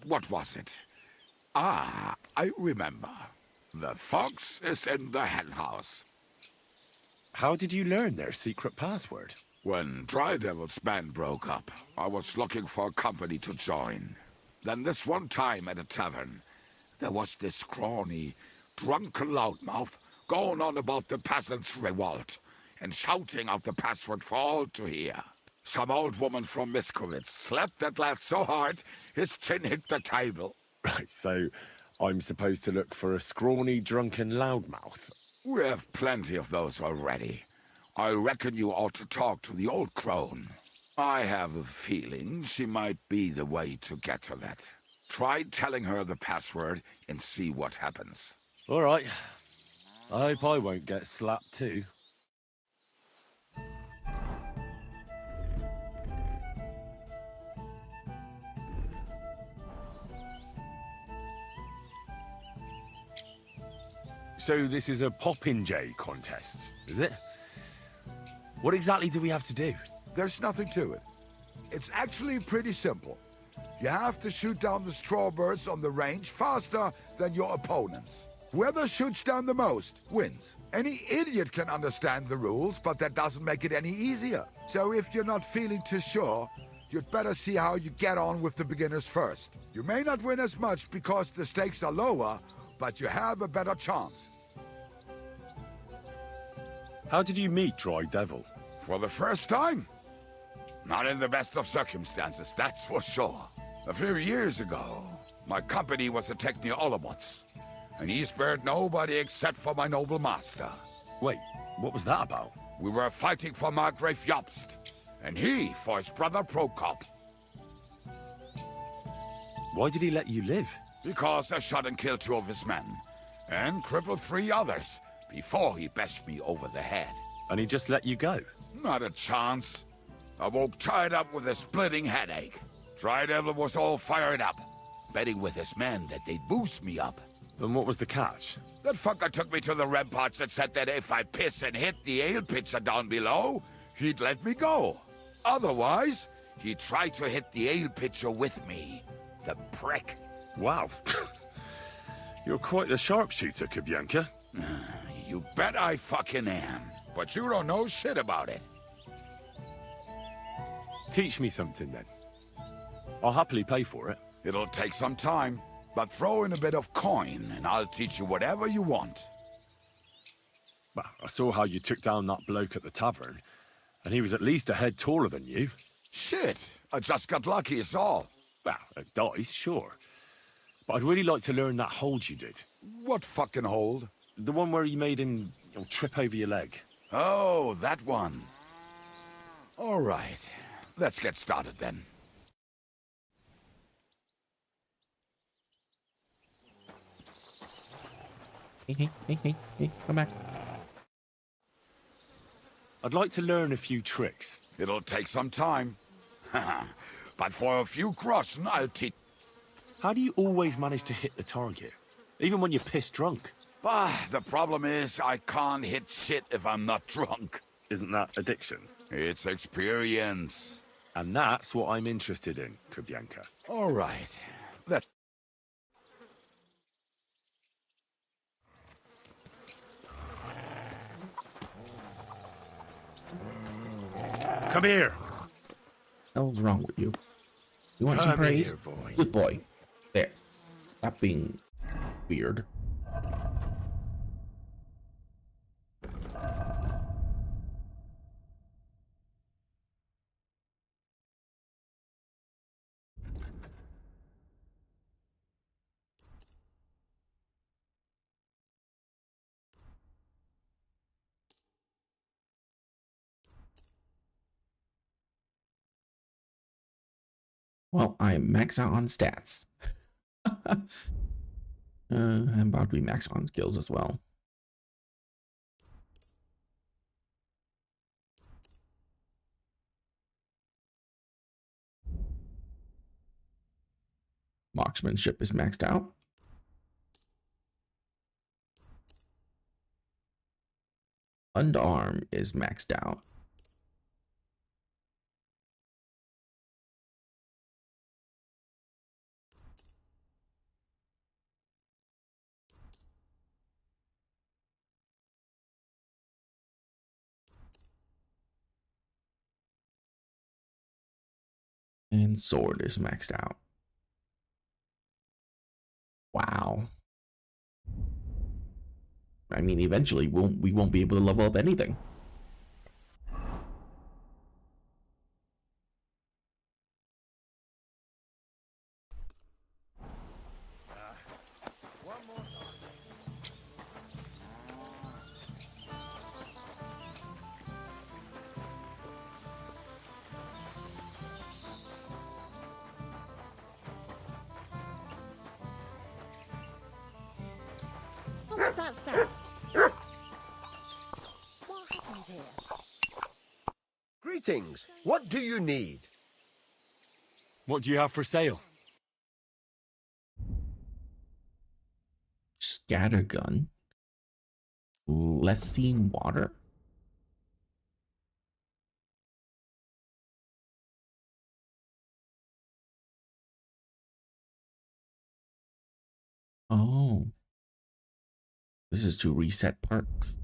what was it? Ah, I remember. The fox is in the henhouse. How did you learn their secret password? When Dry Devil's band broke up, I was looking for a company to join. Then this one time at a tavern, there was this scrawny, drunken loudmouth going on about the peasants' revolt and shouting out the password for all to hear. Some old woman from Miskovitz slapped that lad so hard his chin hit the table. Right, so I'm supposed to look for a scrawny, drunken loudmouth. We have plenty of those already. I reckon you ought to talk to the old crone. I have a feeling she might be the way to get to that. Try telling her the password and see what happens. All right. I hope I won't get slapped too. So this is a popinjay contest, is it? What exactly do we have to do? There's nothing to it. It's actually pretty simple. You have to shoot down the strawbirds on the range faster than your opponents. Whoever shoots down the most wins. Any idiot can understand the rules, but that doesn't make it any easier. So if you're not feeling too sure, you'd better see how you get on with the beginners first. You may not win as much because the stakes are lower, but you have a better chance. How did you meet Dry Devil? For the first time. Not in the best of circumstances, that's for sure. A few years ago, my company was attacked near Olomouc, and he spared nobody except for my noble master. Wait, what was that about? We were fighting for Margrave Jobst, and he for his brother Prokop. Why did he let you live? Because I shot and killed 2 of his men, and crippled 3 others, before he bashed me over the head. And he just let you go? Not a chance. I woke tied up with a splitting headache. Tri-Devil was all fired up, betting with his men that they'd boost me up. Then what was the catch? That fucker took me to the ramparts and said that if I piss and hit the ale pitcher down below, he'd let me go. Otherwise, he'd try to hit the ale pitcher with me. The prick. Wow. You're quite the sharpshooter, Kubyanka. You bet I fucking am. But you don't know shit about it. Teach me something, then. I'll happily pay for it. It'll take some time, but throw in a bit of coin, and I'll teach you whatever you want. Well, I saw how you took down that bloke at the tavern, and he was at least a head taller than you. Shit, I just got lucky, is all. Well, a dice, sure. But I'd really like to learn that hold you did. What fucking hold? The one where you made him trip over your leg. Oh, that one. All right, let's get started then. Hey, come back. I'd like to learn a few tricks. It'll take some time. But for a few groschen, I'll teach. How do you always manage to hit the target? Even when you're pissed drunk? The problem is I can't hit shit if I'm not drunk. Isn't that addiction? It's experience. And that's what I'm interested in, Kubyanka. All right. Let's... Come here. What's wrong with you? You want some Come praise? here, boy. Good boy. There. Stop being weird. Well, I'm max out on stats. I'm about to be max on skills as well. Marksmanship is maxed out. Underarm is maxed out. And sword is maxed out. Wow. I mean, eventually we won't be able to level up anything. What's that sound? What happened here? Greetings. What do you need? What do you have for sale? Scattergun. Lethine water. Oh. This is to reset perks.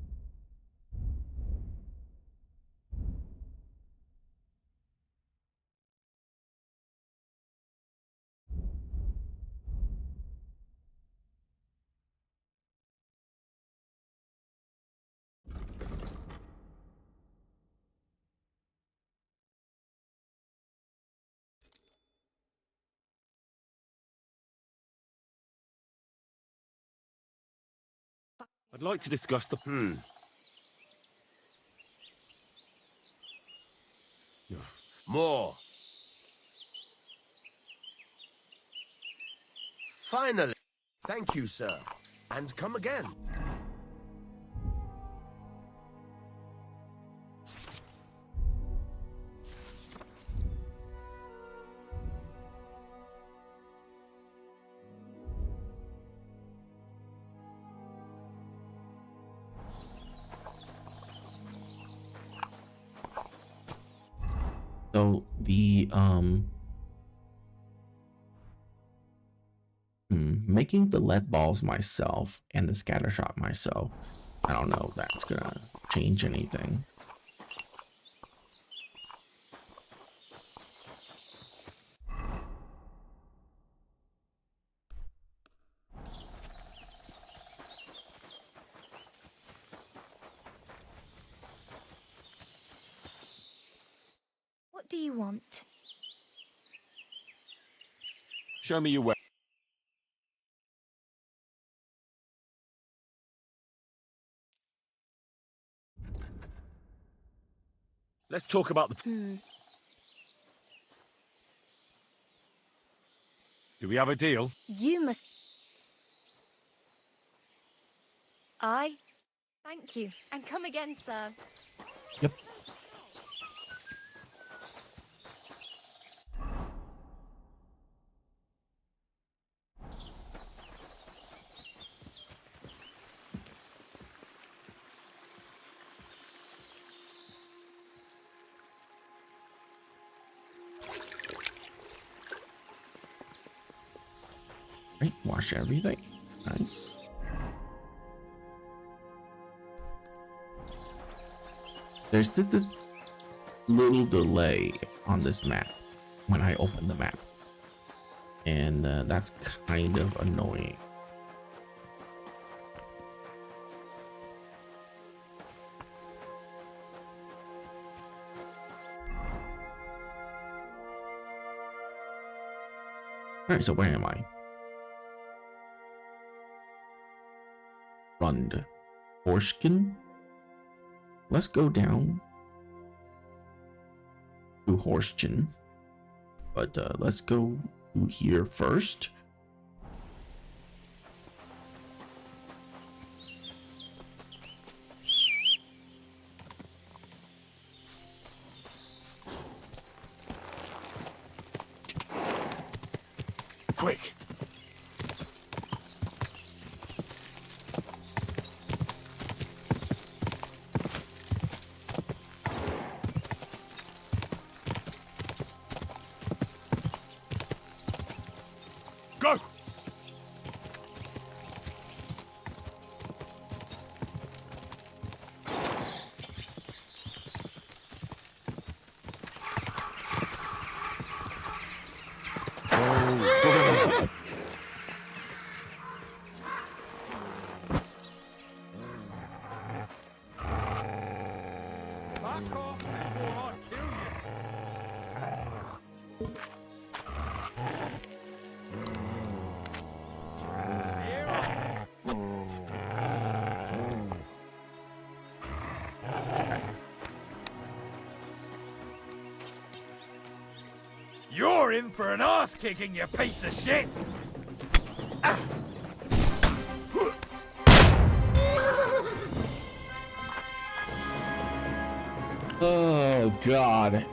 like to discuss the... More. Finally. Thank you, sir. And come again. So the making the lead balls myself and the scatter shot myself, I don't know if that's gonna change anything. What do you want? Show me your way. Let's talk about the... Do we have a deal? You must... Aye. Thank you. And come again, sir. Yep. Right, wash everything. Nice. There's just a little delay on this map when I open the map, and that's kind of annoying. Alright, so where am I? Rund. Horskin? Let's go down to Horskin. But let's go to here first. Quick. Go! You're in for an ass kicking, you piece of shit! Oh God.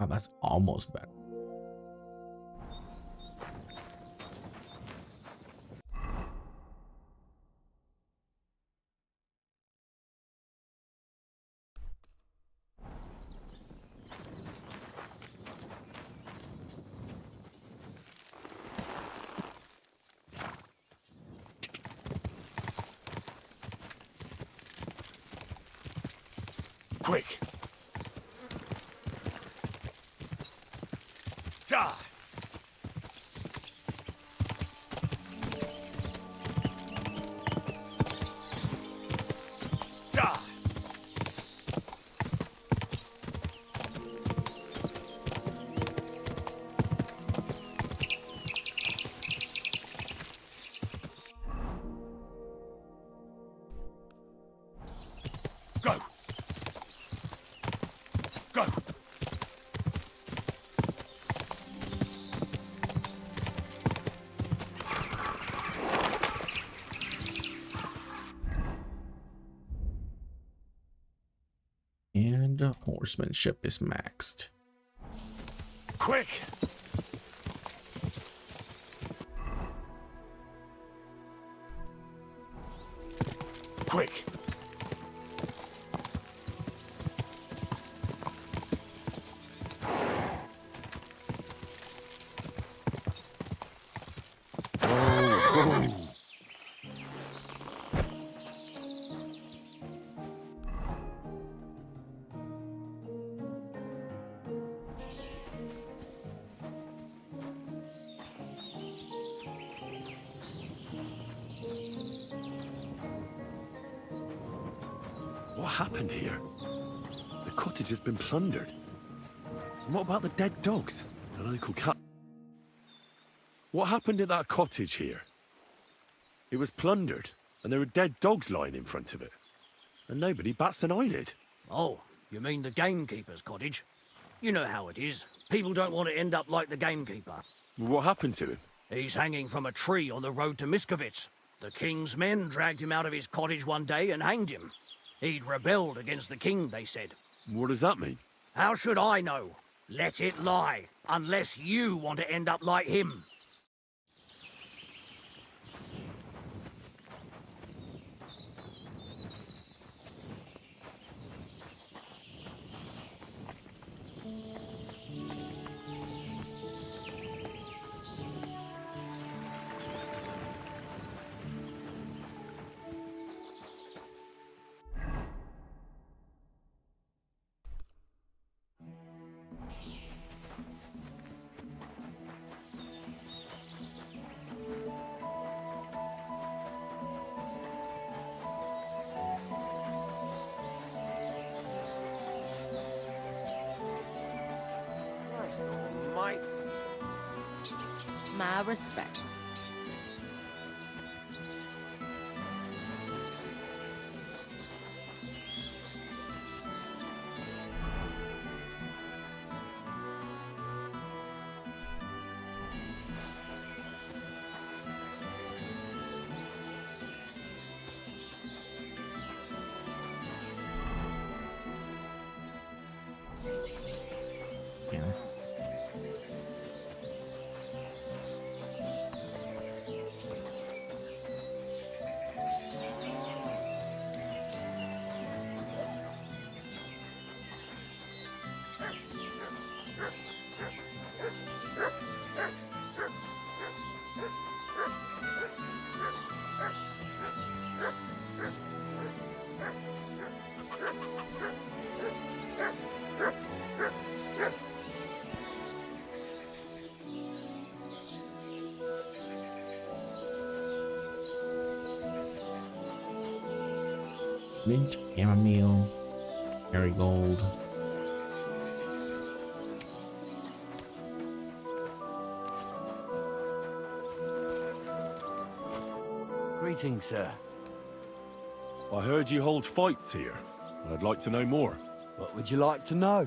Oh, that's almost better. Quick! Die! Die! Go! Go! And horsemanship is maxed. Quick! Quick! What happened here? The cottage has been plundered. And what about the dead dogs? The local cat. What happened at that cottage here? It was plundered, and there were dead dogs lying in front of it. And nobody bats an eyelid. Oh, you mean the gamekeeper's cottage? You know how it is. People don't want to end up like the gamekeeper. What happened to him? He's hanging from a tree on the road to Miskovitz. The king's men dragged him out of his cottage one day and hanged him. He'd rebelled against the king, they said. What does that mean? How should I know? Let it lie, unless you want to end up like him. My respects. Yeah. Mint, chamomile, marigold. Greetings, sir. I heard you hold fights here. I'd like to know more. What would you like to know?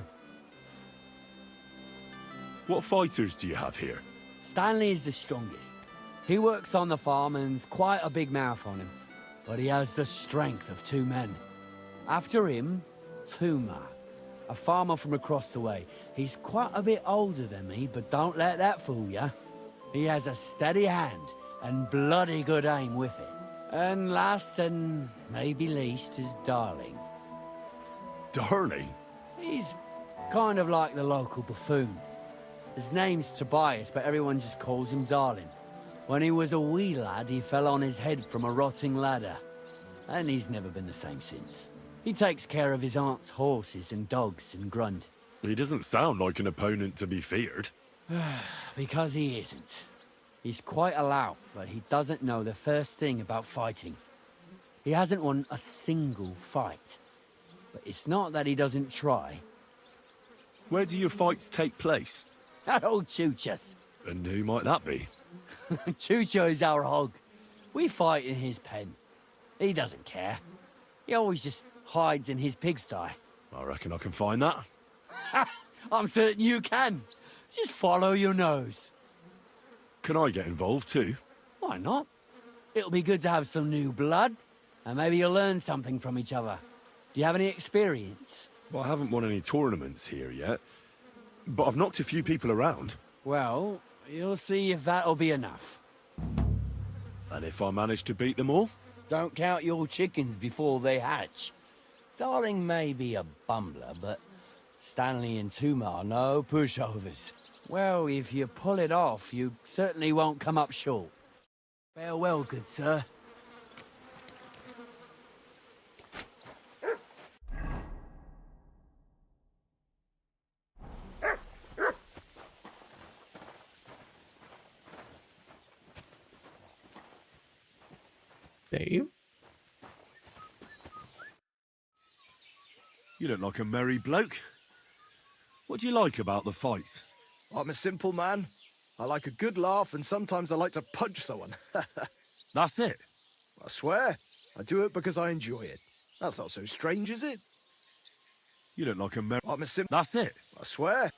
What fighters do you have here? Stanley is the strongest. He works on the farm and's quite a big mouth on him. But he has the strength of 2 men. After him, Tuma. a farmer from across the way. He's quite a bit older than me, but don't let that fool ya. He has a steady hand and bloody good aim with it. And last and maybe least is Darling. Darling? He's kind of like the local buffoon. His name's Tobias, but everyone just calls him Darling. When he was a wee lad, he fell on his head from a rotting ladder. And he's never been the same since. He takes care of his aunt's horses and dogs in Grund. He doesn't sound like an opponent to be feared. Because he isn't. He's quite a lout, but he doesn't know the first thing about fighting. He hasn't won a single fight. But it's not that he doesn't try. Where do your fights take place? At old Chucha's. And who might that be? Chucho is our hog. We fight in his pen. He doesn't care. He always just hides in his pigsty. I reckon I can find that. I'm certain you can. Just follow your nose. Can I get involved too? Why not? It'll be good to have some new blood, and maybe you'll learn something from each other. Do you have any experience? Well, I haven't won any tournaments here yet, but I've knocked a few people around. Well, you'll see if that'll be enough. And if I manage to beat them all? Don't count your chickens before they hatch. Darling may be a bumbler, but Stanley and Tuma are no pushovers. Well, if you pull it off, you certainly won't come up short. Farewell, good sir. Dave? You look like a merry bloke. What do you like about the fights? I'm a simple man. I like a good laugh, and sometimes I like to punch someone. That's it? I swear. I do it because I enjoy it. That's not so strange, is it? You look like a merry... I'm a That's it? I swear.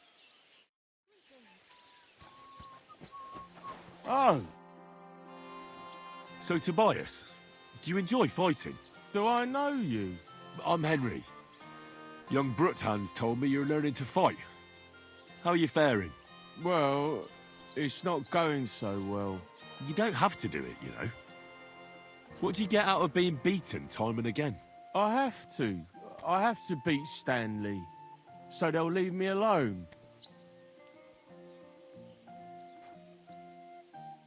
Oh. So, Tobias, do you enjoy fighting? Do I know you? I'm Henry. Young Bruthan's told me you're learning to fight. How are you faring? Well, it's not going so well. You don't have to do it, you know. What do you get out of being beaten time and again? I have to. I have to beat Stanley, so they'll leave me alone.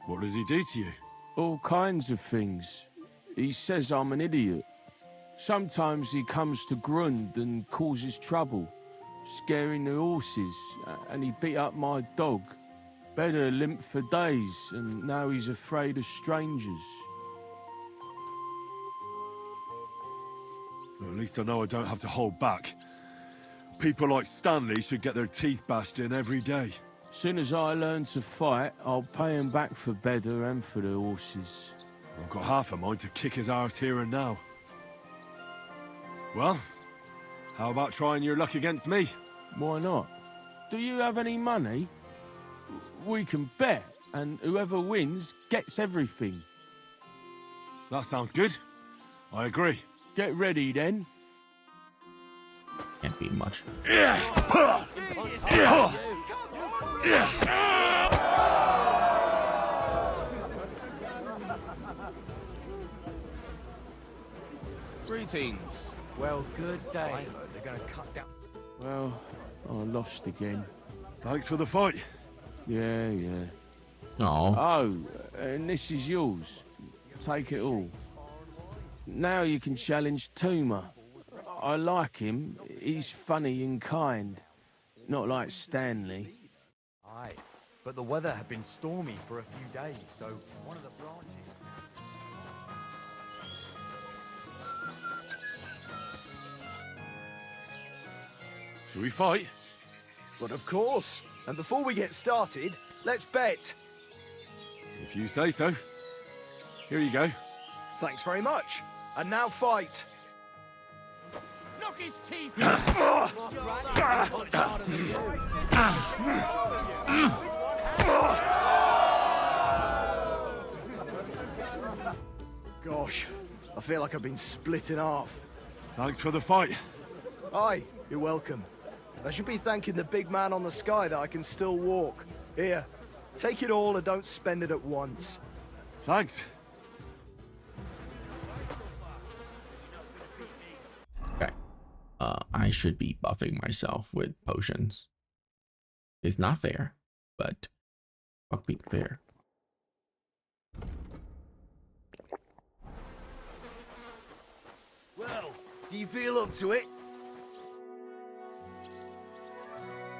What does he do to you? All kinds of things. He says I'm an idiot. Sometimes he comes to Grund and causes trouble, scaring the horses, and he beat up my dog. Better limped for days, and now he's afraid of strangers. Well, at least I know I don't have to hold back. People like Stanley should get their teeth bashed in every day. Soon as I learn to fight, I'll pay him back for better and for the horses. I've got half a mind to kick his arse here and now. Well, how about trying your luck against me? Why not? Do you have any money? We can bet, and whoever wins gets everything. That sounds good. I agree. Get ready, then. Can't be much. Greetings. Well, good day. They're gonna cut down. Well, I lost again. Thanks for the fight. Yeah. Oh. Oh, and this is yours. Take it all. Now you can challenge Tuma. I like him. He's funny and kind. Not like Stanley. Aye, but the weather had been stormy for a few days, so one of the branches... Shall we fight? But of course. And before we get started, let's bet. If you say so. Here you go. Thanks very much. And now fight. Knock his teeth! Gosh, I feel like I've been split in half. Thanks for the fight. Aye, you're welcome. I should be thanking the big man on the sky that I can still walk. Here, take it all and don't spend it at once. Thanks. Okay. I should be buffing myself with potions. It's not fair, but fuck being fair. Well, do you feel up to it?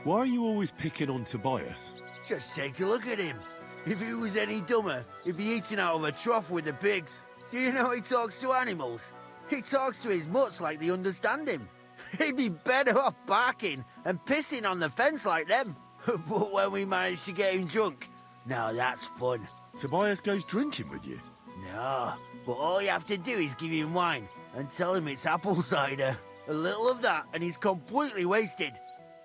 Why are you always picking on Tobias? Just take a look at him. If he was any dumber, he'd be eating out of a trough with the pigs. Do you know he talks to animals? He talks to his mutts like they understand him. He'd be better off barking and pissing on the fence like them. But when we managed to get him drunk, now that's fun. Tobias goes drinking with you? No, but all you have to do is give him wine and tell him it's apple cider. A little of that and he's completely wasted.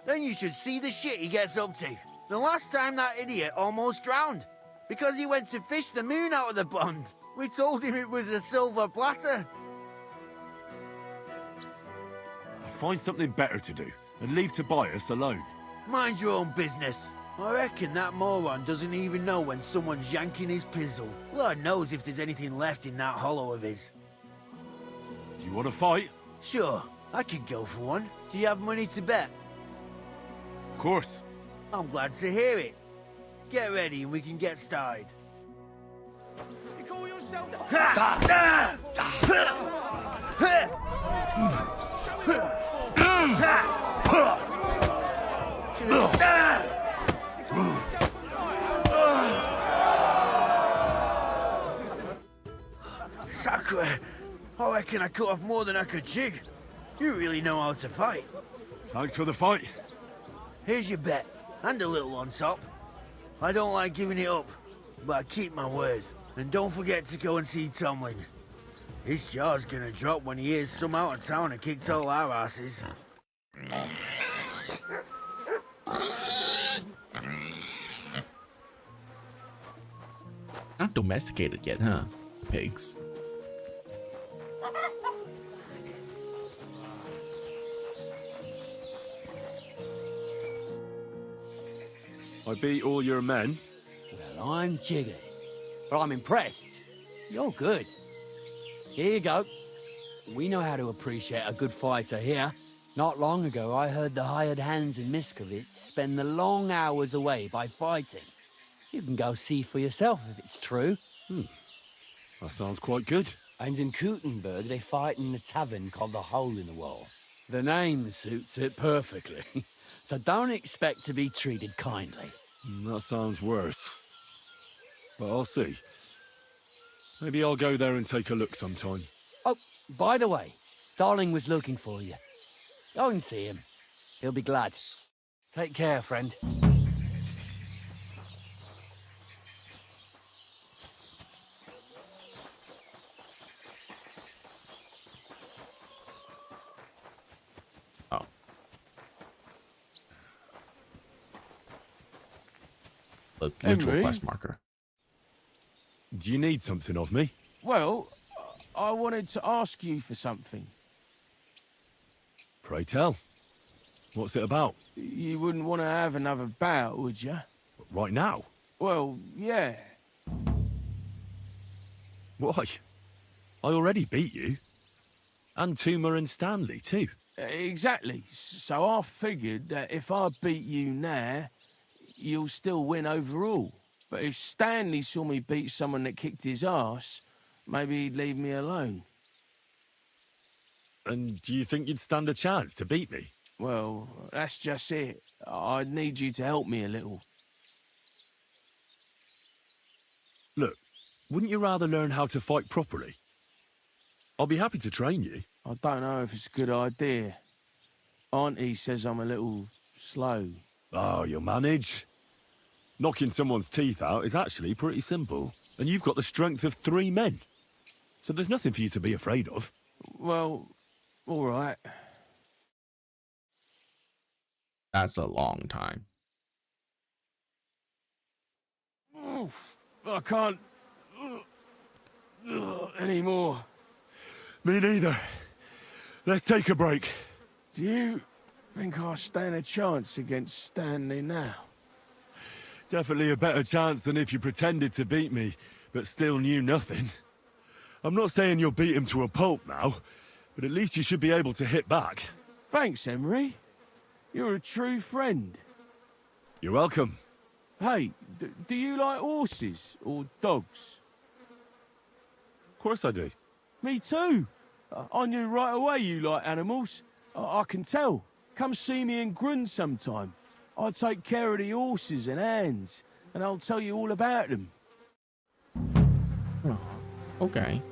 Then you should see the shit he gets up to. The last time that idiot almost drowned because he went to fish the moon out of the pond. We told him it was a silver platter. I'll find something better to do and leave Tobias alone. Mind your own business. I reckon that moron doesn't even know when someone's yanking his pizzle. Lord knows if there's anything left in that hollow of his. Do you want to fight? Sure, I could go for one. Do you have money to bet? Of course. I'm glad to hear it. Get ready and we can get started. You call yourself Sacre! I reckon I cut off more than I could chew. You really know how to fight. Thanks for the fight. Here's your bet, and a little on top. I don't like giving it up, but I keep my word. And don't forget to go and see Tomlin. His jaw's gonna drop when he hears some out of town and kicked all our asses. Not domesticated yet, huh? Pigs. I beat all your men. Well, I'm jiggered. But I'm impressed. You're good. Here you go. We know how to appreciate a good fighter here. Not long ago, I heard the hired hands in Miskovitz spend the long hours away by fighting. You can go see for yourself if it's true. That sounds quite good. And in Kuttenberg, they fight in a tavern called the Hole in the Wall. The name suits it perfectly. So don't expect to be treated kindly. That sounds worse. But I'll see. Maybe I'll go there and take a look sometime. Oh, by the way, Darling was looking for you. Go and see him. He'll be glad. Take care, friend. The literal Henry? quest marker. Do you need something of me? Well, I wanted to ask you for something. Pray tell. What's it about? You wouldn't want to have another bout, would you? Right now? Well, yeah. Why? I already beat you. And Tuma and Stanley, too. Exactly. So I figured that if I beat you now, you'll still win overall. But if Stanley saw me beat someone that kicked his ass, maybe he'd leave me alone. And do you think you'd stand a chance to beat me? Well, that's just it. I'd need you to help me a little. Look, wouldn't you rather learn how to fight properly? I'll be happy to train you. I don't know if it's a good idea. Auntie says I'm a little slow. Oh, you'll manage. Knocking someone's teeth out is actually pretty simple. And you've got the strength of 3 men. So there's nothing for you to be afraid of. Well, all right. That's a long time. Oof, I can't anymore. Me neither. Let's take a break. Do you Think I stand a chance against Stanley now? Definitely a better chance than if you pretended to beat me, but still knew nothing. I'm not saying you'll beat him to a pulp now, but at least you should be able to hit back. Thanks, Emery. You're a true friend. You're welcome. Hey, do you like horses or dogs? Of course I do. Me too. I knew right away you like animals. I can tell. Come see me in Grund sometime. I'll take care of the horses and hands, and I'll tell you all about them. Oh, okay.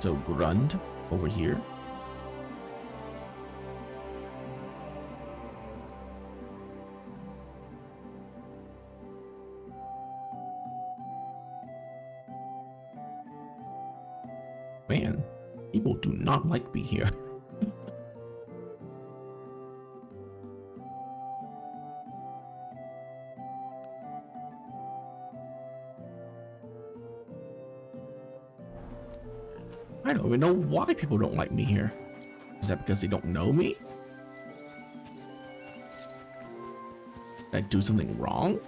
So Grund over here. Man, people do not like me here. I don't even know why people don't like me here. Is that because they don't know me? Did I do something wrong?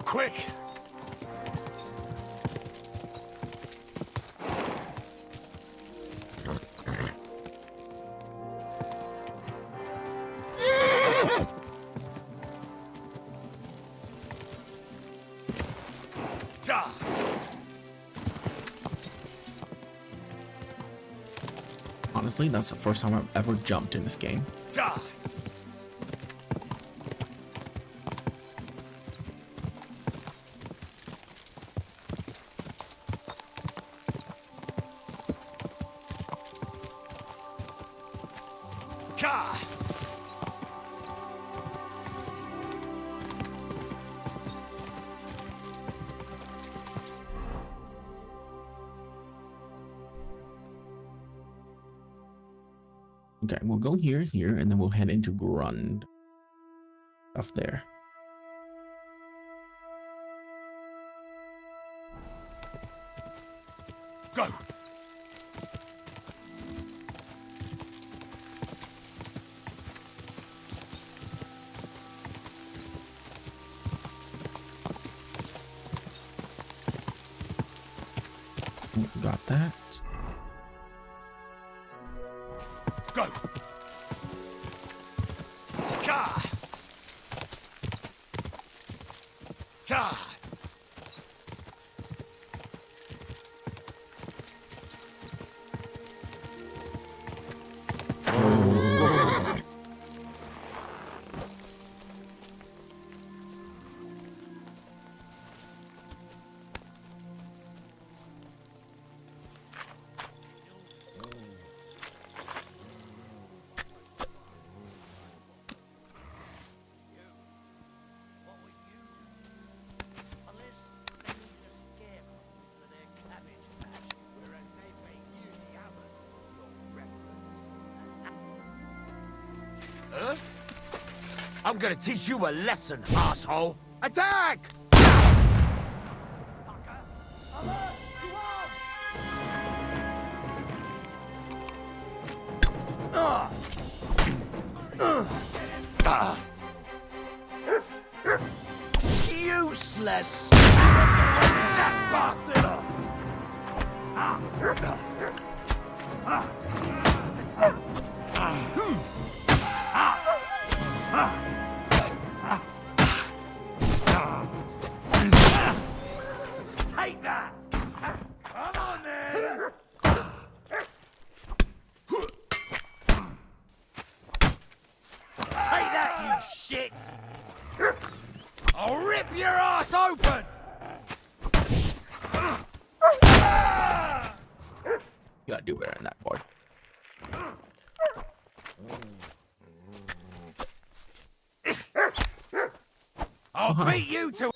Quick! Honestly, that's the first time I've ever jumped in this game. Okay, we'll go here, and then we'll head into Grund. Stuff there. Go! Got that. Go! Ka! Ka! Huh? I'm gonna teach you a lesson, asshole! Attack! Useless! That bastard off! Take that! Come on, then! Take that, you shit! I'll rip your ass open! You gotta do better than that, boy. beat you to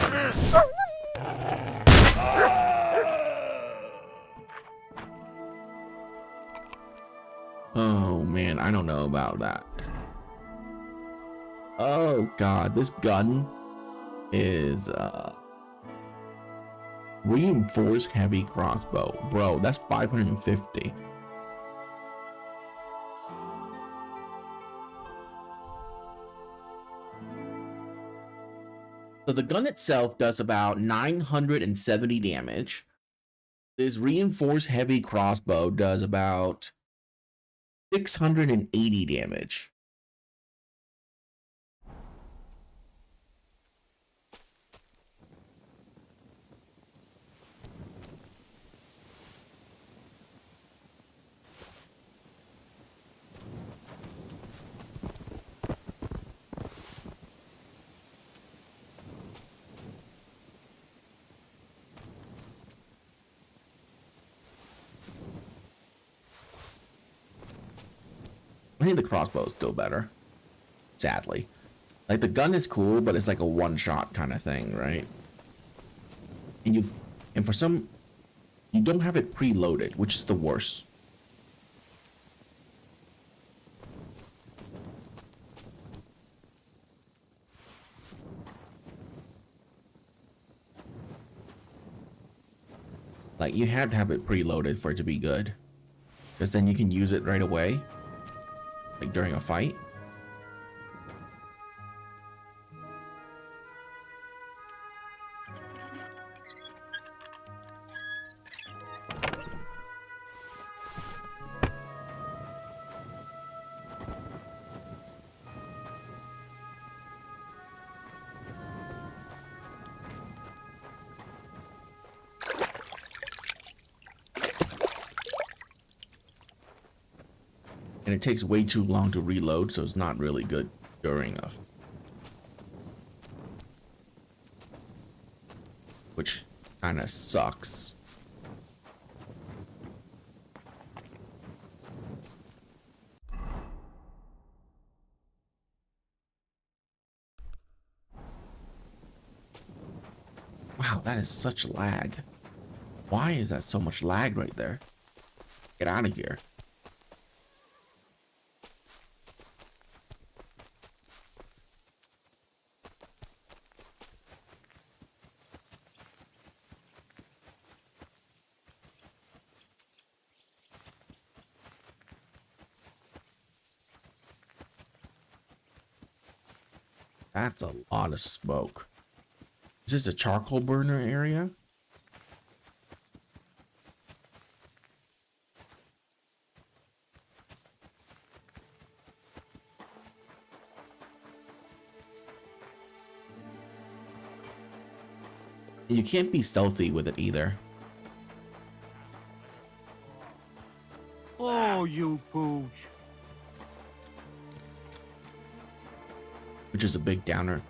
Oh man, I don't know about that. Oh god, this gun is reinforced heavy crossbow. Bro, that's 550. So the gun itself does about 970 damage. This reinforced heavy crossbow does about 680 damage. I think the crossbow is still better. Sadly. Like the gun is cool, but it's like a one-shot kind of thing, right? And for some, you don't have it preloaded, which is the worst. Like you have to have it preloaded for it to be good, because then you can use it right away, like during a fight. And it takes way too long to reload, so it's not really good during a... Which kind of sucks. Wow, that is such lag. Why is that so much lag right there? Get out of here. That's a lot of smoke. Is this a charcoal burner area? You can't be stealthy with it either. Oh, you pooch. Which is a big downer.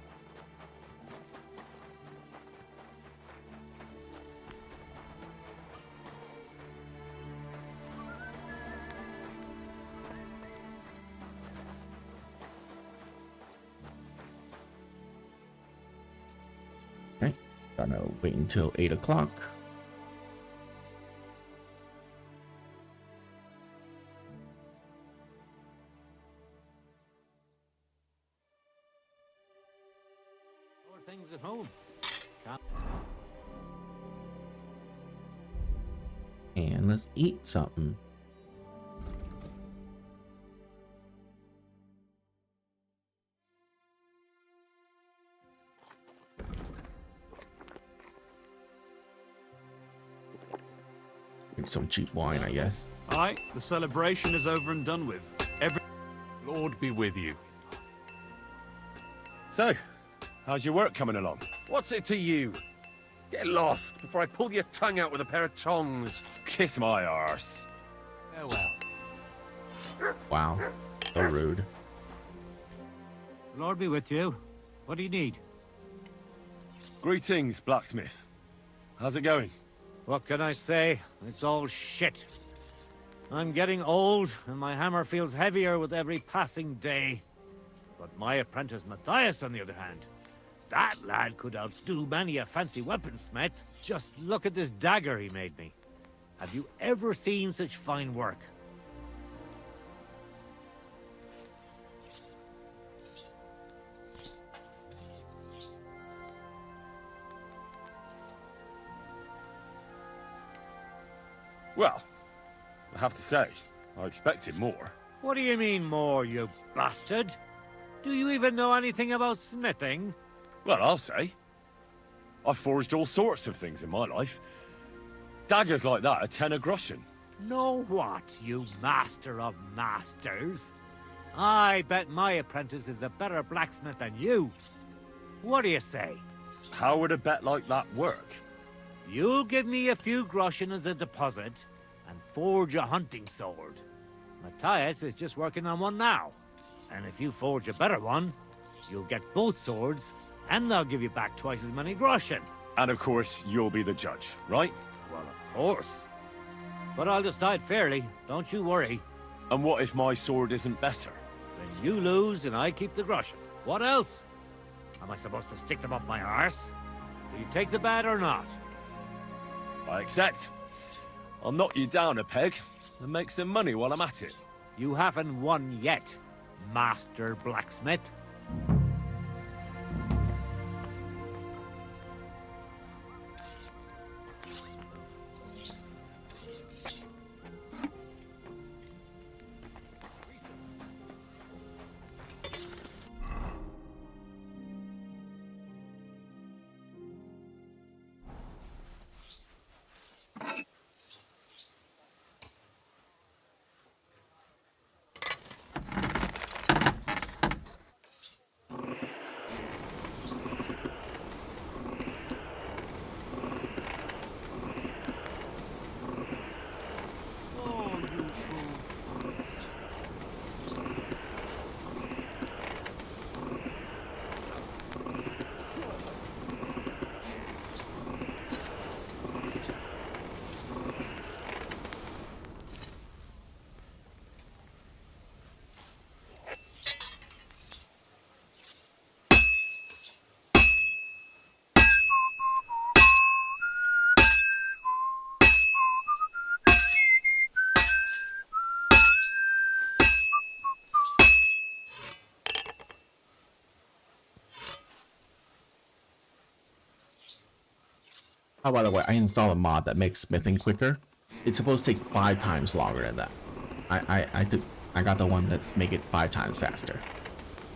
Okay, gotta wait until 8 o'clock. Things at home. And let's eat something. Drink some cheap wine, I guess. Aye, the celebration is over and done with. Lord be with you. So, how's your work coming along? What's it to you? Get lost before I pull your tongue out with a pair of tongs. Kiss my arse. Farewell. Wow, so rude. Lord be with you. What do you need? Greetings, blacksmith. How's it going? What can I say? It's all shit. I'm getting old, and my hammer feels heavier with every passing day. But my apprentice Matthias, on the other hand, That lad could outdo many a fancy weaponsmith. Just look at this dagger he made me. Have you ever seen such fine work? Well, I have to say, I expected more. What do you mean more, you bastard? Do you even know anything about smithing? Well, I'll say. I've forged all sorts of things in my life. Daggers like that are 10 a groschen. Know what, you master of masters? I bet my apprentice is a better blacksmith than you. What do you say? How would a bet like that work? You'll give me a few groschen as a deposit and forge a hunting sword. Matthias is just working on one now. And if you forge a better one, you'll get both swords and I'll give you back twice as many groschen. And of course, you'll be the judge, right? Well, of course. But I'll decide fairly, don't you worry. And what if my sword isn't better? Then you lose and I keep the groschen. What else? Am I supposed to stick them up my arse? Do you take the bet or not? I accept. I'll knock you down a peg and make some money while I'm at it. You haven't won yet, Master Blacksmith. Oh, by the way, I installed a mod that makes smithing quicker. It's supposed to take 5 times longer than that. I got the one that make it 5 times faster.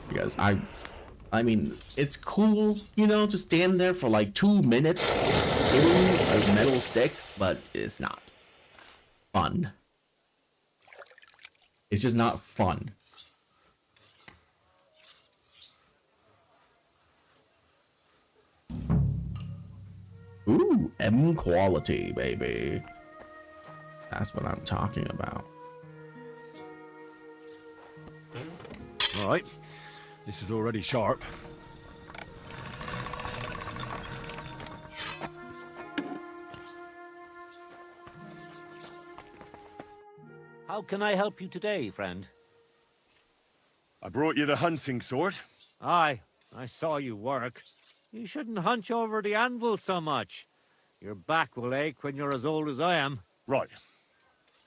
Because I mean, it's cool, you know, to stand there for like 2 minutes hitting a metal stick, but it's not fun. It's just not fun. Ooh, M quality, baby. That's what I'm talking about. All right, this is already sharp. How can I help you today, friend? I brought you the hunting sword. Aye, I saw you work. You shouldn't hunch over the anvil so much. Your back will ache when you're as old as I am. Right.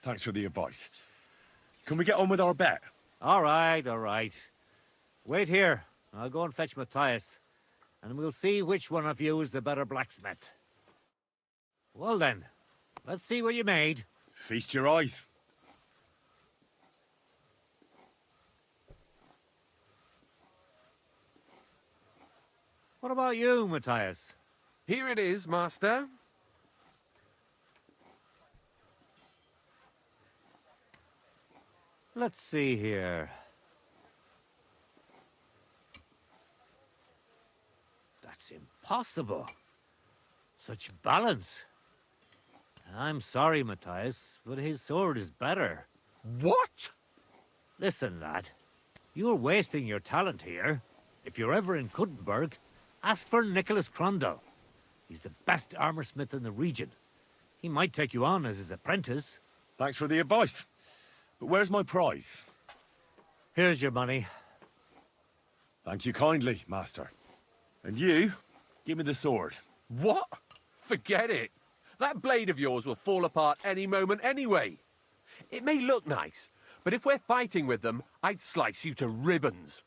Thanks for the advice. Can we get on with our bet? All right, all right. Wait here. I'll go and fetch Matthias, and we'll see which one of you is the better blacksmith. Well then, let's see what you made. Feast your eyes. What about you, Matthias? Here it is, Master. Let's see here. That's impossible. Such balance. I'm sorry, Matthias, but his sword is better. What? Listen, lad. You're wasting your talent here. If you're ever in Kuttenberg, ask for Nicholas Crondell. He's the best armorsmith in the region. He might take you on as his apprentice. Thanks for the advice. But where's my prize? Here's your money. Thank you kindly, Master. And you, give me the sword. What? Forget it. That blade of yours will fall apart any moment anyway. It may look nice, but if we're fighting with them, I'd slice you to ribbons.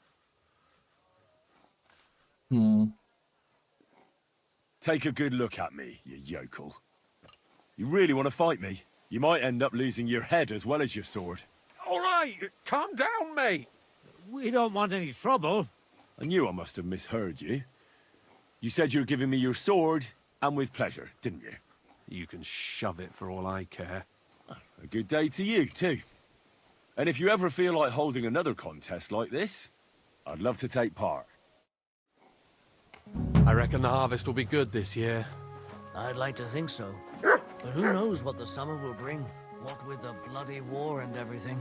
Take a good look at me, you yokel. You really want to fight me? You might end up losing your head as well as your sword. All right, calm down, mate. We don't want any trouble. I knew I must have misheard you. You said you were giving me your sword, and with pleasure, didn't you? You can shove it for all I care. A good day to you, too. And if you ever feel like holding another contest like this, I'd love to take part. I reckon the harvest will be good this year. I'd like to think so. But who knows what the summer will bring? What with the bloody war and everything.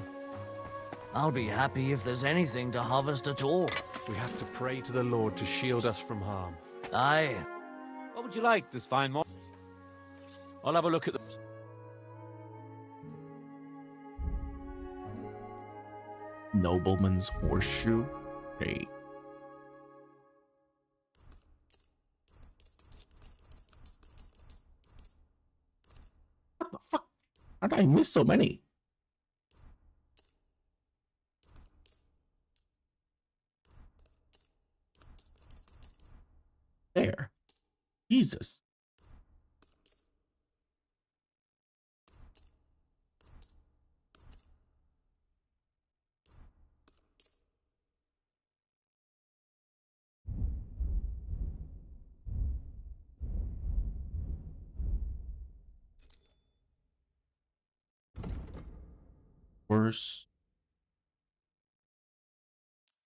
I'll be happy if there's anything to harvest at all. We have to pray to the Lord to shield us from harm. Aye. What would you like this fine morning? I'll have a look at the... Nobleman's horseshoe? Hey. What the fuck? How did I miss so many? There. Jesus. Worse.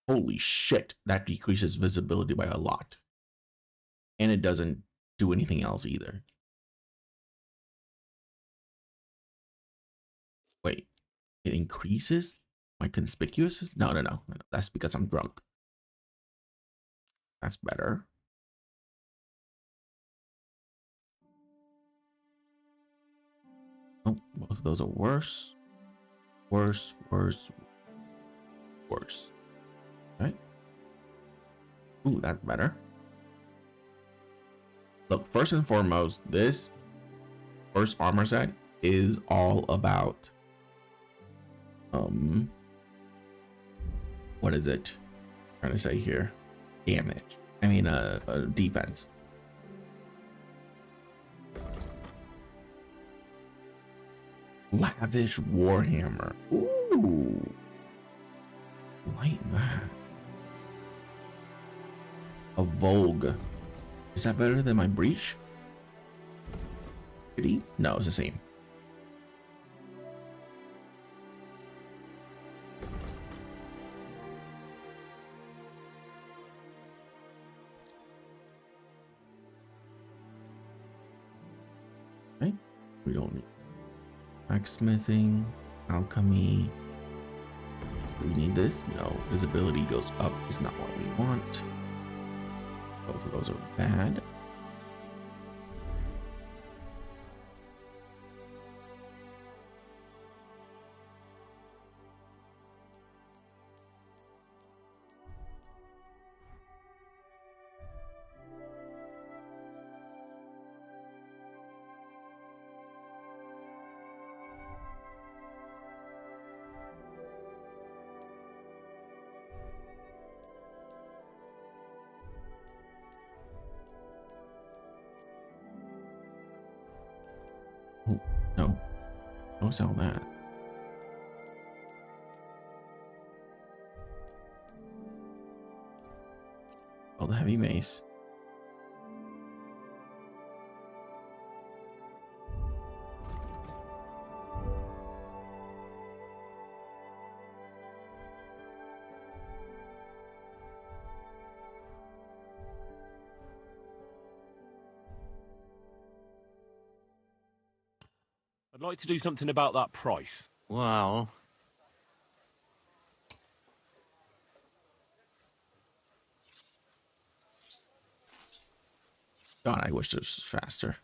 Holy shit, that decreases visibility by a lot. And it doesn't do anything else either. Wait, it increases my conspicuousness? No. That's because I'm drunk. That's better. Oh, both of those are worse. Worse. Right? Ooh, that's better. Look, first and foremost, this first armor set is all about what is it I'm trying to say here? Damage. I mean defense. Lavish Warhammer. Ooh. Like that. A Vogue. Is that better than my breach? No, it's the same. Okay. We don't need blacksmithing, alchemy. Do we need this? No. Visibility goes up. Is not what we want. Both of those are bad. Oh, no. Don't sell that. Oh, the heavy mace. I'd like to do something about that price. Well, God, I wish this was faster.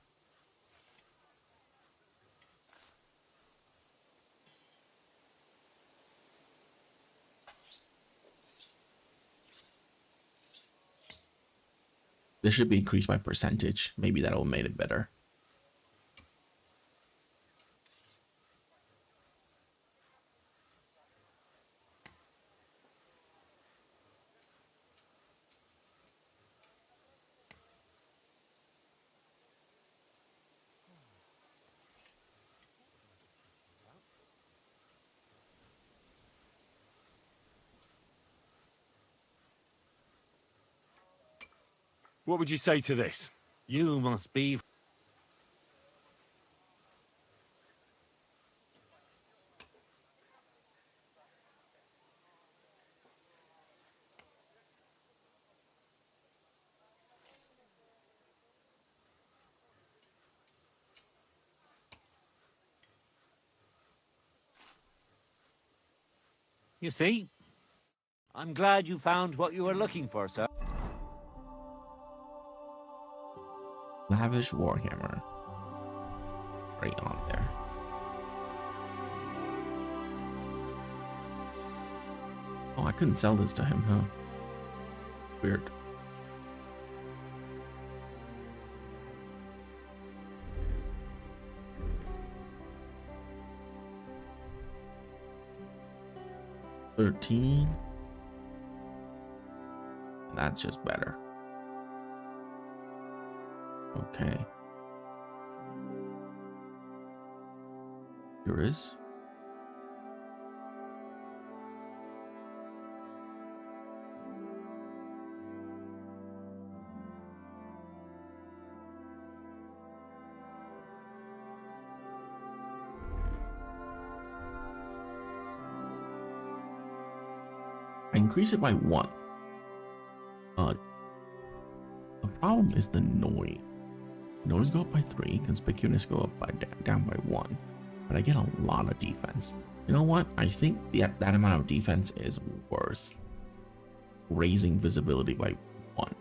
This should be increased by percentage. Maybe that'll make it better. What would you say to this? You must be... You see? I'm glad you found what you were looking for, sir. Lavish Warhammer. Right on there. Oh, I couldn't sell this to him, huh? Weird. $13. That's just better. Okay. Here is. I increase it by 1. The problem is the noise. Noise go up by 3, conspicuousness go up by down by 1, but I get a lot of defense. You know what? I think that amount of defense is worth raising visibility by 1.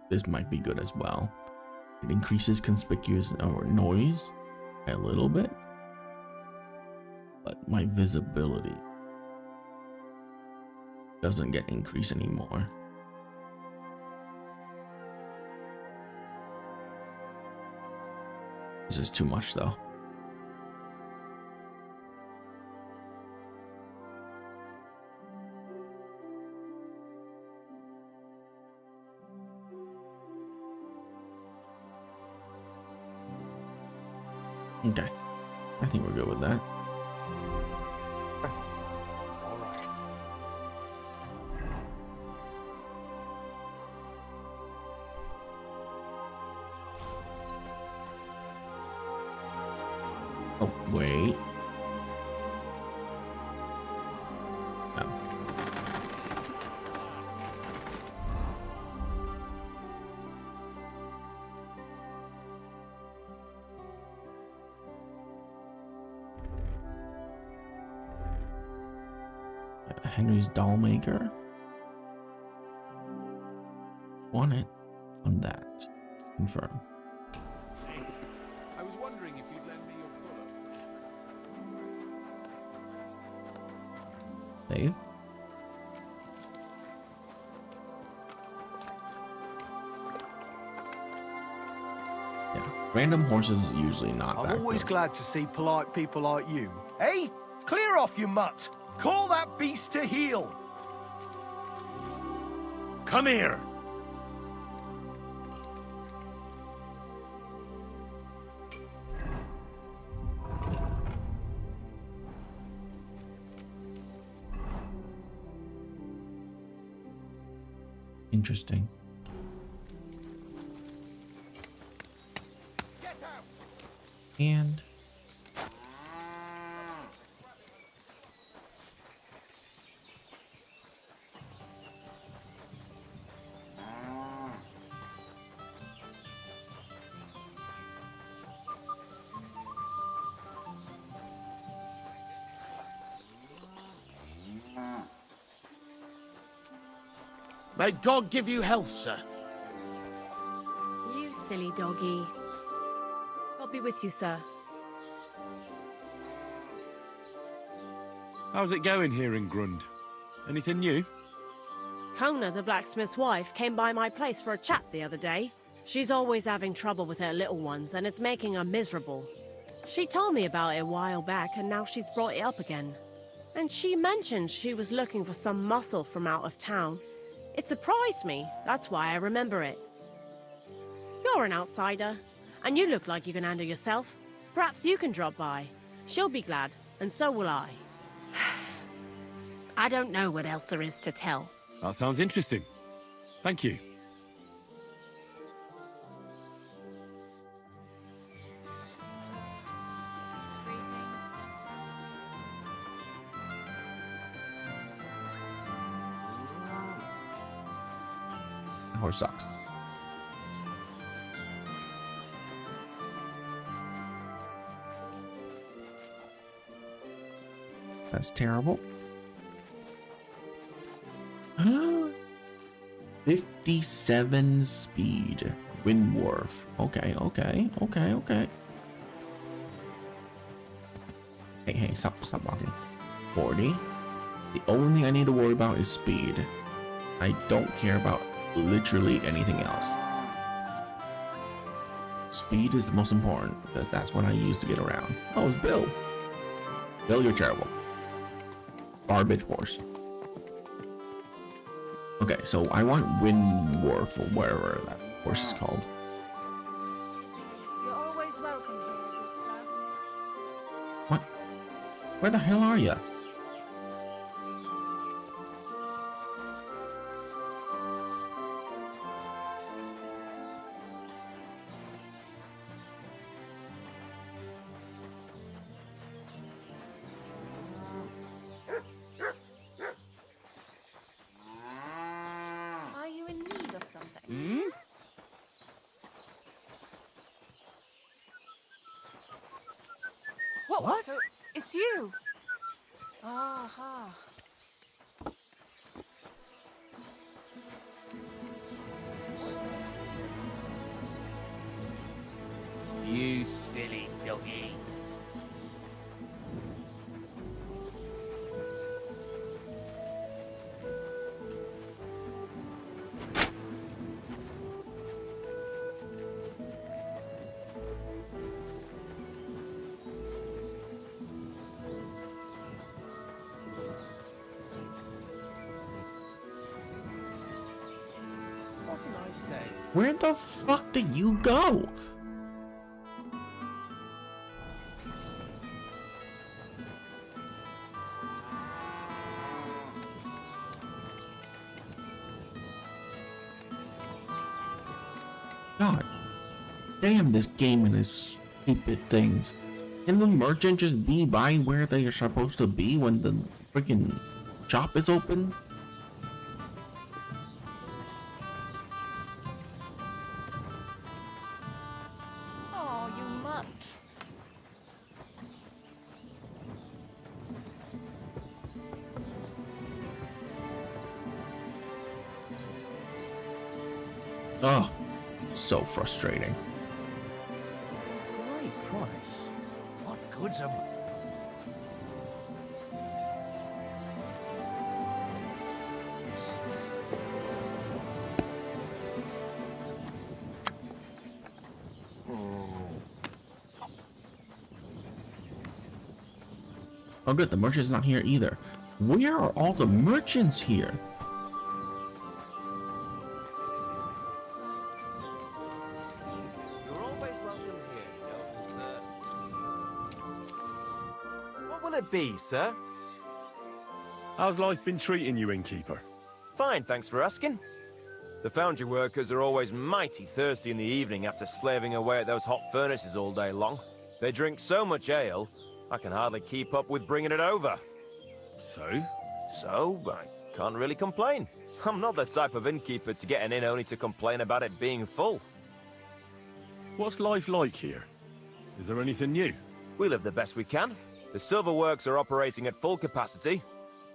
This might be good as well. It increases conspicuous or noise a little bit, but my visibility doesn't get increased anymore. This is too much though. Okay, I think we're good with that. Oh, wait. No. Henry's doll maker. Want it on that. Confirm. I was wondering if you'd lend me your bullet. Save. Yeah. Random horses is usually not that I'm always good. glad to see polite people like you. Hey, clear off, you mutt! Call that beast to heel! Come here! Interesting. And May God give you health, sir. You silly doggy. I'll be with you, sir. How's it going here in Grund? Anything new? Kona, the blacksmith's wife, came by my place for a chat the other day. She's always having trouble with her little ones, and it's making her miserable. She told me about it a while back, and now she's brought it up again. And she mentioned she was looking for some muscle from out of town. It surprised me, that's why I remember it. You're an outsider, and you look like you can handle yourself. Perhaps you can drop by. She'll be glad, and so will I. I don't know what else there is to tell. That sounds interesting. Thank you. Horse sucks. That's terrible. 57 speed. Wind Wharf. Okay. Hey, stop walking. 40. The only thing I need to worry about is speed. I don't care about literally anything else. Speed is the most important because that's what I use to get around. Oh, it's Bill. Bill, you're terrible. Garbage horse. Okay, so I want Wind Wharf or whatever that horse is called. You're always welcome here, good sir. What? Where the hell are you? Are you in need of something? What? So it's you. Aha. You silly doggy. What a nice day. Where the fuck did you go? God damn this game and its stupid things. Can the merchant just be by where they are supposed to be when the freaking shop is open? Oh, you mutt. Oh, so frustrating. Great price. What good's a... Oh good, the merchant's not here either. Where are all the merchants here? You're always welcome here, noble sir. What will it be, sir? How's life been treating you, innkeeper? Fine, thanks for asking. The foundry workers are always mighty thirsty in the evening after slaving away at those hot furnaces all day long. They drink so much ale, I can hardly keep up with bringing it over. So? So, I can't really complain. I'm not the type of innkeeper to get an inn only to complain about it being full. What's life like here? Is there anything new? We live the best we can. The silver works are operating at full capacity,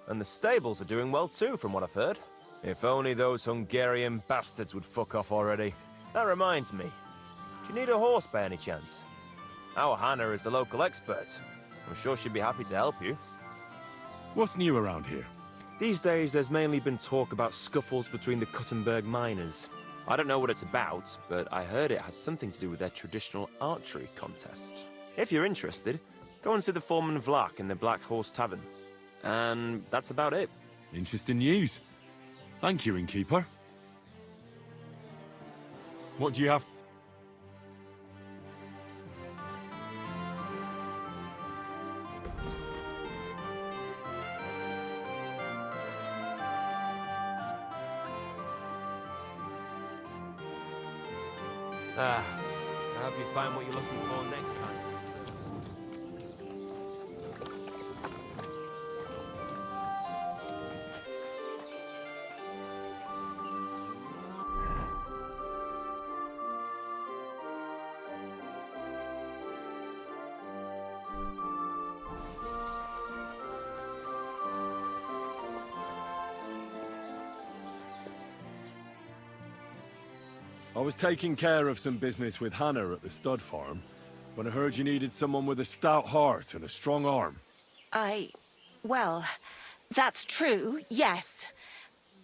and the stables are doing well too, from what I've heard. If only those Hungarian bastards would fuck off already. That reminds me. Do you need a horse by any chance? Our Hannah is the local expert. I'm sure she'd be happy to help you. What's new around here? These days, there's mainly been talk about scuffles between the Kuttenberg miners. I don't know what it's about, but I heard it has something to do with their traditional archery contest. If you're interested, go and see the foreman Vlak in the Black Horse Tavern. And that's about it. Interesting news. Thank you, innkeeper. What do you have? I hope you find what you're looking for next time. I was taking care of some business with Hannah at the stud farm when I heard you needed someone with a stout heart and a strong arm. Well, that's true, yes.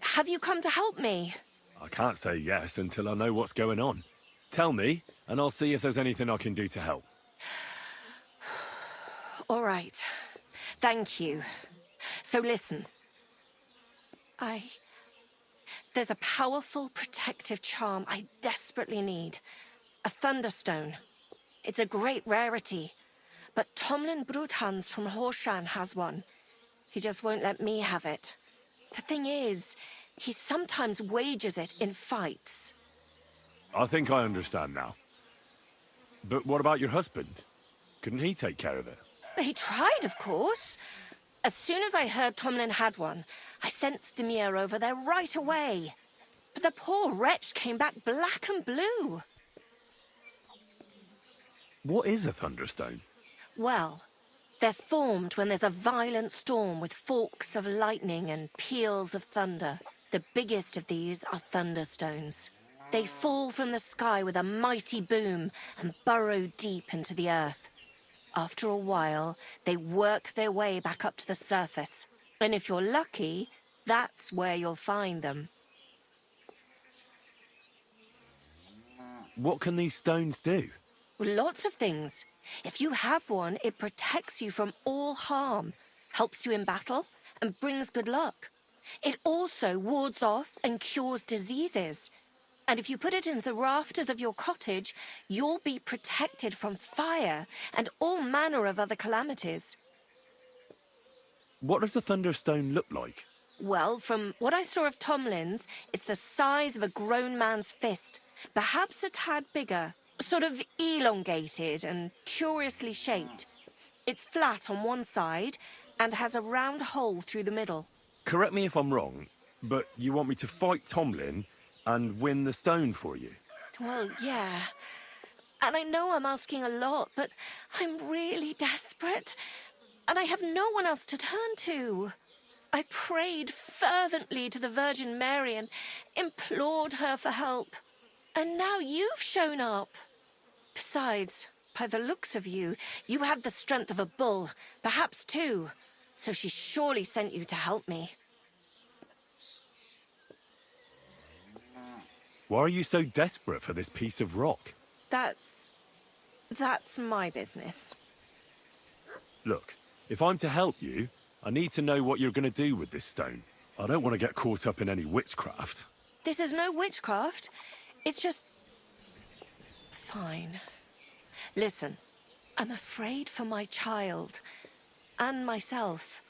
Have you come to help me? I can't say yes until I know what's going on. Tell me, and I'll see if there's anything I can do to help. All right. Thank you. So listen. There's a powerful protective charm I desperately need. A Thunderstone. It's a great rarity. But Tomlin Bruthans from Horshan has one. He just won't let me have it. The thing is, he sometimes wages it in fights. I think I understand now. But what about your husband? Couldn't he take care of it? He tried, of course. As soon as I heard Tomlin had one, I sent Demir over there right away. But the poor wretch came back black and blue. What is a Thunderstone? Well, they're formed when there's a violent storm with forks of lightning and peals of thunder. The biggest of these are Thunderstones. They fall from the sky with a mighty boom and burrow deep into the earth. After a while, they work their way back up to the surface. And if you're lucky, that's where you'll find them. What can these stones do? Lots of things. If you have one, it protects you from all harm, helps you in battle, and brings good luck. It also wards off and cures diseases. And if you put it into the rafters of your cottage, you'll be protected from fire and all manner of other calamities. What does the Thunderstone look like? Well, from what I saw of Tomlin's, it's the size of a grown man's fist, perhaps a tad bigger, sort of elongated and curiously shaped. It's flat on one side and has a round hole through the middle. Correct me if I'm wrong, but you want me to fight Tomlin and win the stone for you? Well, yeah. And I know I'm asking a lot, but I'm really desperate. And I have no one else to turn to. I prayed fervently to the Virgin Mary and implored her for help. And now you've shown up. Besides, by the looks of you, you have the strength of a bull, perhaps two. So she surely sent you to help me. Why are you so desperate for this piece of rock? That's my business. Look, if I'm to help you, I need to know what you're going to do with this stone. I don't want to get caught up in any witchcraft. This is no witchcraft. It's just... Fine. Listen, I'm afraid for my child. And myself.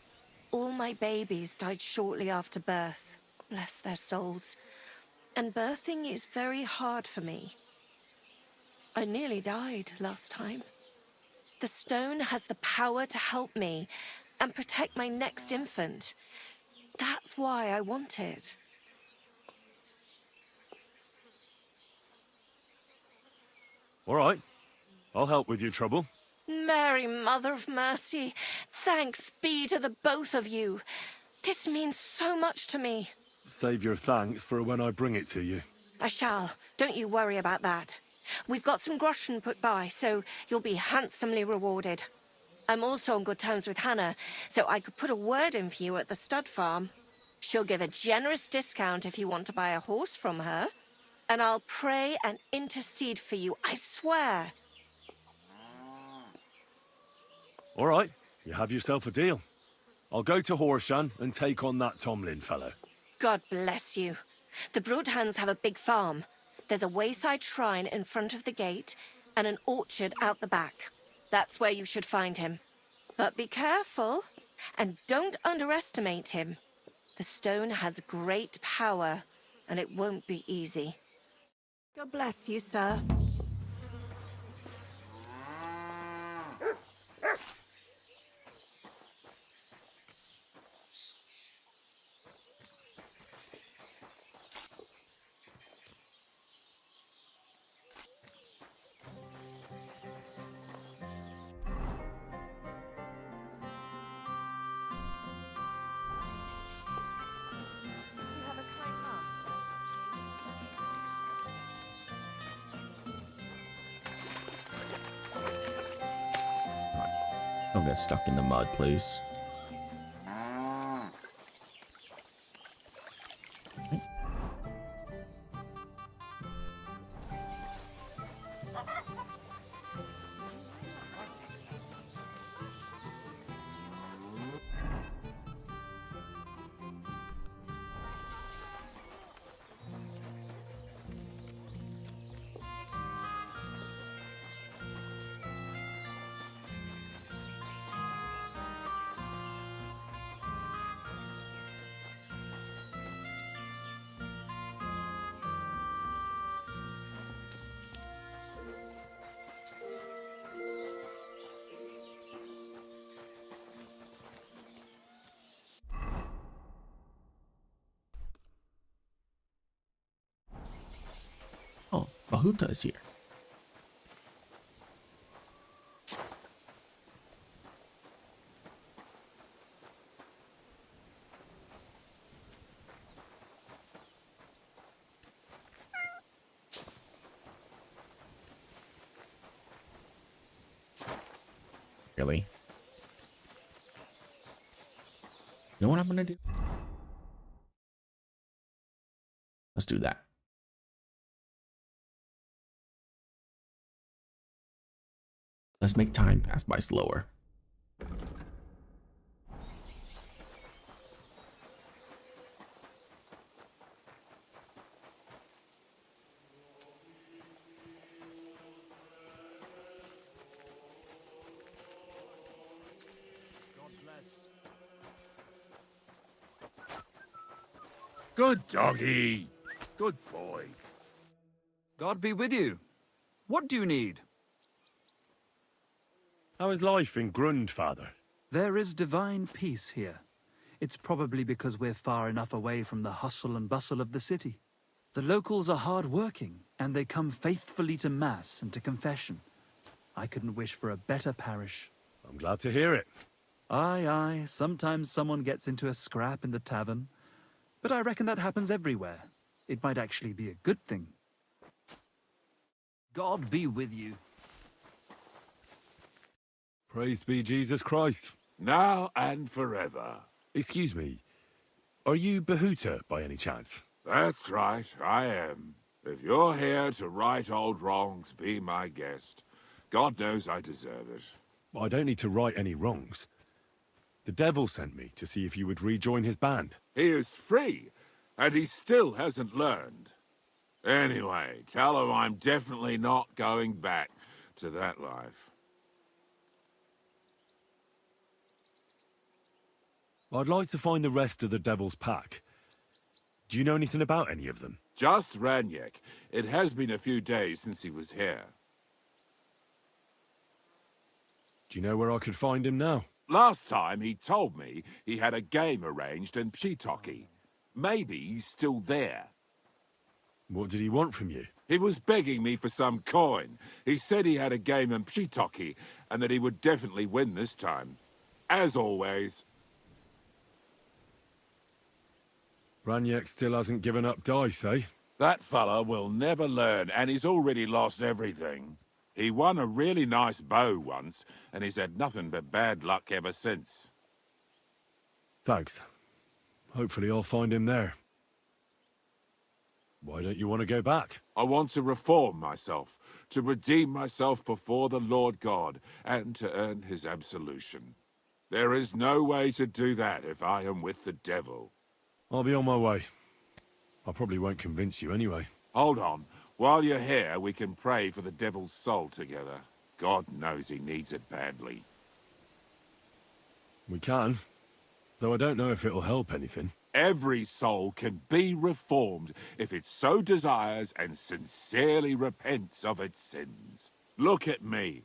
All my babies died shortly after birth. Bless their souls. And birthing is very hard for me. I nearly died last time. The stone has the power to help me and protect my next infant. That's why I want it. All right. I'll help with your trouble. Mary, Mother of Mercy, thanks be to the both of you. This means so much to me. Save your thanks for when I bring it to you. I shall. Don't you worry about that. We've got some groschen put by, so you'll be handsomely rewarded. I'm also on good terms with Hannah, so I could put a word in for you at the stud farm. She'll give a generous discount if you want to buy a horse from her. And I'll pray and intercede for you, I swear. All right, you have yourself a deal. I'll go to Horshan and take on that Tomlin fellow. God bless you. The Broodhands have a big farm. There's a wayside shrine in front of the gate and an orchard out the back. That's where you should find him. But be careful, and don't underestimate him. The stone has great power, and it won't be easy. God bless you, sir. Don't get stuck in the mud, please. Oh, Bahuta is here. Really? You know what I'm gonna do? Let's do that. Let's make time pass by slower. Good doggy. Good boy. God be with you. What do you need? How is life in Grund, Father? There is divine peace here. It's probably because we're far enough away from the hustle and bustle of the city. The locals are hard-working, and they come faithfully to Mass and to confession. I couldn't wish for a better parish. I'm glad to hear it. Aye, aye, sometimes someone gets into a scrap in the tavern. But I reckon that happens everywhere. It might actually be a good thing. God be with you. Praised be Jesus Christ. Now and forever. Excuse me, are you Bahuta by any chance? That's right, I am. If you're here to right old wrongs, be my guest. God knows I deserve it. I don't need to right any wrongs. The devil sent me to see if you would rejoin his band. He is free, and he still hasn't learned. Anyway, tell him I'm definitely not going back to that life. I'd like to find the rest of the devil's pack. Do you know anything about any of them? Just Ranyek. It has been a few days since he was here. Do you know where I could find him now? Last time he told me he had a game arranged in Pshitoki. Maybe he's still there. What did he want from you? He was begging me for some coin. He said he had a game in Pshitoki and that he would definitely win this time. As always. Raniek still hasn't given up dice, eh? That fella will never learn, and he's already lost everything. He won a really nice bow once, and he's had nothing but bad luck ever since. Thanks. Hopefully I'll find him there. Why don't you want to go back? I want to reform myself, to redeem myself before the Lord God, and to earn his absolution. There is no way to do that if I am with the devil. I'll be on my way. I probably won't convince you anyway. Hold on. While you're here, we can pray for the devil's soul together. God knows he needs it badly. We can, though I don't know if it'll help anything. Every soul can be reformed if it so desires and sincerely repents of its sins. Look at me.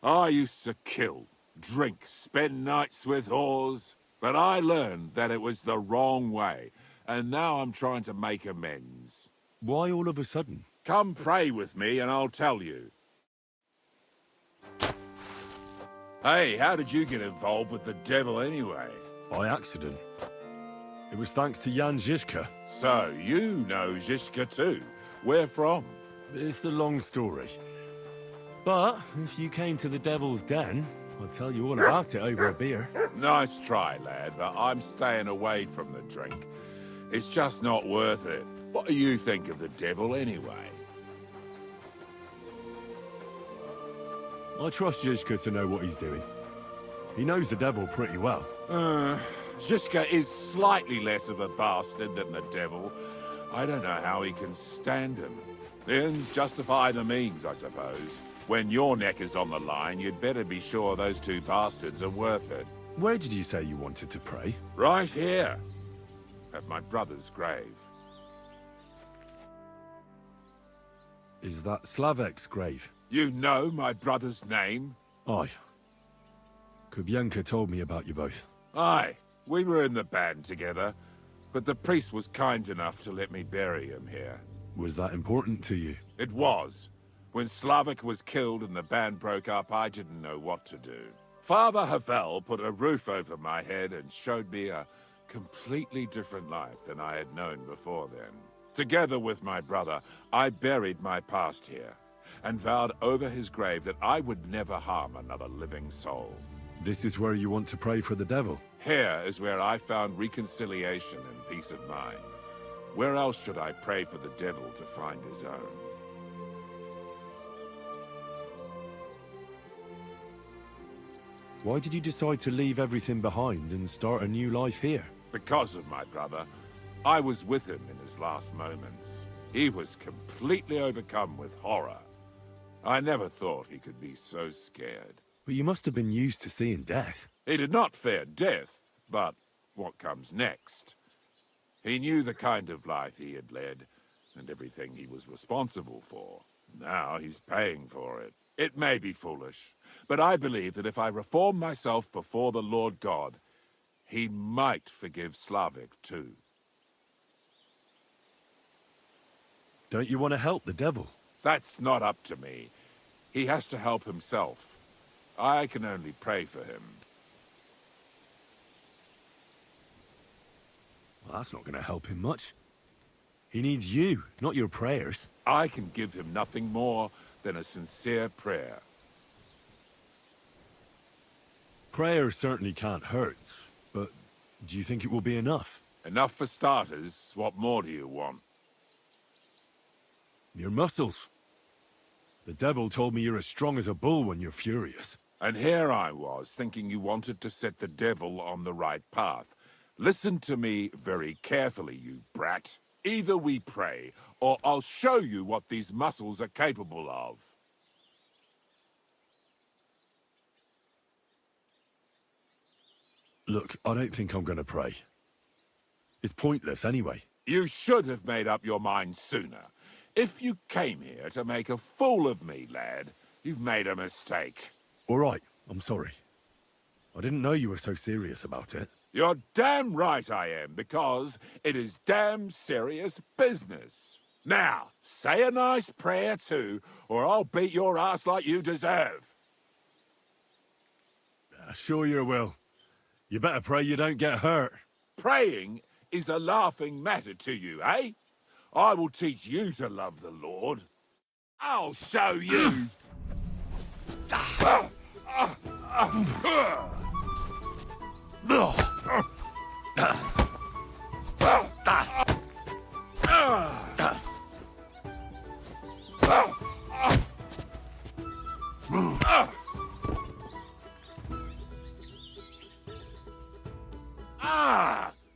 I used to kill, drink, spend nights with whores, but I learned that it was the wrong way, and now I'm trying to make amends. Why all of a sudden? Come pray with me and I'll tell you. Hey, how did you get involved with the devil anyway? By accident. It was thanks to Jan Žižka. So, you know Žižka too. Where from? It's a long story. But, if you came to the Devil's Den, I'll tell you all about it over a beer. Nice try, lad, but I'm staying away from the drink. It's just not worth it. What do you think of the devil anyway? I trust Žižka to know what he's doing. He knows the devil pretty well. Žižka is slightly less of a bastard than the devil. I don't know how he can stand him. The ends justify the means, I suppose. When your neck is on the line, you'd better be sure those two bastards are worth it. Where did you say you wanted to pray? Right here. At my brother's grave. Is that Slavek's grave? You know my brother's name? Aye. Kubienka told me about you both. Aye. We were in the band together, but the priest was kind enough to let me bury him here. Was that important to you? It was. When Slavek was killed and the band broke up, I didn't know what to do. Father Havel put a roof over my head and showed me a completely different life than I had known before then. Together with my brother, I buried my past here, and vowed over his grave that I would never harm another living soul. This is where you want to pray for the devil? Here is where I found reconciliation and peace of mind. Where else should I pray for the devil to find his own? Why did you decide to leave everything behind and start a new life here? Because of my brother. I was with him in his last moments. He was completely overcome with horror. I never thought he could be so scared. But you must have been used to seeing death. He did not fear death, but what comes next? He knew the kind of life he had led, and everything he was responsible for. Now he's paying for it. It may be foolish, but I believe that if I reform myself before the Lord God, he might forgive Slavek too. Don't you want to help the devil? That's not up to me. He has to help himself. I can only pray for him. Well, that's not going to help him much. He needs you, not your prayers. I can give him nothing more than a sincere prayer. Prayer certainly can't hurt, but do you think it will be enough? Enough for starters. What more do you want? Your muscles. The devil told me you're as strong as a bull when you're furious. And here I was, thinking you wanted to set the devil on the right path. Listen to me very carefully, you brat. Either we pray, or I'll show you what these muscles are capable of. Look, I don't think I'm going to pray. It's pointless anyway. You should have made up your mind sooner. If you came here to make a fool of me, lad, you've made a mistake. All right, I'm sorry. I didn't know you were so serious about it. You're damn right I am, because it is damn serious business. Now, say a nice prayer too, or I'll beat your ass like you deserve. Sure you will. You better pray you don't get hurt. Praying is a laughing matter to you, eh? I will teach you to love the Lord. I'll show you.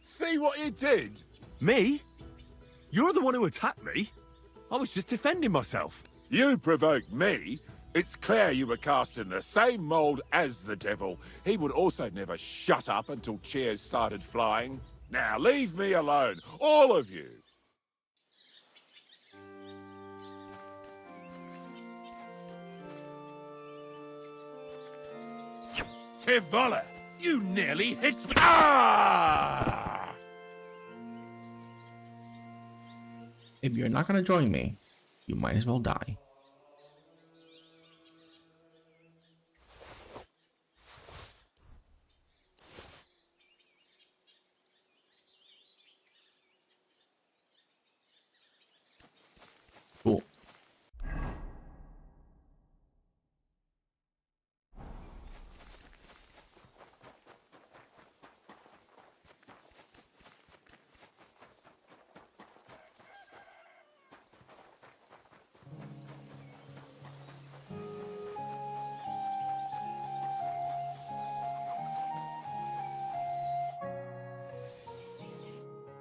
See what you did? Me? You're the one who attacked me. I was just defending myself. You provoked me. It's clear you were cast in the same mould as the devil. He would also never shut up until cheers started flying. Now leave me alone, all of you. Tivola, you nearly hit me. Ah! If you're not gonna join me, you might as well die. Cool.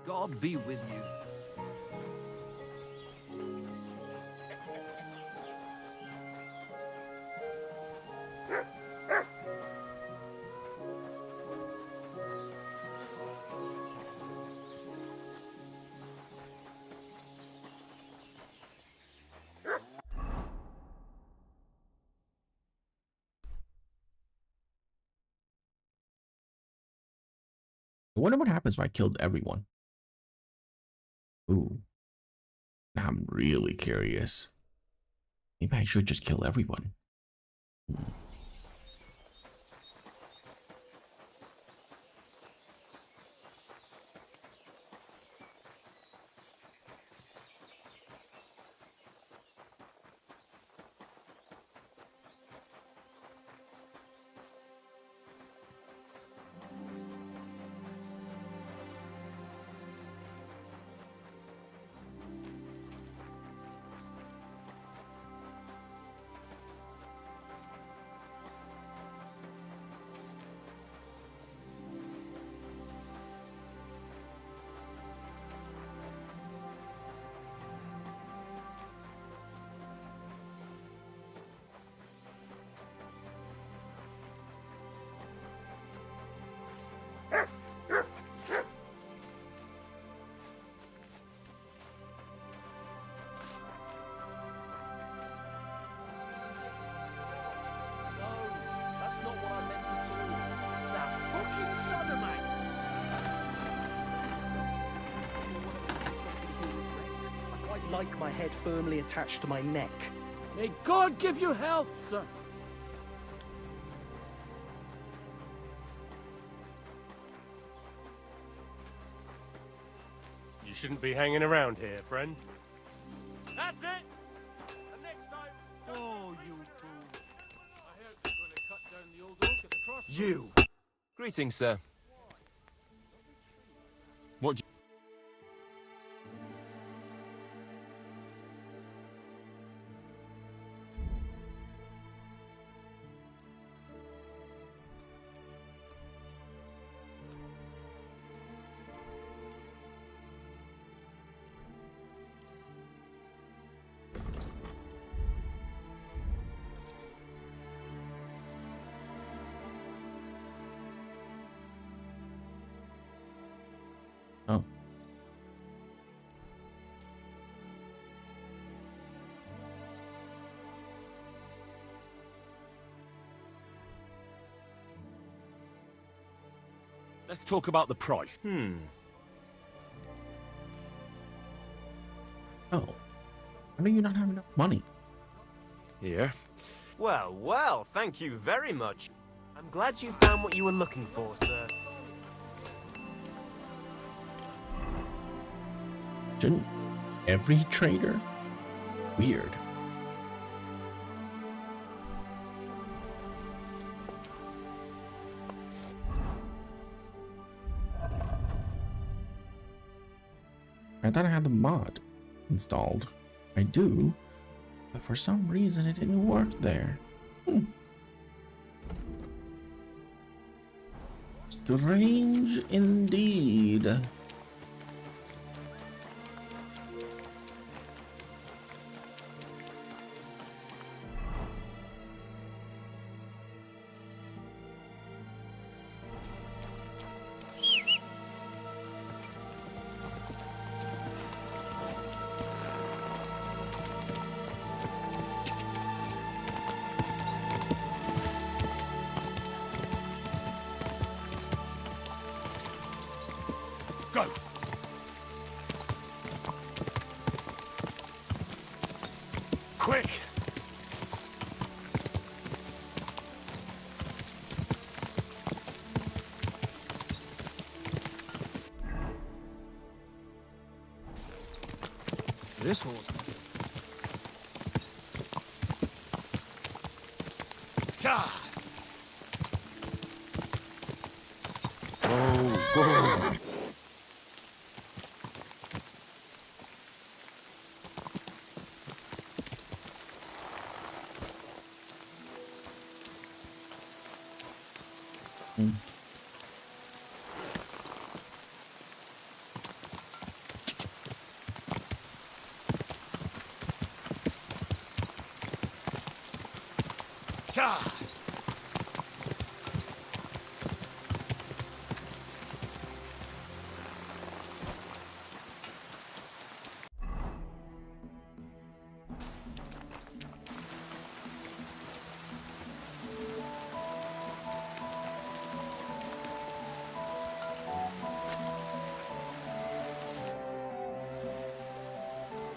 God be with you. I wonder what happens if I killed everyone. Ooh. Now I'm really curious. Maybe I should just kill everyone. Like my head firmly attached to my neck. May God give you health, sir. You shouldn't be hanging around here, friend. That's it! And next time... Oh, you fool. I heard you're going to cut down the old oak at the cross. You! Greetings, sir. What do Oh. Let's talk about the price. Oh. How do you not have enough money? Here. Well, well, thank you very much. I'm glad you found what you were looking for, sir. Shouldn't every trader? Weird. I thought I had the mod installed. I do, but for some reason it didn't work there. Strange indeed. Go! Quick! This horse. God! Oh, God!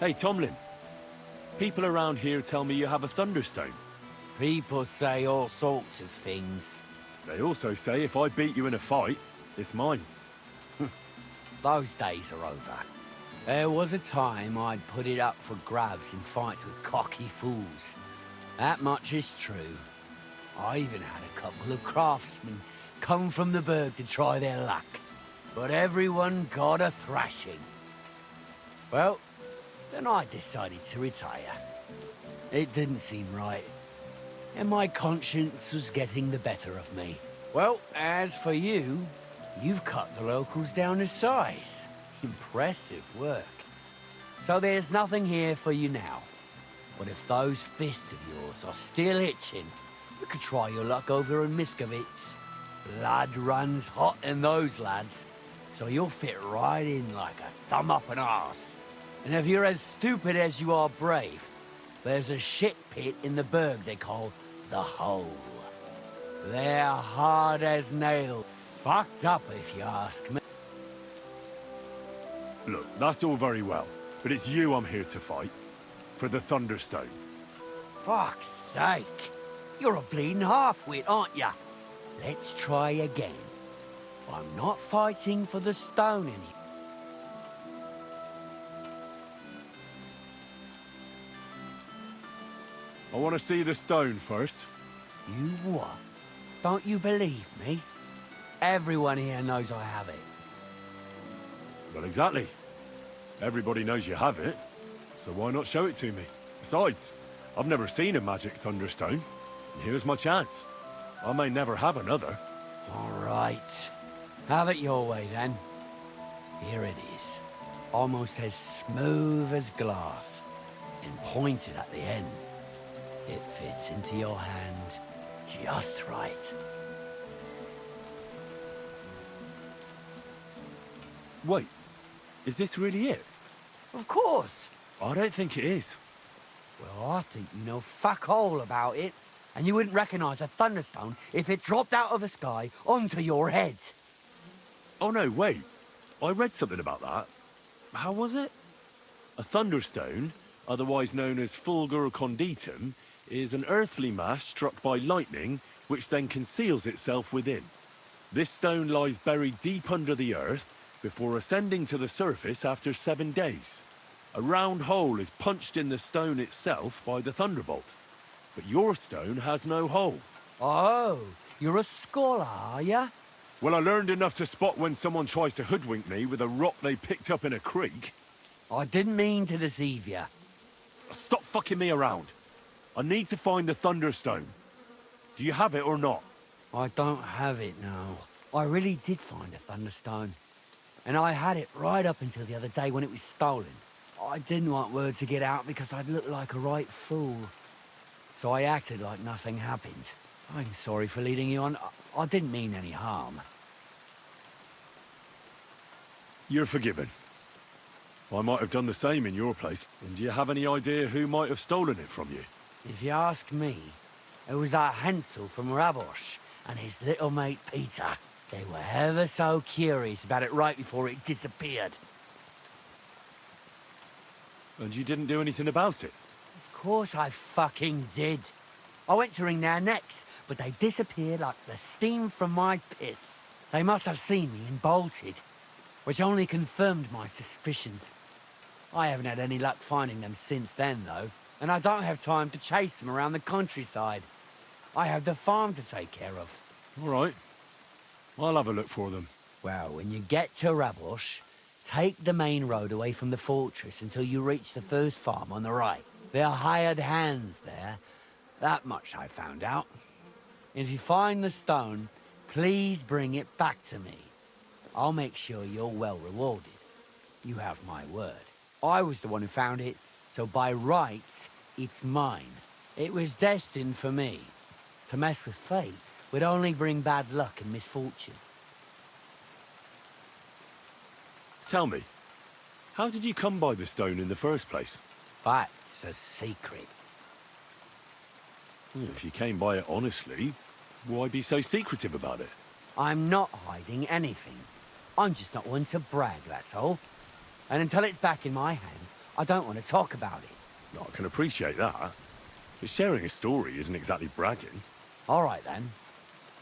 Hey, Tomlin. People around here tell me you have a Thunderstone. People say all sorts of things. They also say if I beat you in a fight, it's mine. Those days are over. There was a time I'd put it up for grabs in fights with cocky fools. That much is true. I even had a couple of craftsmen come from the burg to try their luck. But everyone got a thrashing. Well, then I decided to retire. It didn't seem right. And my conscience was getting the better of me. Well, as for you, you've cut the locals down to size. Impressive work. So there's nothing here for you now. But if those fists of yours are still itching, you could try your luck over in Miskovitz. Blood runs hot in those lads, so you'll fit right in like a thumb up an arse. And if you're as stupid as you are brave, there's a shit pit in the burg they call the Hole. They're hard as nails. Fucked up, if you ask me. Look, that's all very well, but it's you I'm here to fight. For the Thunderstone. Fuck's sake. You're a bleeding half-wit, aren't ya? Let's try again. I'm not fighting for the stone anymore. I want to see the stone first. You what? Don't you believe me? Everyone here knows I have it. Well, exactly. Everybody knows you have it, so why not show it to me? Besides, I've never seen a magic Thunderstone, and here's my chance. I may never have another. All right. Have it your way, then. Here it is. Almost as smooth as glass, and pointed at the end. It fits into your hand just right. Wait, is this really it? Of course. I don't think it is. Well, I think you know fuck all about it, and you wouldn't recognize a thunderstone if it dropped out of the sky onto your head. Oh no, wait. I read something about that. How was it? A thunderstone, otherwise known as fulgur conditum, is an earthly mass struck by lightning, which then conceals itself within. This stone lies buried deep under the earth, before ascending to the surface after 7 days. A round hole is punched in the stone itself by the thunderbolt. But your stone has no hole. Oh, you're a scholar, are ya? Well, I learned enough to spot when someone tries to hoodwink me with a rock they picked up in a creek. I didn't mean to deceive you. Stop fucking me around. I need to find the Thunderstone. Do you have it or not? I don't have it now. I really did find a Thunderstone. And I had it right up until the other day when it was stolen. I didn't want word to get out because I'd look like a right fool. So I acted like nothing happened. I'm sorry for leading you on. I didn't mean any harm. You're forgiven. I might have done the same in your place. And do you have any idea who might have stolen it from you? If you ask me, it was that Hansel from Rabosh and his little mate Peter. They were ever so curious about it right before it disappeared. And you didn't do anything about it? Of course I fucking did. I went to wring their necks, but they disappeared like the steam from my piss. They must have seen me and bolted, which only confirmed my suspicions. I haven't had any luck finding them since then, though, and I don't have time to chase them around the countryside. I have the farm to take care of. All right. I'll have a look for them. Well, when you get to Rabosh, take the main road away from the fortress until you reach the first farm on the right. There are hired hands there. That much I found out. And if you find the stone, please bring it back to me. I'll make sure you're well rewarded. You have my word. I was the one who found it, so by rights, it's mine. It was destined for me. To mess with fate would only bring bad luck and misfortune. Tell me, how did you come by the stone in the first place? That's a secret. If you came by it honestly, why be so secretive about it? I'm not hiding anything. I'm just not one to brag, that's all. And until it's back in my hands, I don't want to talk about it. I can appreciate that. But sharing a story isn't exactly bragging. All right, then.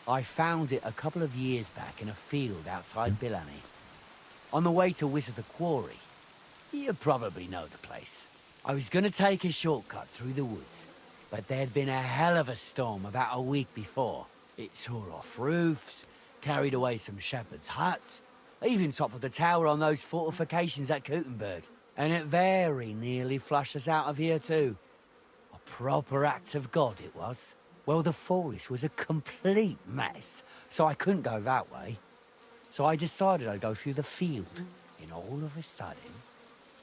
I found it a couple of years back in a field outside Billany. On the way to Wizard Quarry. You probably know the place. I was going to take a shortcut through the woods, but there'd been a hell of a storm about a week before. It tore off roofs, carried away some shepherds' huts, even toppled the tower on those fortifications at Gutenberg. And it very nearly flushed us out of here too. A proper act of God it was. Well, the forest was a complete mess, so I couldn't go that way. So I decided I'd go through the field. And all of a sudden,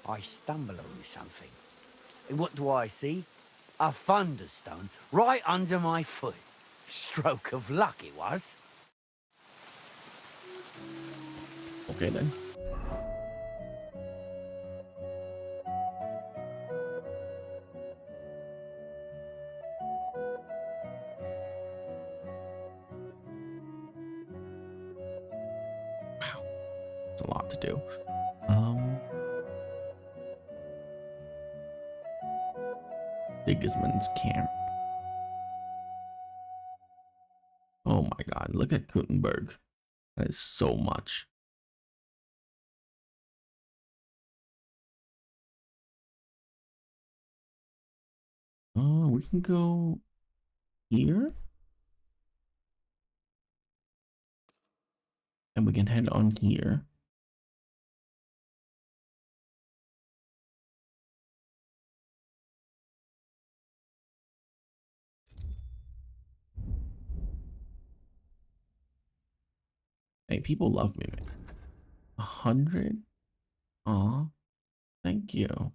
I stumble over something. And what do I see? A thunderstone right under my foot. Stroke of luck it was. Okay then. Wow. It's a lot to do. Sigismund's camp. Oh my god, look at Gutenberg. That is so much. We can go here. And we can head on here. Hey, people love me, man. 100? Aw, thank you.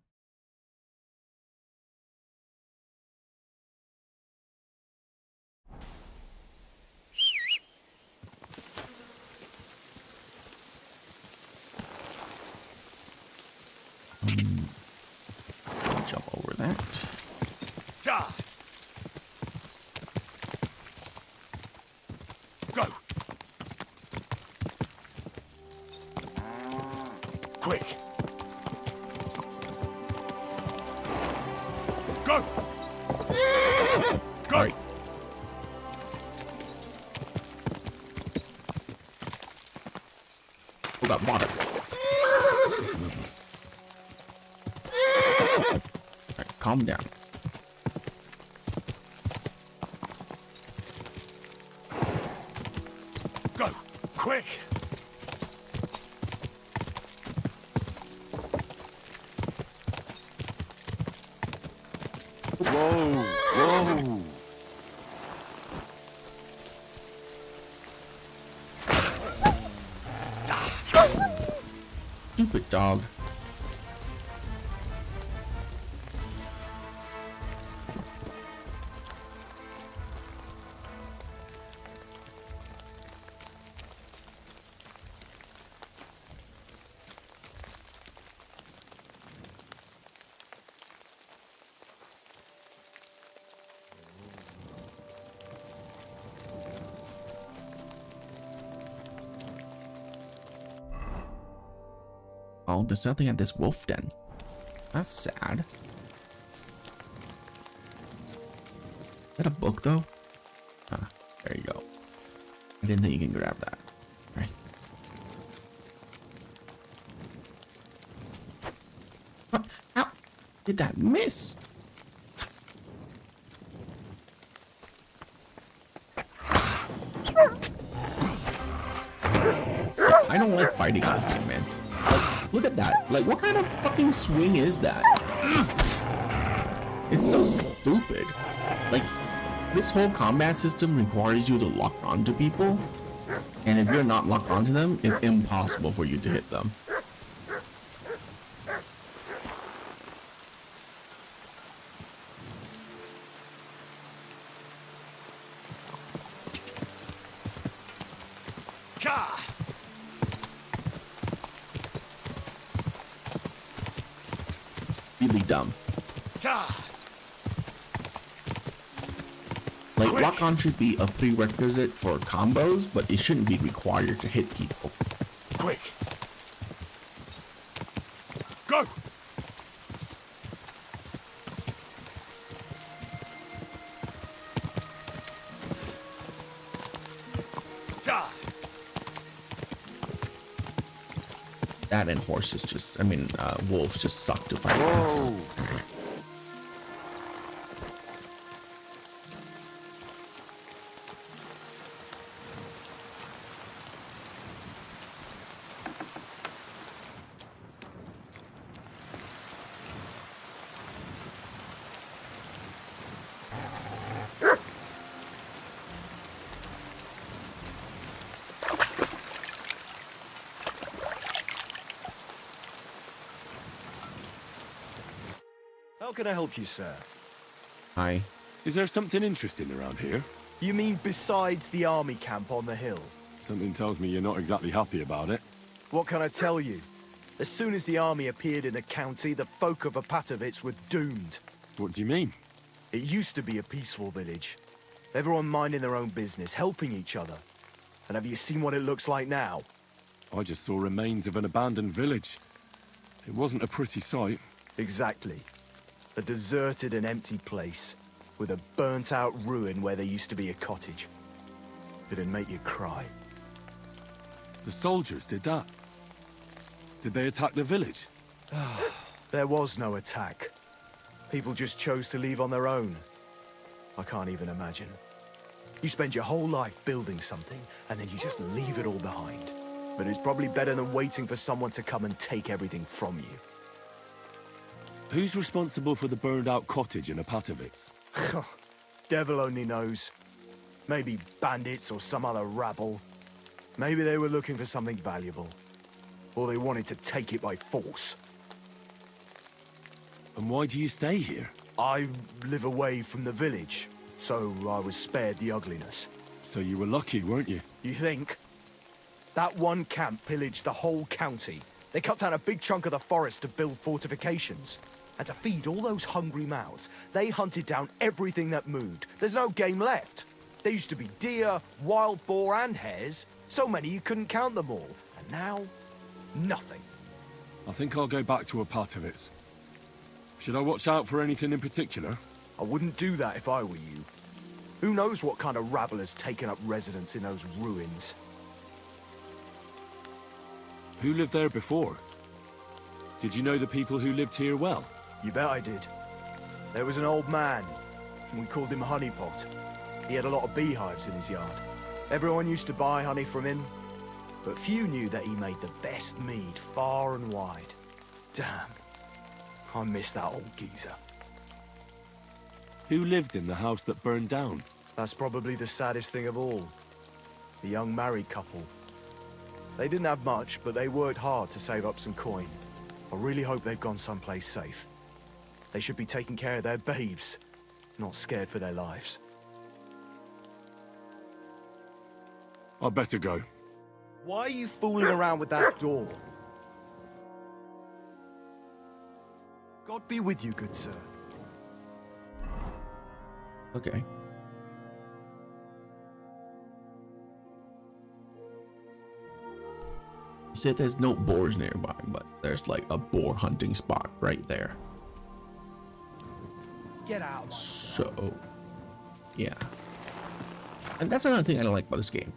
Jump over that. Ja! Go! Quick! Go! Go! Right. Hold up, water. Alright, calm down. Go, quick! Whoa, whoa. Stupid dog. Oh, there's nothing at this wolf den. That's sad. Is that a book though? Ah, there you go. I didn't think you can grab that. Right. What? How did that miss? I don't like fighting in this game, man. Look at that. Like, what kind of fucking swing is that? It's so stupid. Like, this whole combat system requires you to lock onto people. And if you're not locked onto them, it's impossible for you to hit them. Really dumb. Like, lock on should be a prerequisite for combos, but it shouldn't be required to hit people. Quick! Go! That and horses just, wolves just suck to fight against. How can I help you, sir? Hi. Is there something interesting around here? You mean besides the army camp on the hill? Something tells me you're not exactly happy about it. What can I tell you? As soon as the army appeared in the county, the folk of Apatovitz were doomed. What do you mean? It used to be a peaceful village. Everyone minding their own business, helping each other. And have you seen what it looks like now? I just saw remains of an abandoned village. It wasn't a pretty sight. Exactly. A deserted and empty place, with a burnt-out ruin where there used to be a cottage. It'd make you cry. The soldiers did that? Did they attack the village? There was no attack. People just chose to leave on their own. I can't even imagine. You spend your whole life building something, and then you just leave it all behind. But it's probably better than waiting for someone to come and take everything from you. Who's responsible for the burned-out cottage in Apatovitz? Devil only knows. Maybe bandits or some other rabble. Maybe they were looking for something valuable. Or they wanted to take it by force. And why do you stay here? I live away from the village, so I was spared the ugliness. So you were lucky, weren't you? You think? That one camp pillaged the whole county. They cut down a big chunk of the forest to build fortifications. And to feed all those hungry mouths, they hunted down everything that moved. There's no game left. There used to be deer, wild boar, and hares. So many you couldn't count them all. And now, nothing. I think I'll go back to Apatovitz. Should I watch out for anything in particular? I wouldn't do that if I were you. Who knows what kind of rabble has taken up residence in those ruins? Who lived there before? Did you know the people who lived here well? You bet I did. There was an old man, and we called him Honeypot. He had a lot of beehives in his yard. Everyone used to buy honey from him, but few knew that he made the best mead far and wide. Damn, I miss that old geezer. Who lived in the house that burned down? That's probably the saddest thing of all. The young married couple. They didn't have much, but they worked hard to save up some coin. I really hope they've gone someplace safe. They should be taking care of their babes, not scared for their lives. I better go. Why are you fooling around with that door? God be with you, good sir. Okay. You said there's no boars nearby, but there's like a boar hunting spot right there. Get out. So, yeah. And that's another thing I don't like about this game.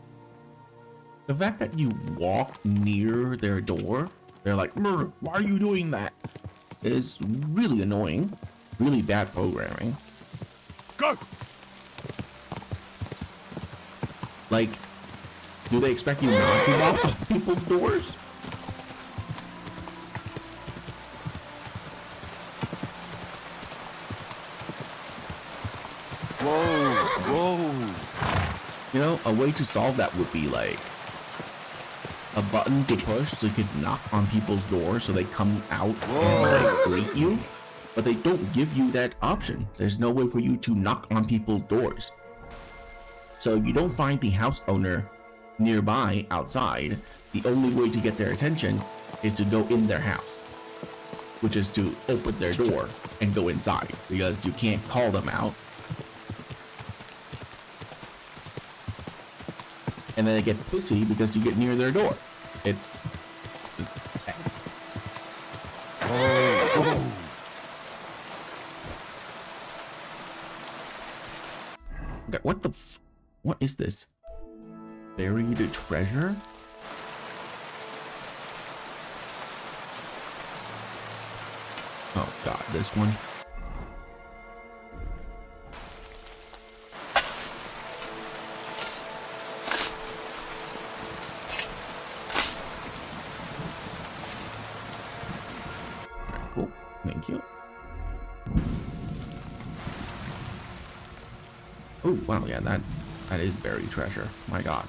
The fact that you walk near their door, they're like, why are you doing that? It is really annoying. Really bad programming. Go! Like, do they expect you not to walk to people's doors? Whoa. You know, a way to solve that would be like a button to push so you could knock on people's doors so they come out and like greet you. But they don't give you that option. There's no way for you to knock on people's doors. So you don't find the house owner nearby outside. The only way to get their attention is to go in their house, which is to open their door and go inside, because you can't call them out. And then they get pissy because you get near their door. It's just bad. Okay, what the what is this? Buried treasure? Oh god, this one. Alright, cool. Thank you. Oh wow, yeah, that is buried treasure. My god.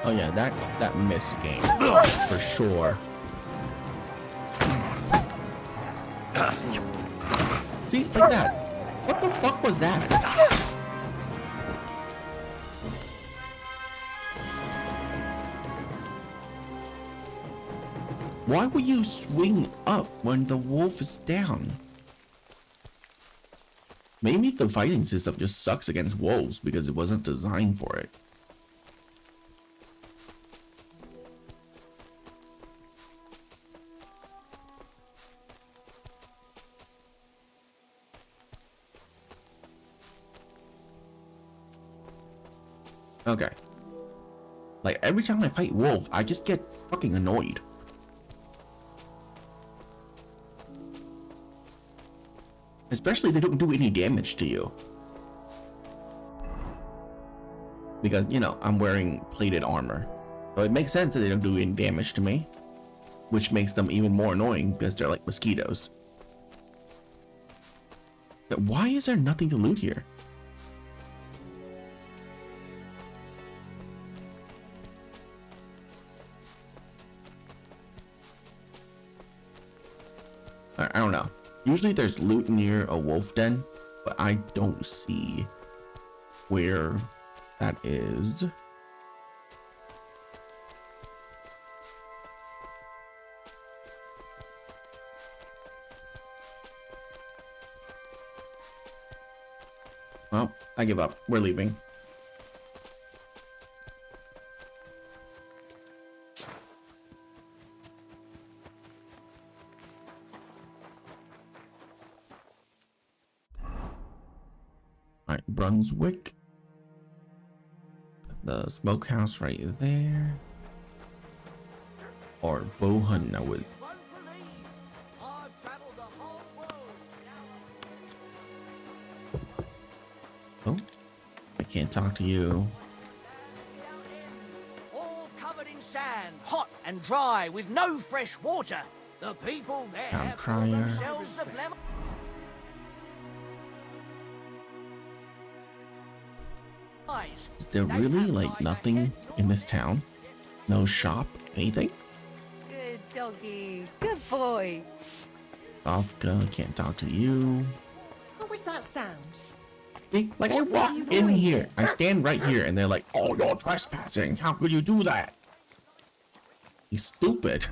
Oh yeah, that missed game for sure. See, like that. What the fuck was that? Why would you swing up when the wolf is down? Maybe the fighting system just sucks against wolves because it wasn't designed for it. Okay. Like, every time I fight wolves, I just get fucking annoyed. Especially if they don't do any damage to you. Because, you know, I'm wearing plated armor. So it makes sense that they don't do any damage to me. which makes them even more annoying because they're like mosquitoes. But why is there nothing to loot here? I don't know. Usually there's loot near a wolf den, but I don't see where that is. Well, I give up. We're leaving. Alright, Brunswick. The smokehouse right there. Or Bohun, I would. Oh, I can't talk to you. All covered in sand, hot and dry, with no fresh water. The people there Town have crier. themselves the blem. Is there really like nothing in this town? No shop, anything? Good doggy. Good boy. Kafka, can't talk to you. What was that sound? See, like I walk in here, I stand right here, and they're like, "Oh, you're trespassing! How could you do that?" He's stupid.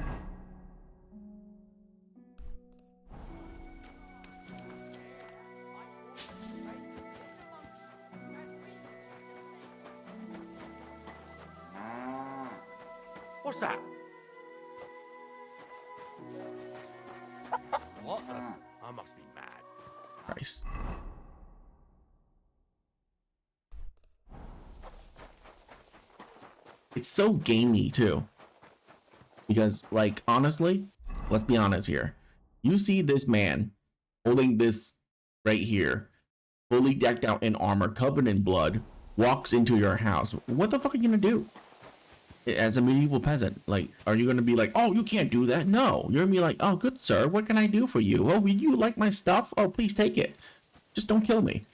What's that? What? I must be mad. Christ. It's so gamey too. Because, like, honestly, let's be honest here. You see this man holding this right here, fully decked out in armor, covered in blood, walks into your house. What the fuck are you gonna do? As a medieval peasant, like, are you gonna be like, "Oh, you can't do that"? No, you're gonna be like, "Oh, good sir, what can I do for you? Oh, you like my stuff? Oh, please take it. Just don't kill me."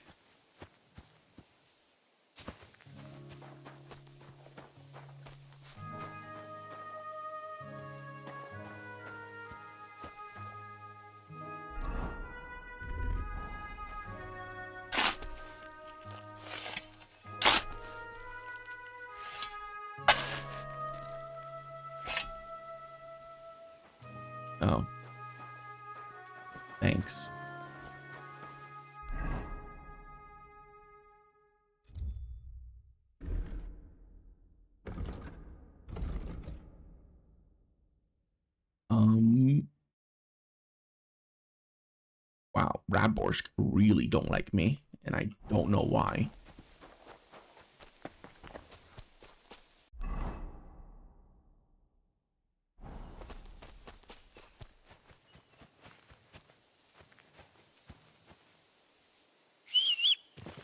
Oh. Thanks. Wow, Raborsk really don't like me, and I don't know why.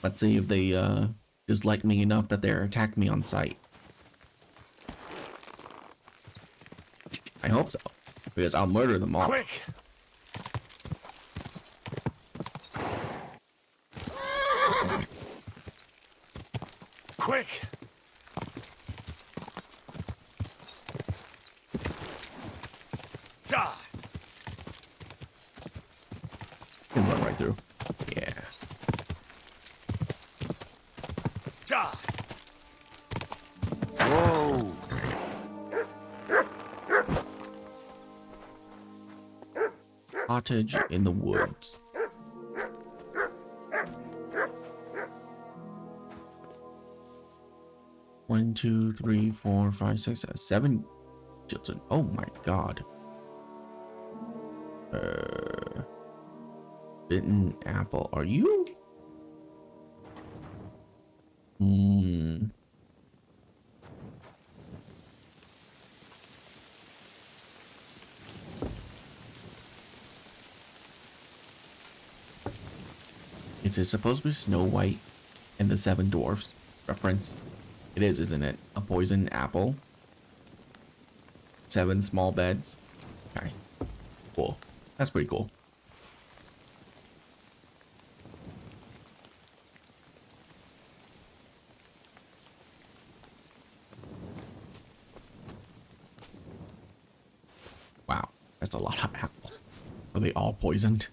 Let's see if they dislike me enough that they're attack me on sight. I hope so, because I'll murder them all. Quick! Quick! Die! Can run right through. Yeah. Die! Whoa! Cottage in the woods. One, two, three, four, five, six, seven children. Oh my god. Bitten apple. Are you? Is it supposed to be Snow White and the Seven Dwarfs reference? It is, isn't it? A poison apple. 7 small beds. Okay. Cool. That's pretty cool. Wow, that's a lot of apples. Are they all poisoned?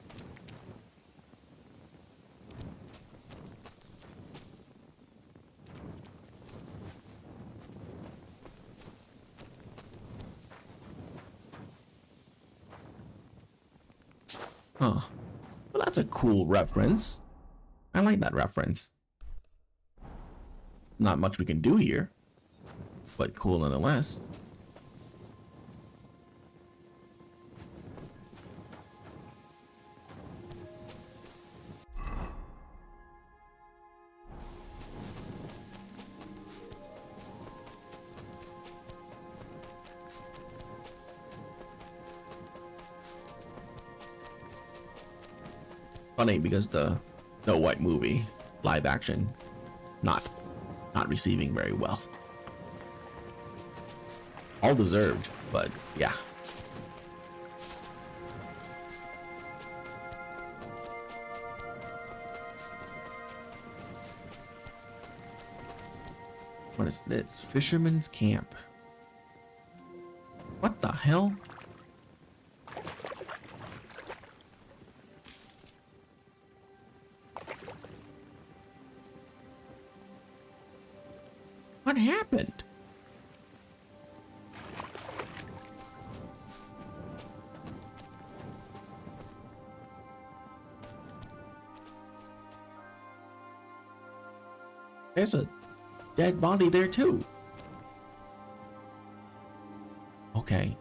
Huh. Well, that's a cool reference. I like that reference. Not much we can do here, but cool nonetheless. Funny because the Snow White movie, live action, not receiving very well. All deserved, but yeah. What is this? Fisherman's Camp. What the hell? What happened? There's a dead body there too. Okay.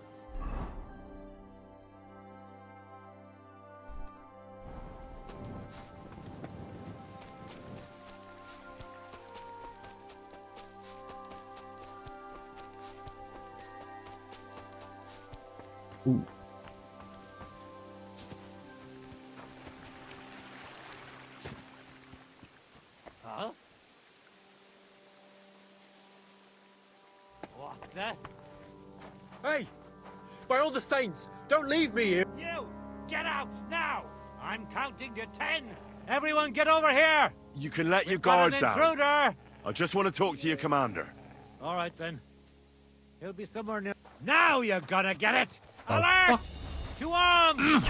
Ooh. Huh? What the? Hey! By all the saints, don't leave me here! You! Get out, now! I'm counting to 10! Everyone get over here! You can let your We've got guard an down. intruder! I just want to talk to your commander. All right, then. He'll be somewhere near... Now you're gonna get it! Alert! To arms!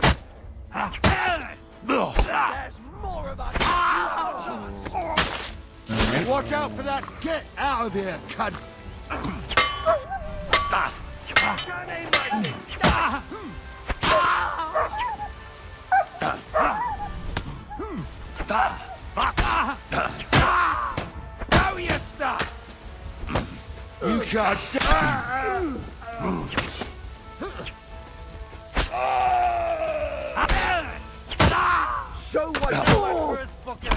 There's more of us! Watch out for that! Get out of here, cunt! Now you stop! You can't stop! Show what you want for his fucking...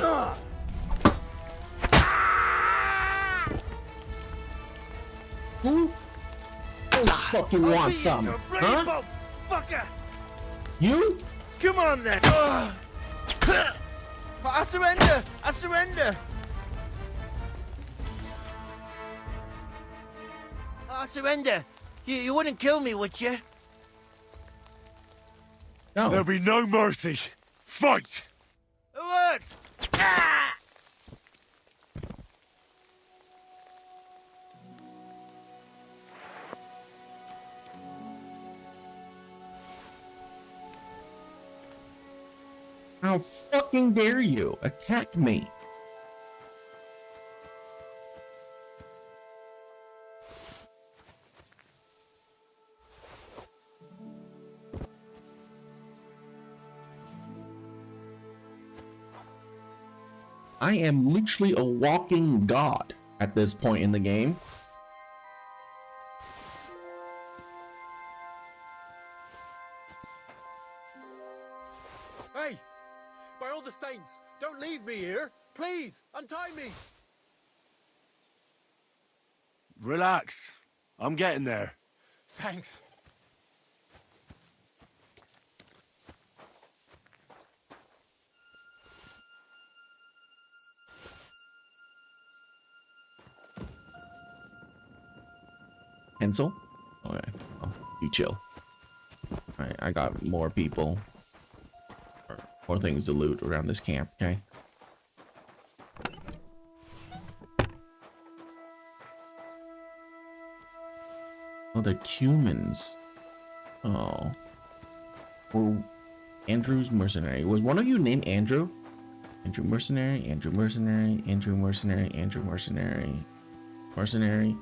Who else fucking wants some? Huh? Fucker! You? Come on then! I surrender! I surrender! I surrender. You wouldn't kill me, would you? No. There'll be no mercy. Fight! Alert! How fucking dare you attack me? I am literally a walking god at this point in the game. Hey! By all the saints, don't leave me here! Please, untie me! Relax. I'm getting there. Thanks. Pencil? Okay. Oh, you chill. I got more people. More things to loot around this camp, okay? Oh, they're humans. Oh. Well, Andrew's mercenary. Was one of you named Andrew? Andrew mercenary, Andrew mercenary, Andrew mercenary, Andrew mercenary. Mercenary.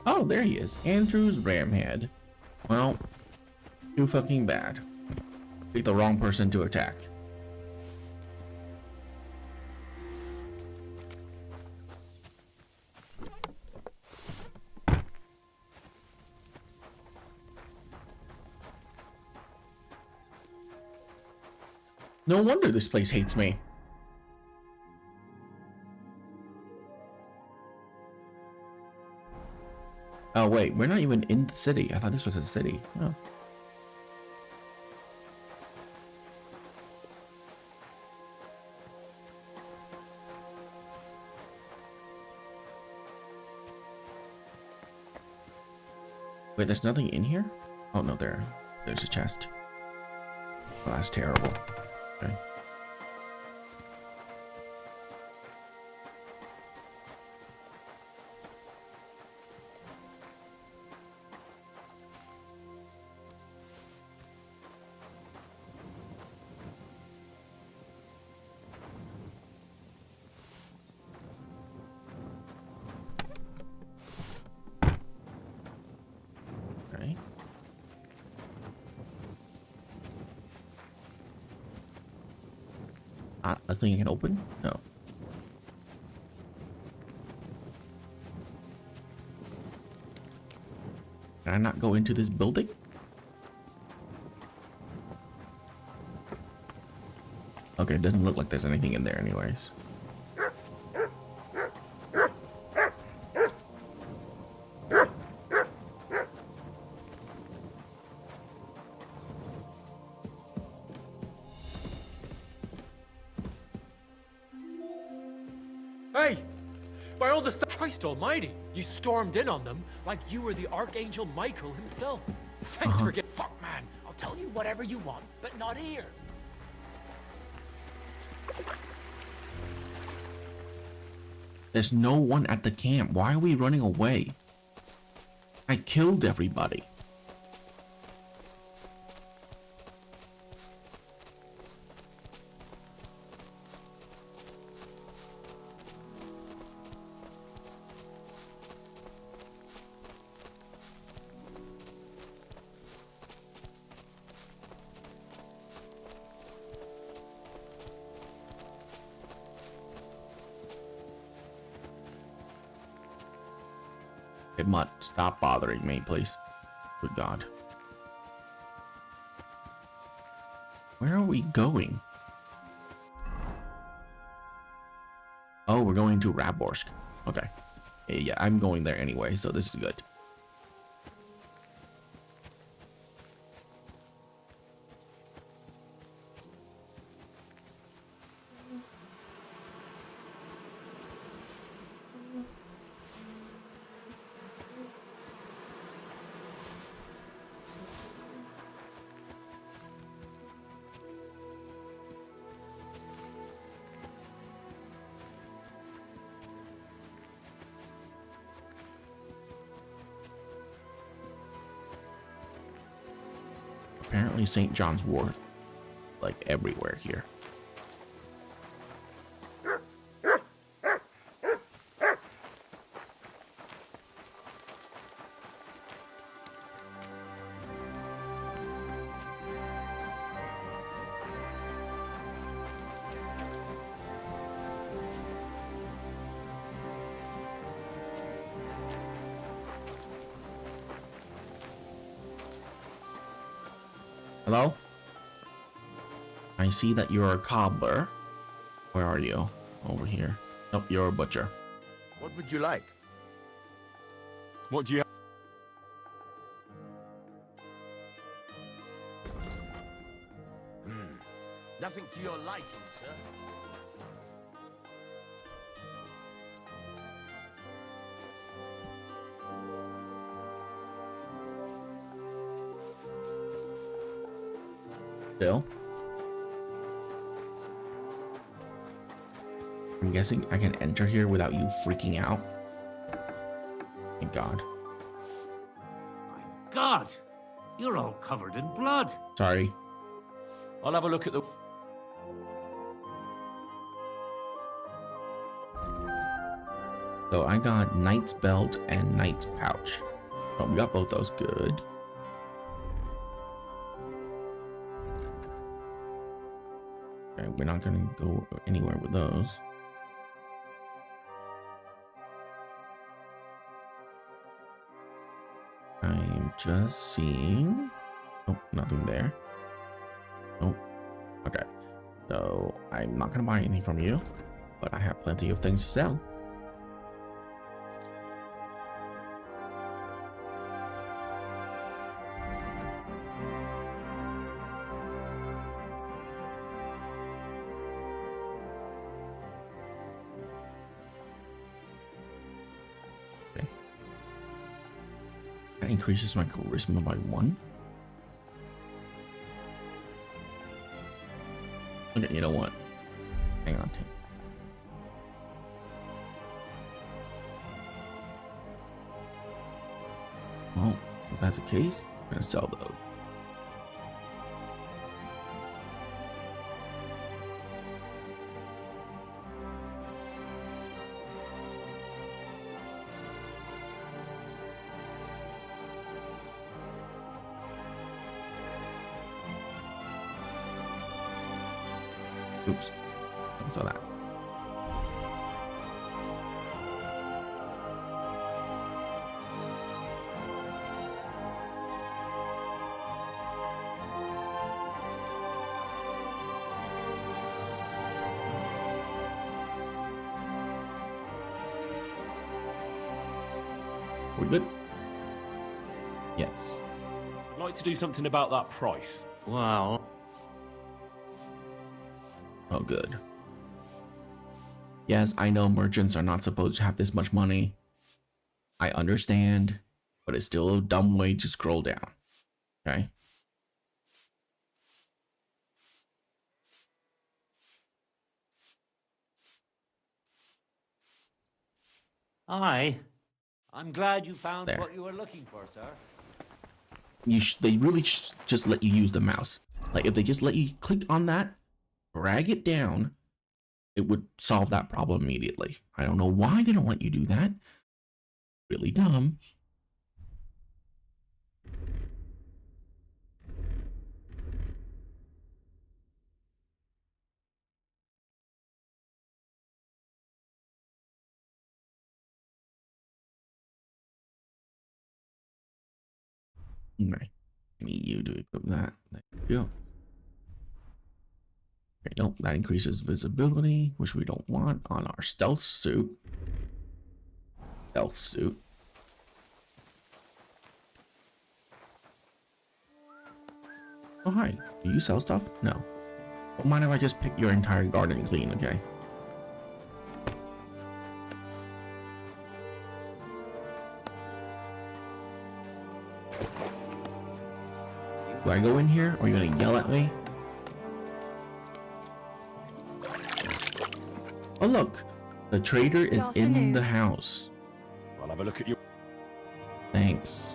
Oh, there he is. Andrew's ramhead. Well, too fucking bad. Picked the wrong person to attack. No wonder this place hates me. Oh wait, we're not even in the city. I thought this was a city. Oh. Wait, there's nothing in here? Oh no, there's a chest. Oh, that's terrible. Okay. Right. A thing I can open? No. Can I not go into this building? Okay, it doesn't look like there's anything in there anyways. Hey! By all the... Christ almighty! You stormed in on them like you were the Archangel Michael himself. Thanks for getting... Fuck, man. I'll tell you whatever you want, but not here. There's no one at the camp. Why are we running away? I killed everybody. It might stop bothering me, please. Good God. Where are we going? Oh, we're going to Raborsk. Okay. Yeah, I'm going there anyway, so this is good. Apparently St. John's Wort, like everywhere here. Hello? I see that you're a cobbler. Where are you? Over here. Nope, you're a butcher. What would you like? What do you... Nothing to your liking, sir. Still. I'm guessing I can enter here without you freaking out. Thank God. God, you're all covered in blood. Sorry. I'll have a look at the... So I got Knight's Belt and Knight's Pouch. Oh, we got both those. Good. Okay, we're not gonna go anywhere with those. I am just seeing... Oh, nothing there. Oh, okay. So I'm not gonna buy anything from you, but I have plenty of things to sell. That increases my charisma by 1. Okay, you know what? Hang on. Well, if that's the case, I'm gonna sell those. Oops, I saw that. We good? Yes. I'd like to do something about that price. Wow. Oh, good. Yes, I know merchants are not supposed to have this much money. I understand, but it's still a dumb way to scroll down. Okay? I'm glad you found There. what you were looking for, sir. They really just let you use the mouse. Like, if they just let you click on that, drag it down, it would solve that problem immediately. I don't know why they don't let you do that. Really dumb. Okay. I need you to equip that. There you go. Okay, nope, that increases visibility, which we don't want on our stealth suit. Stealth suit. Oh, hi. Do you sell stuff? No. Don't mind if I just pick your entire garden clean, okay? Do I go in here, or are you gonna yell at me? Oh, look. The trader is in the house. I'll have a look at you. Thanks.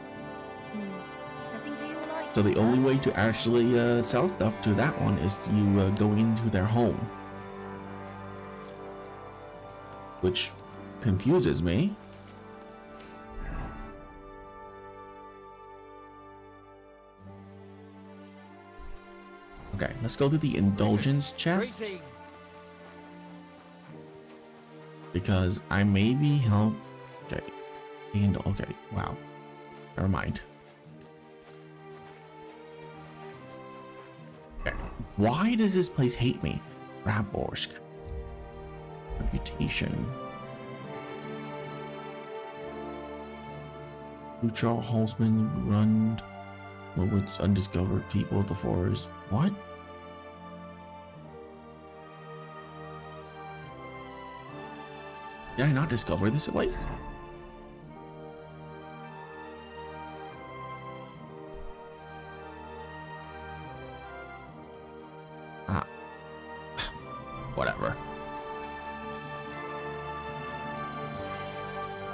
Nothing to you like. So the only way to actually sell stuff to that one is you go into their home. Which confuses me. Okay, let's go to the indulgence chest. Because I may be help. Okay. And okay, wow. Never mind. Okay. Why does this place hate me? Raborsk. Reputation. Neutral Holzman run with undiscovered people of the forest. What? Did I not discover this place? Whatever.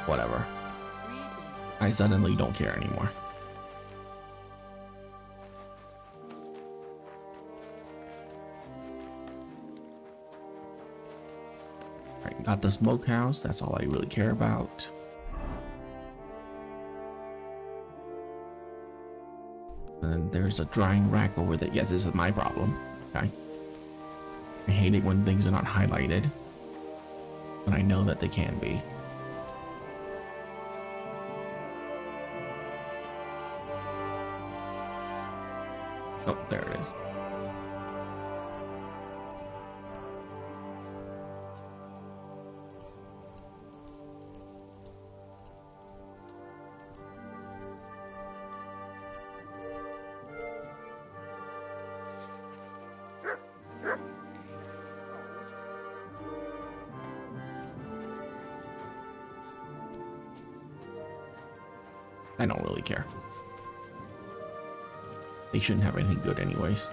Whatever. I suddenly don't care anymore. Alright, got the smokehouse. That's all I really care about. And then there's a drying rack over there. Yes, this is my problem. Okay. I hate it when things are not highlighted, but I know that they can be. Oh, there it is. I don't really care. They shouldn't have anything good anyways.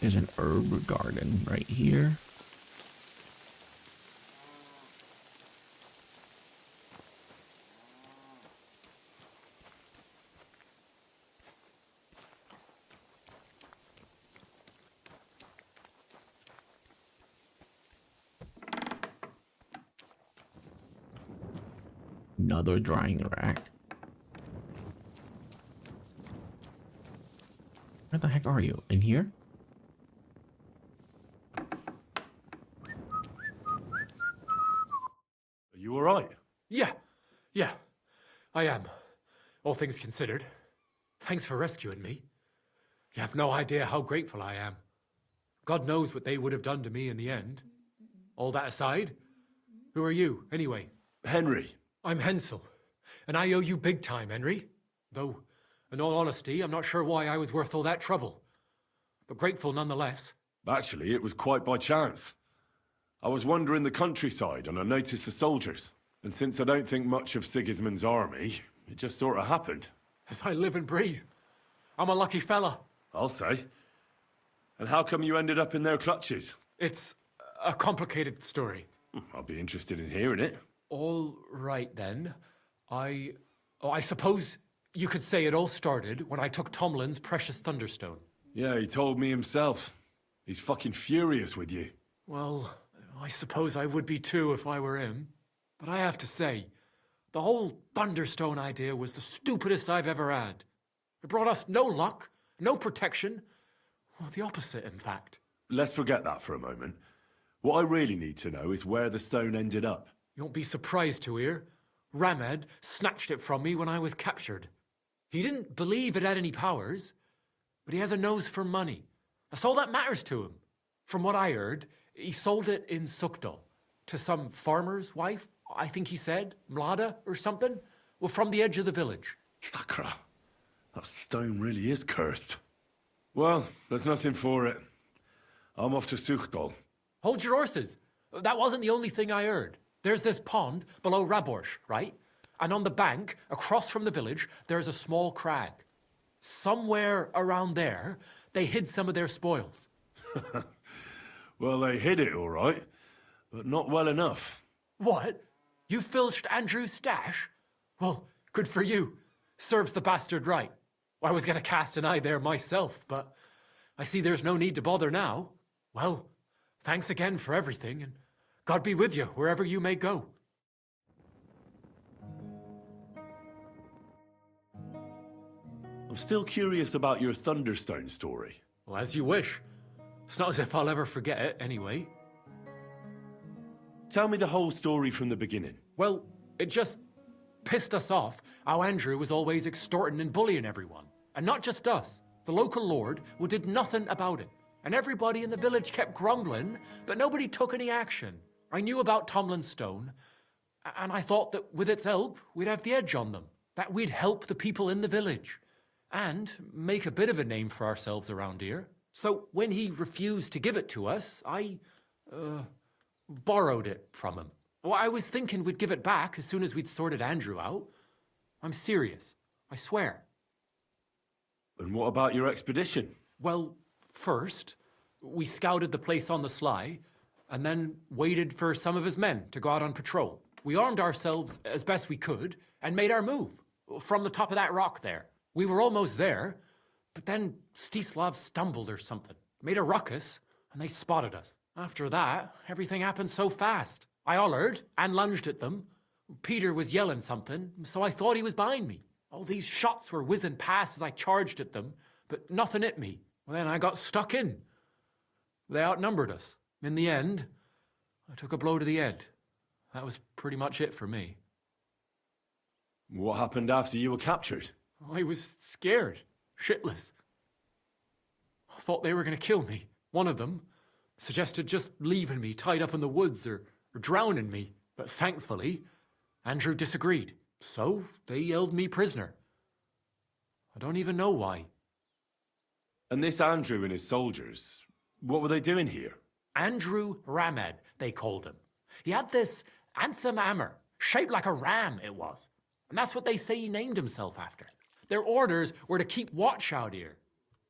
There's an herb garden right here. Another drying rack. Where the heck are you? In here? Are you alright? Yeah, I am. All things considered. Thanks for rescuing me. You have no idea how grateful I am. God knows what they would have done to me in the end. All that aside, who are you, anyway? Henry. I'm Hensel, and I owe you big time, Henry. Though, in all honesty, I'm not sure why I was worth all that trouble. But grateful nonetheless. Actually, it was quite by chance. I was wandering the countryside and I noticed the soldiers. And since I don't think much of Sigismund's army, it just sort of happened. As I live and breathe. I'm a lucky fella. I'll say. And how come you ended up in their clutches? It's a complicated story. I'll be interested in hearing it. All right, then. I suppose you could say it all started when I took Tomlin's precious Thunderstone. Yeah, he told me himself. He's fucking furious with you. Well, I suppose I would be too if I were him. But I have to say, the whole Thunderstone idea was the stupidest I've ever had. It brought us no luck, no protection. Well, the opposite, in fact. Let's forget that for a moment. What I really need to know is where the stone ended up. You won't be surprised to hear. Ramed snatched it from me when I was captured. He didn't believe it had any powers, but he has a nose for money. That's all that matters to him. From what I heard, he sold it in Sukdal to some farmer's wife, I think he said, Mlada or something, well, from the edge of the village. Sakra, that stone really is cursed. Well, there's nothing for it. I'm off to Sukdal. Hold your horses. That wasn't the only thing I heard. There's this pond below Raborsh, right? And on the bank, across from the village, there's a small crag. Somewhere around there, they hid some of their spoils. Well, they hid it all right, but not well enough. What? You filched Andrew's stash? Well, good for you. Serves the bastard right. I was gonna cast an eye there myself, but I see there's no need to bother now. Well, thanks again for everything, and God be with you wherever you may go. I'm still curious about your Thunderstone story. Well, as you wish. It's not as if I'll ever forget it, anyway. Tell me the whole story from the beginning. Well, it just pissed us off how Andrew was always extorting and bullying everyone. And not just us. The local lord who did nothing about it. And everybody in the village kept grumbling, but nobody took any action. I knew about Tomlin's stone, and I thought that with its help, we'd have the edge on them. That we'd help the people in the village. And make a bit of a name for ourselves around here. So when he refused to give it to us, I borrowed it from him. Well, I was thinking we'd give it back as soon as we'd sorted Andrew out. I'm serious. I swear. And what about your expedition? Well, first, we scouted the place on the sly, and then waited for some of his men to go out on patrol. We armed ourselves as best we could, and made our move, from the top of that rock there. We were almost there, but then Stislav stumbled or something, made a ruckus, and they spotted us. After that, everything happened so fast. I hollered and lunged at them. Peter was yelling something, so I thought he was behind me. All these shots were whizzing past as I charged at them, but nothing hit me. Well, then I got stuck in. They outnumbered us. In the end, I took a blow to the head. That was pretty much it for me. What happened after you were captured? I was scared, shitless. I thought they were going to kill me. One of them suggested just leaving me tied up in the woods or drowning me. But thankfully, Andrew disagreed. So they held me prisoner. I don't even know why. And this Andrew and his soldiers, what were they doing here? Andrew Ramed, they called him. He had this handsome hammer, shaped like a ram it was. And that's what they say he named himself after. Their orders were to keep watch out here.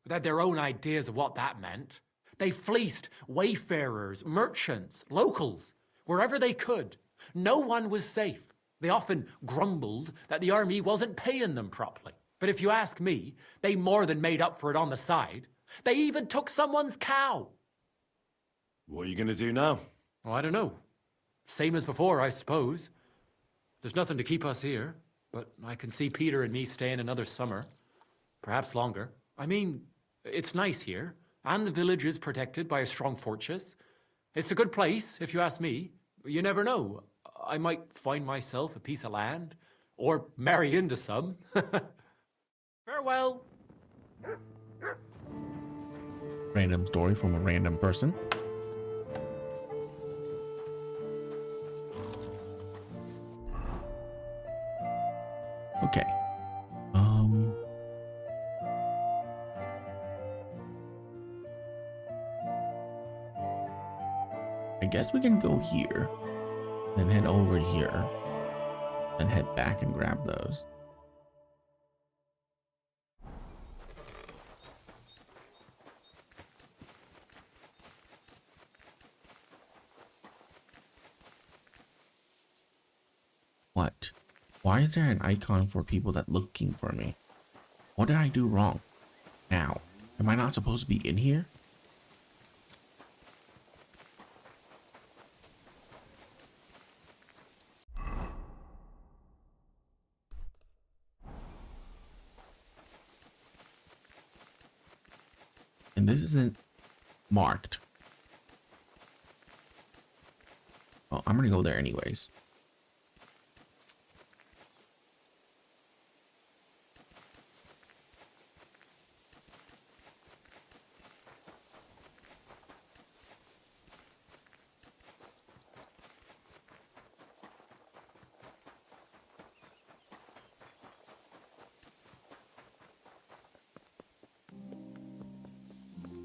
They had their own ideas of what that meant. They fleeced wayfarers, merchants, locals, wherever they could. No one was safe. They often grumbled that the army wasn't paying them properly. But if you ask me, they more than made up for it on the side. They even took someone's cow. What are you going to do now? Oh, I don't know. Same as before, I suppose. There's nothing to keep us here, but I can see Peter and me staying another summer. Perhaps longer. I mean, it's nice here, and the village is protected by a strong fortress. It's a good place, if you ask me. You never know. I might find myself a piece of land, or marry into some. Farewell. Random story from a random person. Okay. I guess we can go here, then head over here, then head back and grab those. What? Why is there an icon for people that looking for me? What did I do wrong? Now, am I not supposed to be in here? And this isn't marked. Well, I'm gonna go there anyways.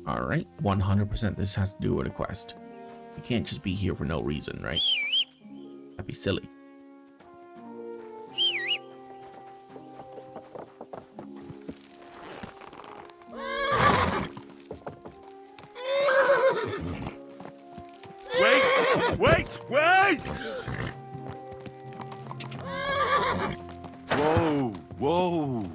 Alright, 100% this has to do with a quest. You can't just be here for no reason, right? That'd be silly. Wait! Whoa!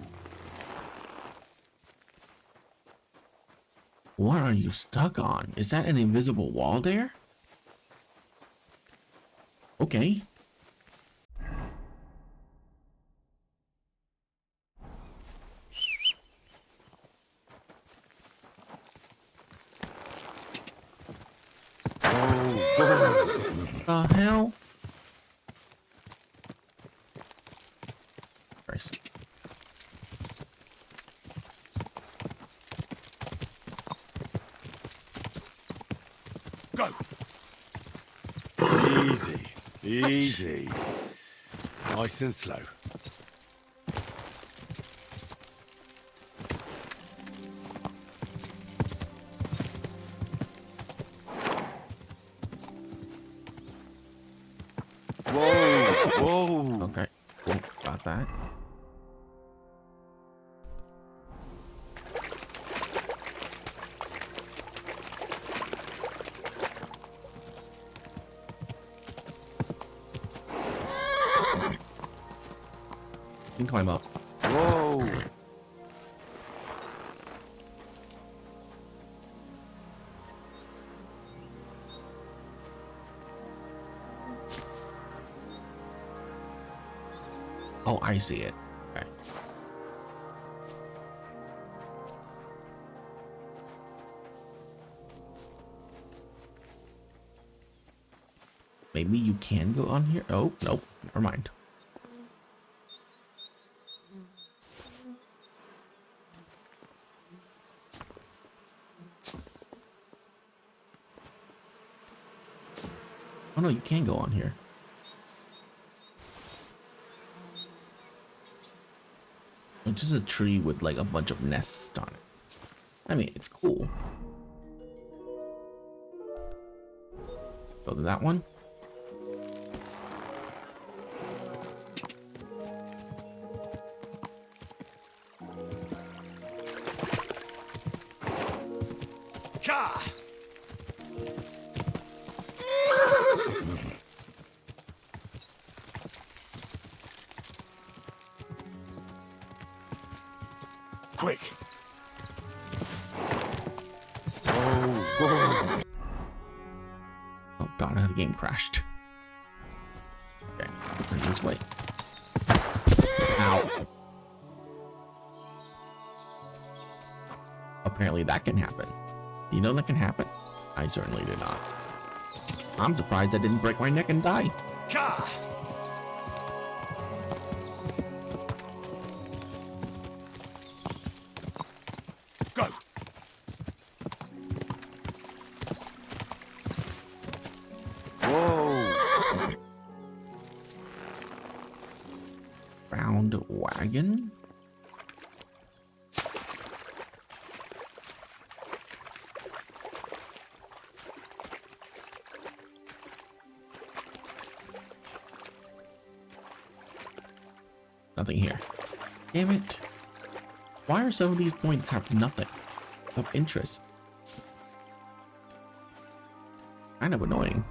What are you stuck on? Is that an invisible wall there? Okay. The hell? Christ. Go! Easy. Nice and slow. that. You can climb up. Whoa! Oh, I see it. Okay. Maybe you can go on here. Oh, nope. Never mind. Oh no, you can go on here. It's just a tree with like a bunch of nests on it. I mean, it's cool. Go to that one. Quick! Oh god, the game crashed. Okay, this way. Ow. Apparently that can happen. You know that can happen? I certainly did not. I'm surprised I didn't break my neck and die. Go! Whoa! Round wagon? Nothing here. Damn it. Why are some of these points have nothing of interest? Kind of annoying.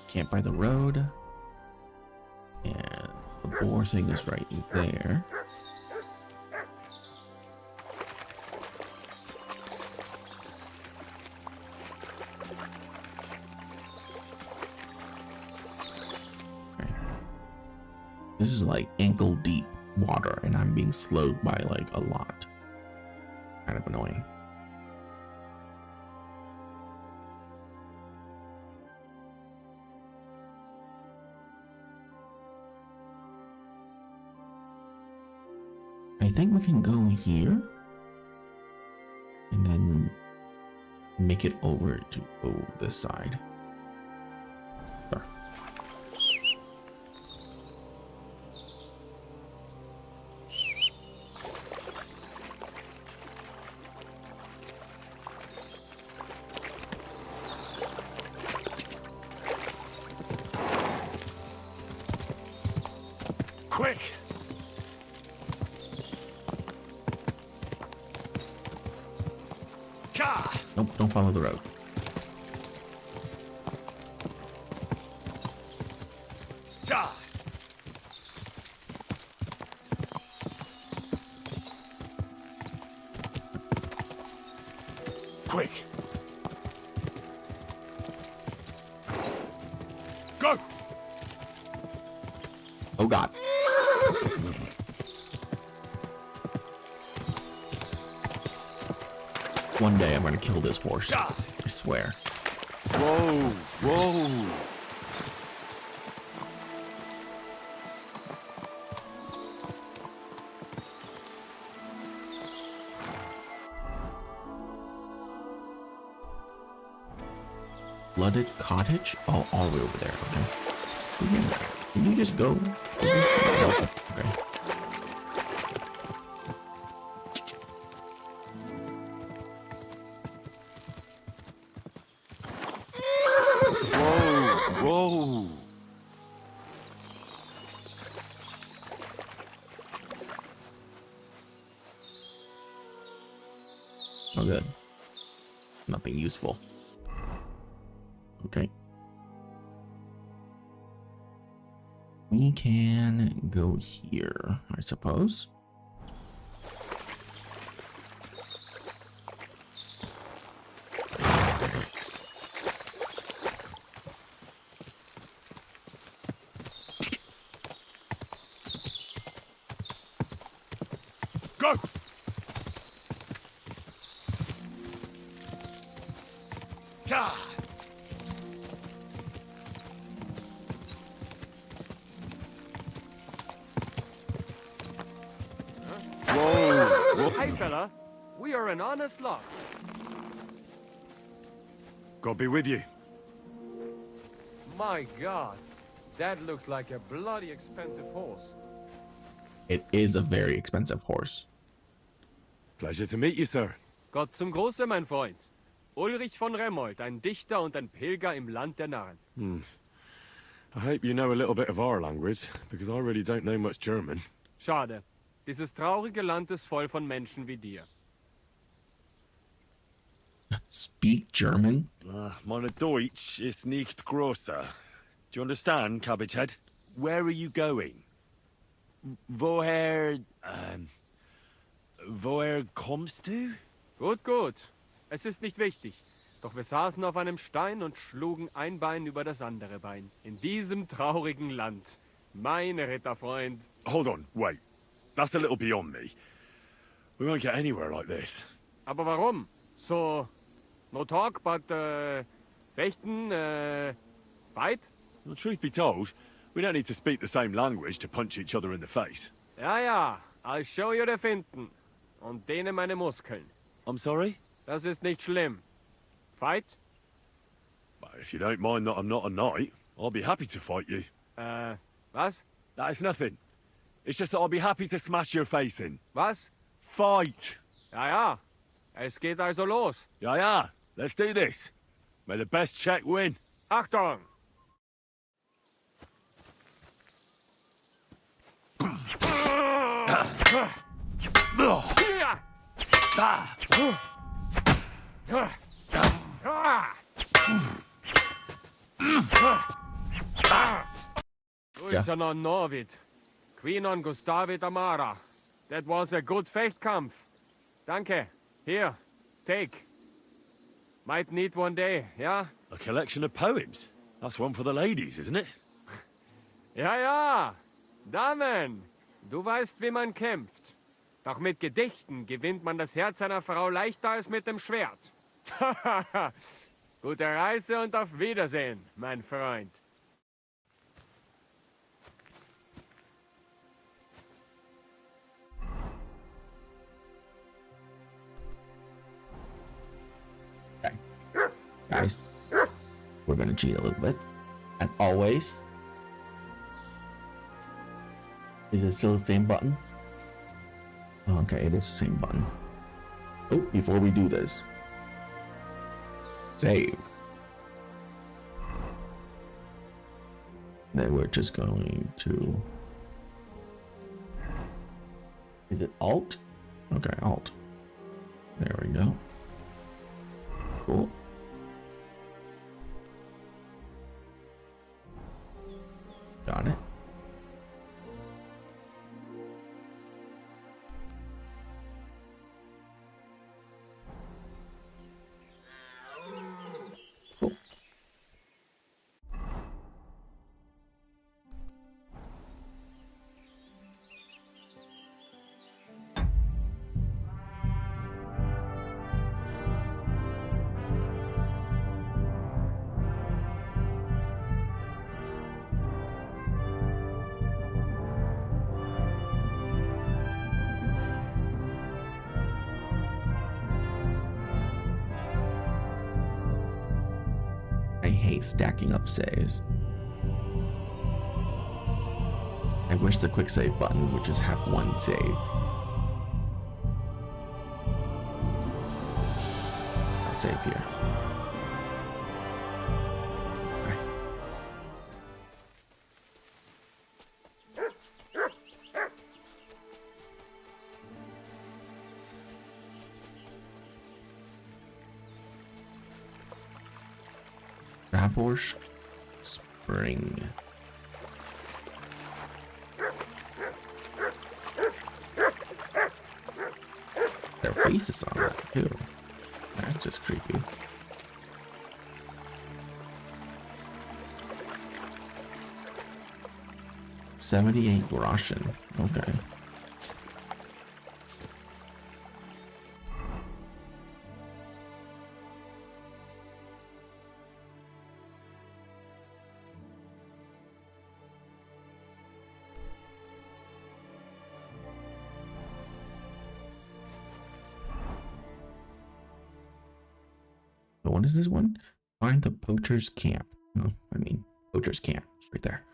Camp by the road. And the boar thing is right there. Okay. This is like ankle deep water and I'm being slowed by like a lot. Kind of annoying. I think we can go here and then make it over to this side. Sure. Quick! Nope, don't follow the road. Quick! Go! Oh god. One day I'm gonna kill this horse. I swear. Whoa! Whoa! Flooded cottage? Oh, all the way over there. Okay. Yeah. Can you just go? Okay. Whoa! Oh, good. Nothing useful. Okay. We can go here, I suppose. Go! God! Whoa! Hey, fella. We are an honest lot. God be with you. My God. That looks like a bloody expensive horse. It is a very expensive horse. Pleasure to meet you, sir. Gott zum Große, mein Freund. Ulrich von Remold, ein Dichter und ein Pilger im Land der Narren. I hope you know a little bit of our language, because I really don't know much German. Schade. Dieses traurige Land ist voll von Menschen wie dir. Speak German? Meine Deutsch ist nicht grosser. Do you understand, Cabbagehead? Where are you going? Woher kommst du? Gut, gut. Es ist nicht wichtig. Doch wir saßen auf einem Stein und schlugen ein Bein über das andere Bein. In diesem traurigen Land. Mein Ritterfreund. Hold on, wait. That's a little beyond me. We won't get anywhere like this. Aber warum? So, no talk, but, fechten, fight? Well, truth be told, we don't need to speak the same language to punch each other in the face. Ja, ja. I'll show you the Finten. Und dehne meine Muskeln. I'm sorry? Das ist nicht schlimm. Fight? Well, if you don't mind that I'm not a knight, I'll be happy to fight you. Was? That is nothing. It's just that I'll be happy to smash your face in. Was? Fight! Ja, ja. Es geht also los. Ja, ja. Let's do this. May the best check win. Achtung! Ulzana Norvid. Queen on Gustavit Amara. That was a good Fechtkampf. Danke. Here, take. Might need one day, yeah? A collection of poems. That's one for the ladies, isn't it? Ja, ja. Damen. Du weißt, wie man kämpft. Doch mit Gedichten gewinnt man das Herz einer Frau leichter als mit dem Schwert. Gute Reise und auf Wiedersehen, mein Freund. Okay. Guys, we're gonna cheat a little bit. As always. Is it still the same button? Okay, it is the same button. Oh, before we do this. Save. Then we're just going to... Is it Alt? Okay, Alt. There we go. Cool. Got it. Cool. I hate stacking up saves. I wish the quick save button would just have one save. I'll save here. Travelers Spring. Their faces on that too. That's just creepy. $78 groschen. Okay. What is this one? Find the poacher's camp. Oh, I mean, poacher's camp. It's right there.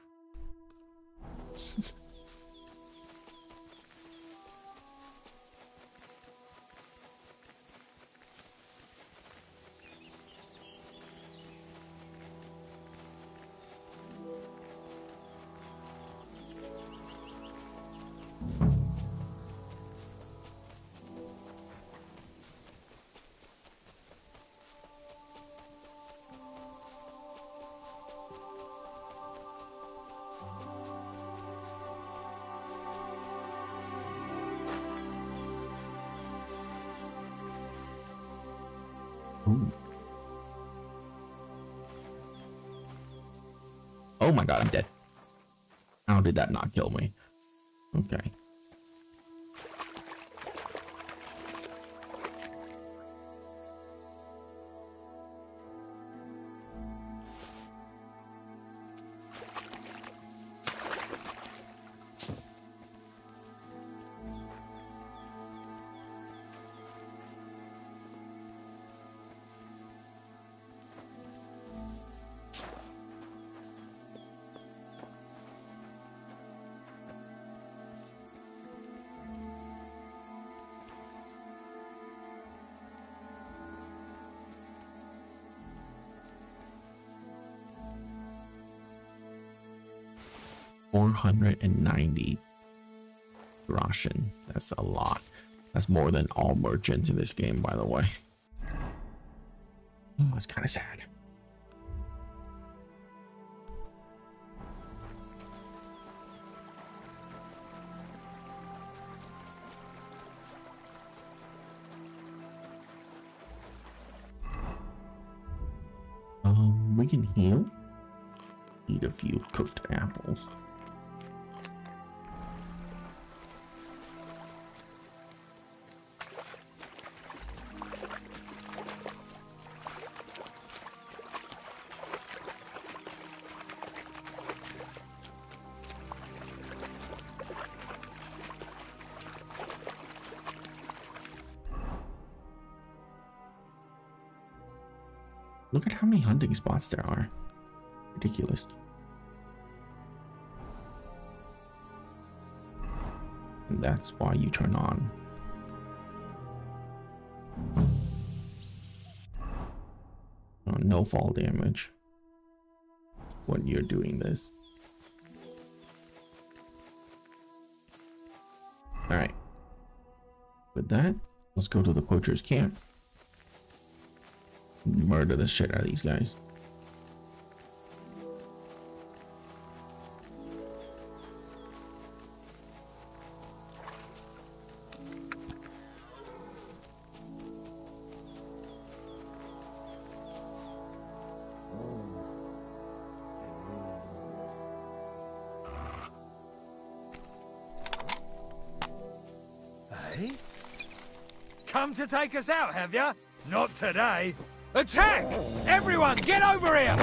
Ooh. Oh my god, I'm dead. How did that not kill me? Okay. $490 groschen. That's a lot. That's more than all merchants in this game, by the way. Oh, it's kind of sad. We can heal. Eat a few cooked apples. Look at how many hunting spots there are. Ridiculous. And that's why you turn on. Oh, no fall damage when you're doing this. Alright. With that, let's go to the poacher's camp. Murder the shit out of these guys. Hey? Come to take us out, have ya? Not today. Attack! Everyone, get over here!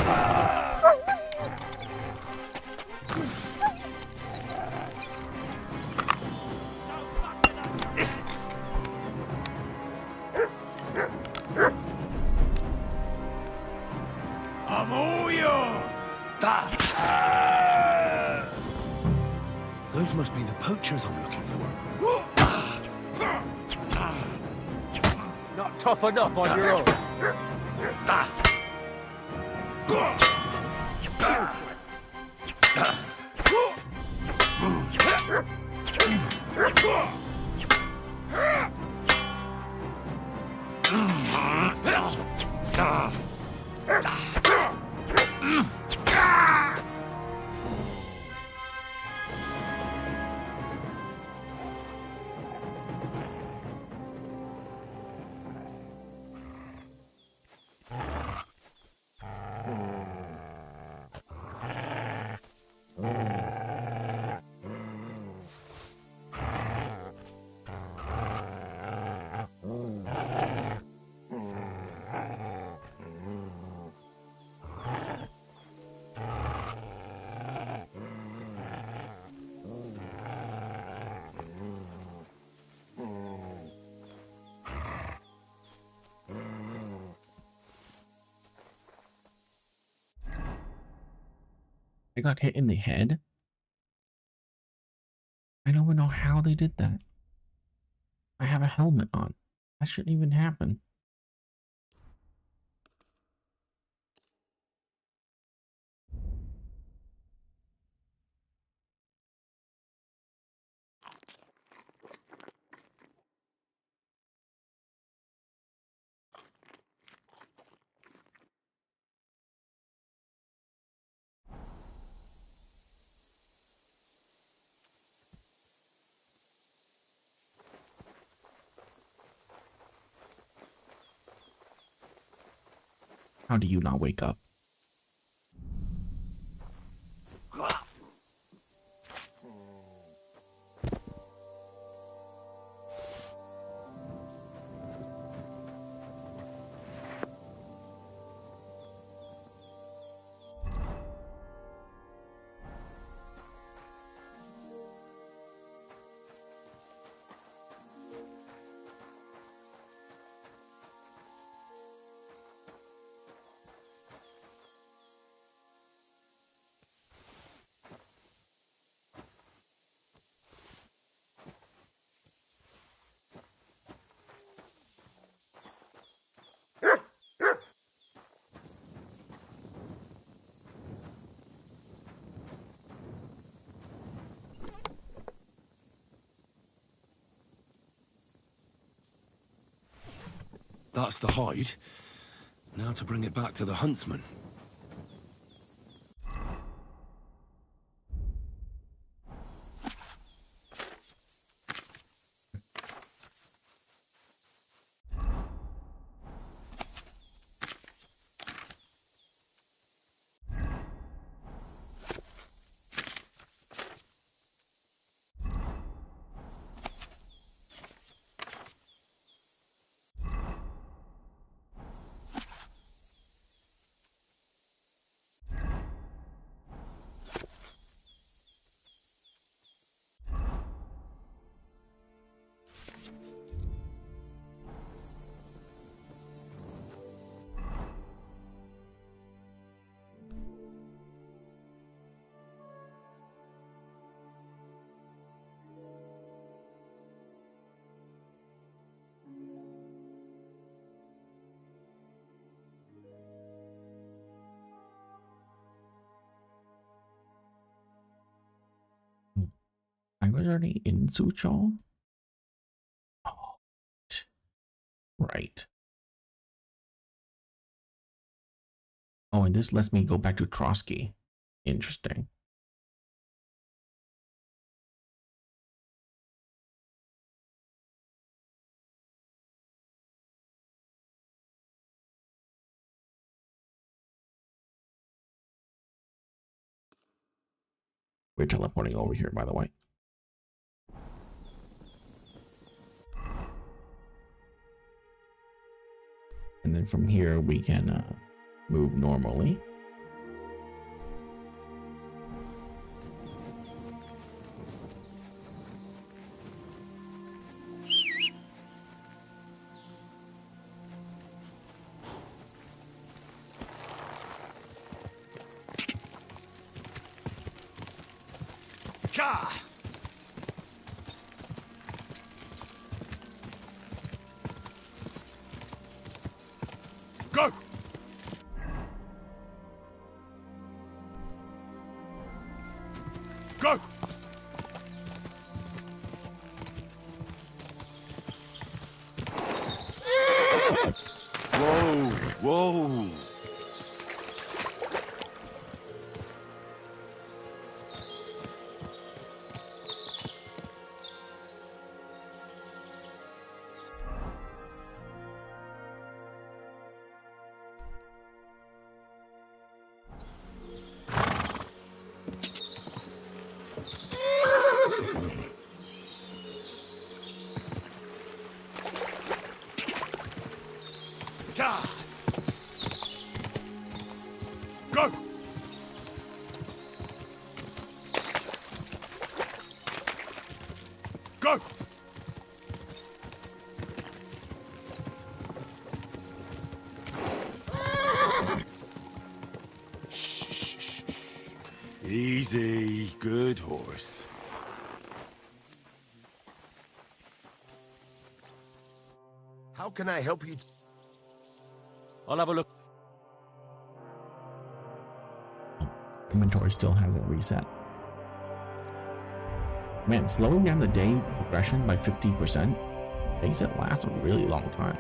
I'm all yours! Those must be the poachers I'm looking for. Not tough enough on your own. I got hit in the head. I don't even know how they did that. I have a helmet on. That shouldn't even happen. How do you not wake up? That's the hide. Now to bring it back to the huntsman. I was already in Suchol? Oh, right. Oh, and this lets me go back to Trotsky. Interesting. We're teleporting over here, by the way. And then from here, we can move normally. Go! Go! Whoa, whoa. God. Go! Go! Shh. Easy, good horse. How can I help you? I'll have a look. Inventory still hasn't reset. Man, slowing down the day progression by 50% makes it last a really long time.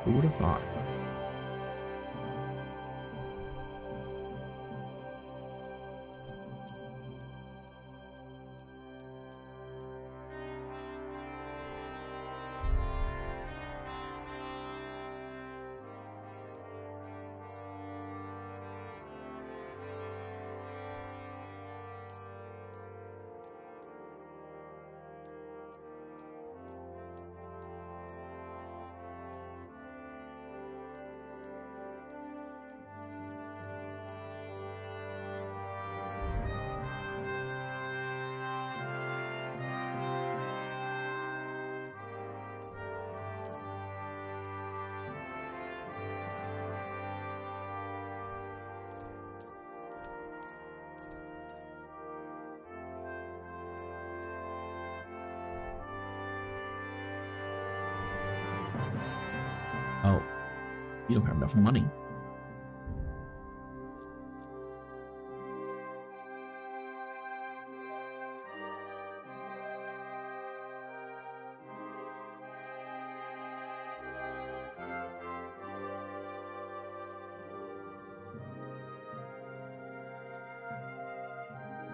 Who would have thought? Oh, you don't have enough money.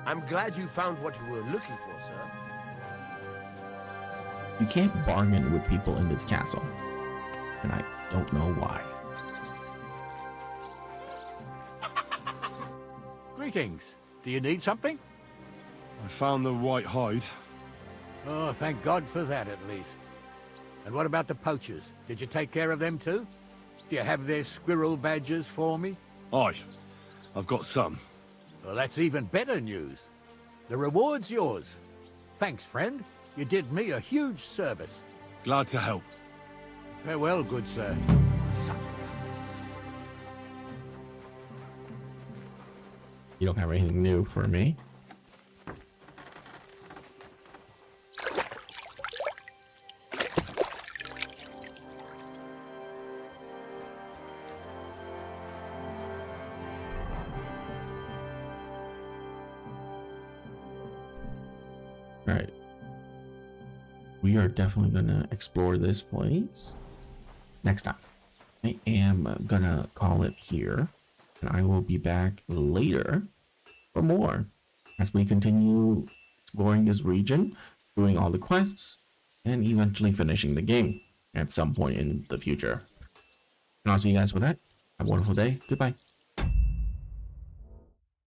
I'm glad you found what you were looking for, sir. You can't bargain with people in this castle, and I don't know why. Greetings. Do you need something? I found the white hide. Oh, thank God for that at least. And what about the poachers? Did you take care of them too? Do you have their squirrel badges for me? Aye, I've got some. Well, that's even better news. The reward's yours. Thanks, friend. You did me a huge service. Glad to help. Farewell, good sir. You don't have anything new for me? Alright. We are definitely gonna explore this place next time. I am gonna call it here, and I will be back later for more as we continue exploring this region, doing all the quests, and eventually finishing the game at some point in the future. And I'll see you guys with that. Have a wonderful day. Goodbye.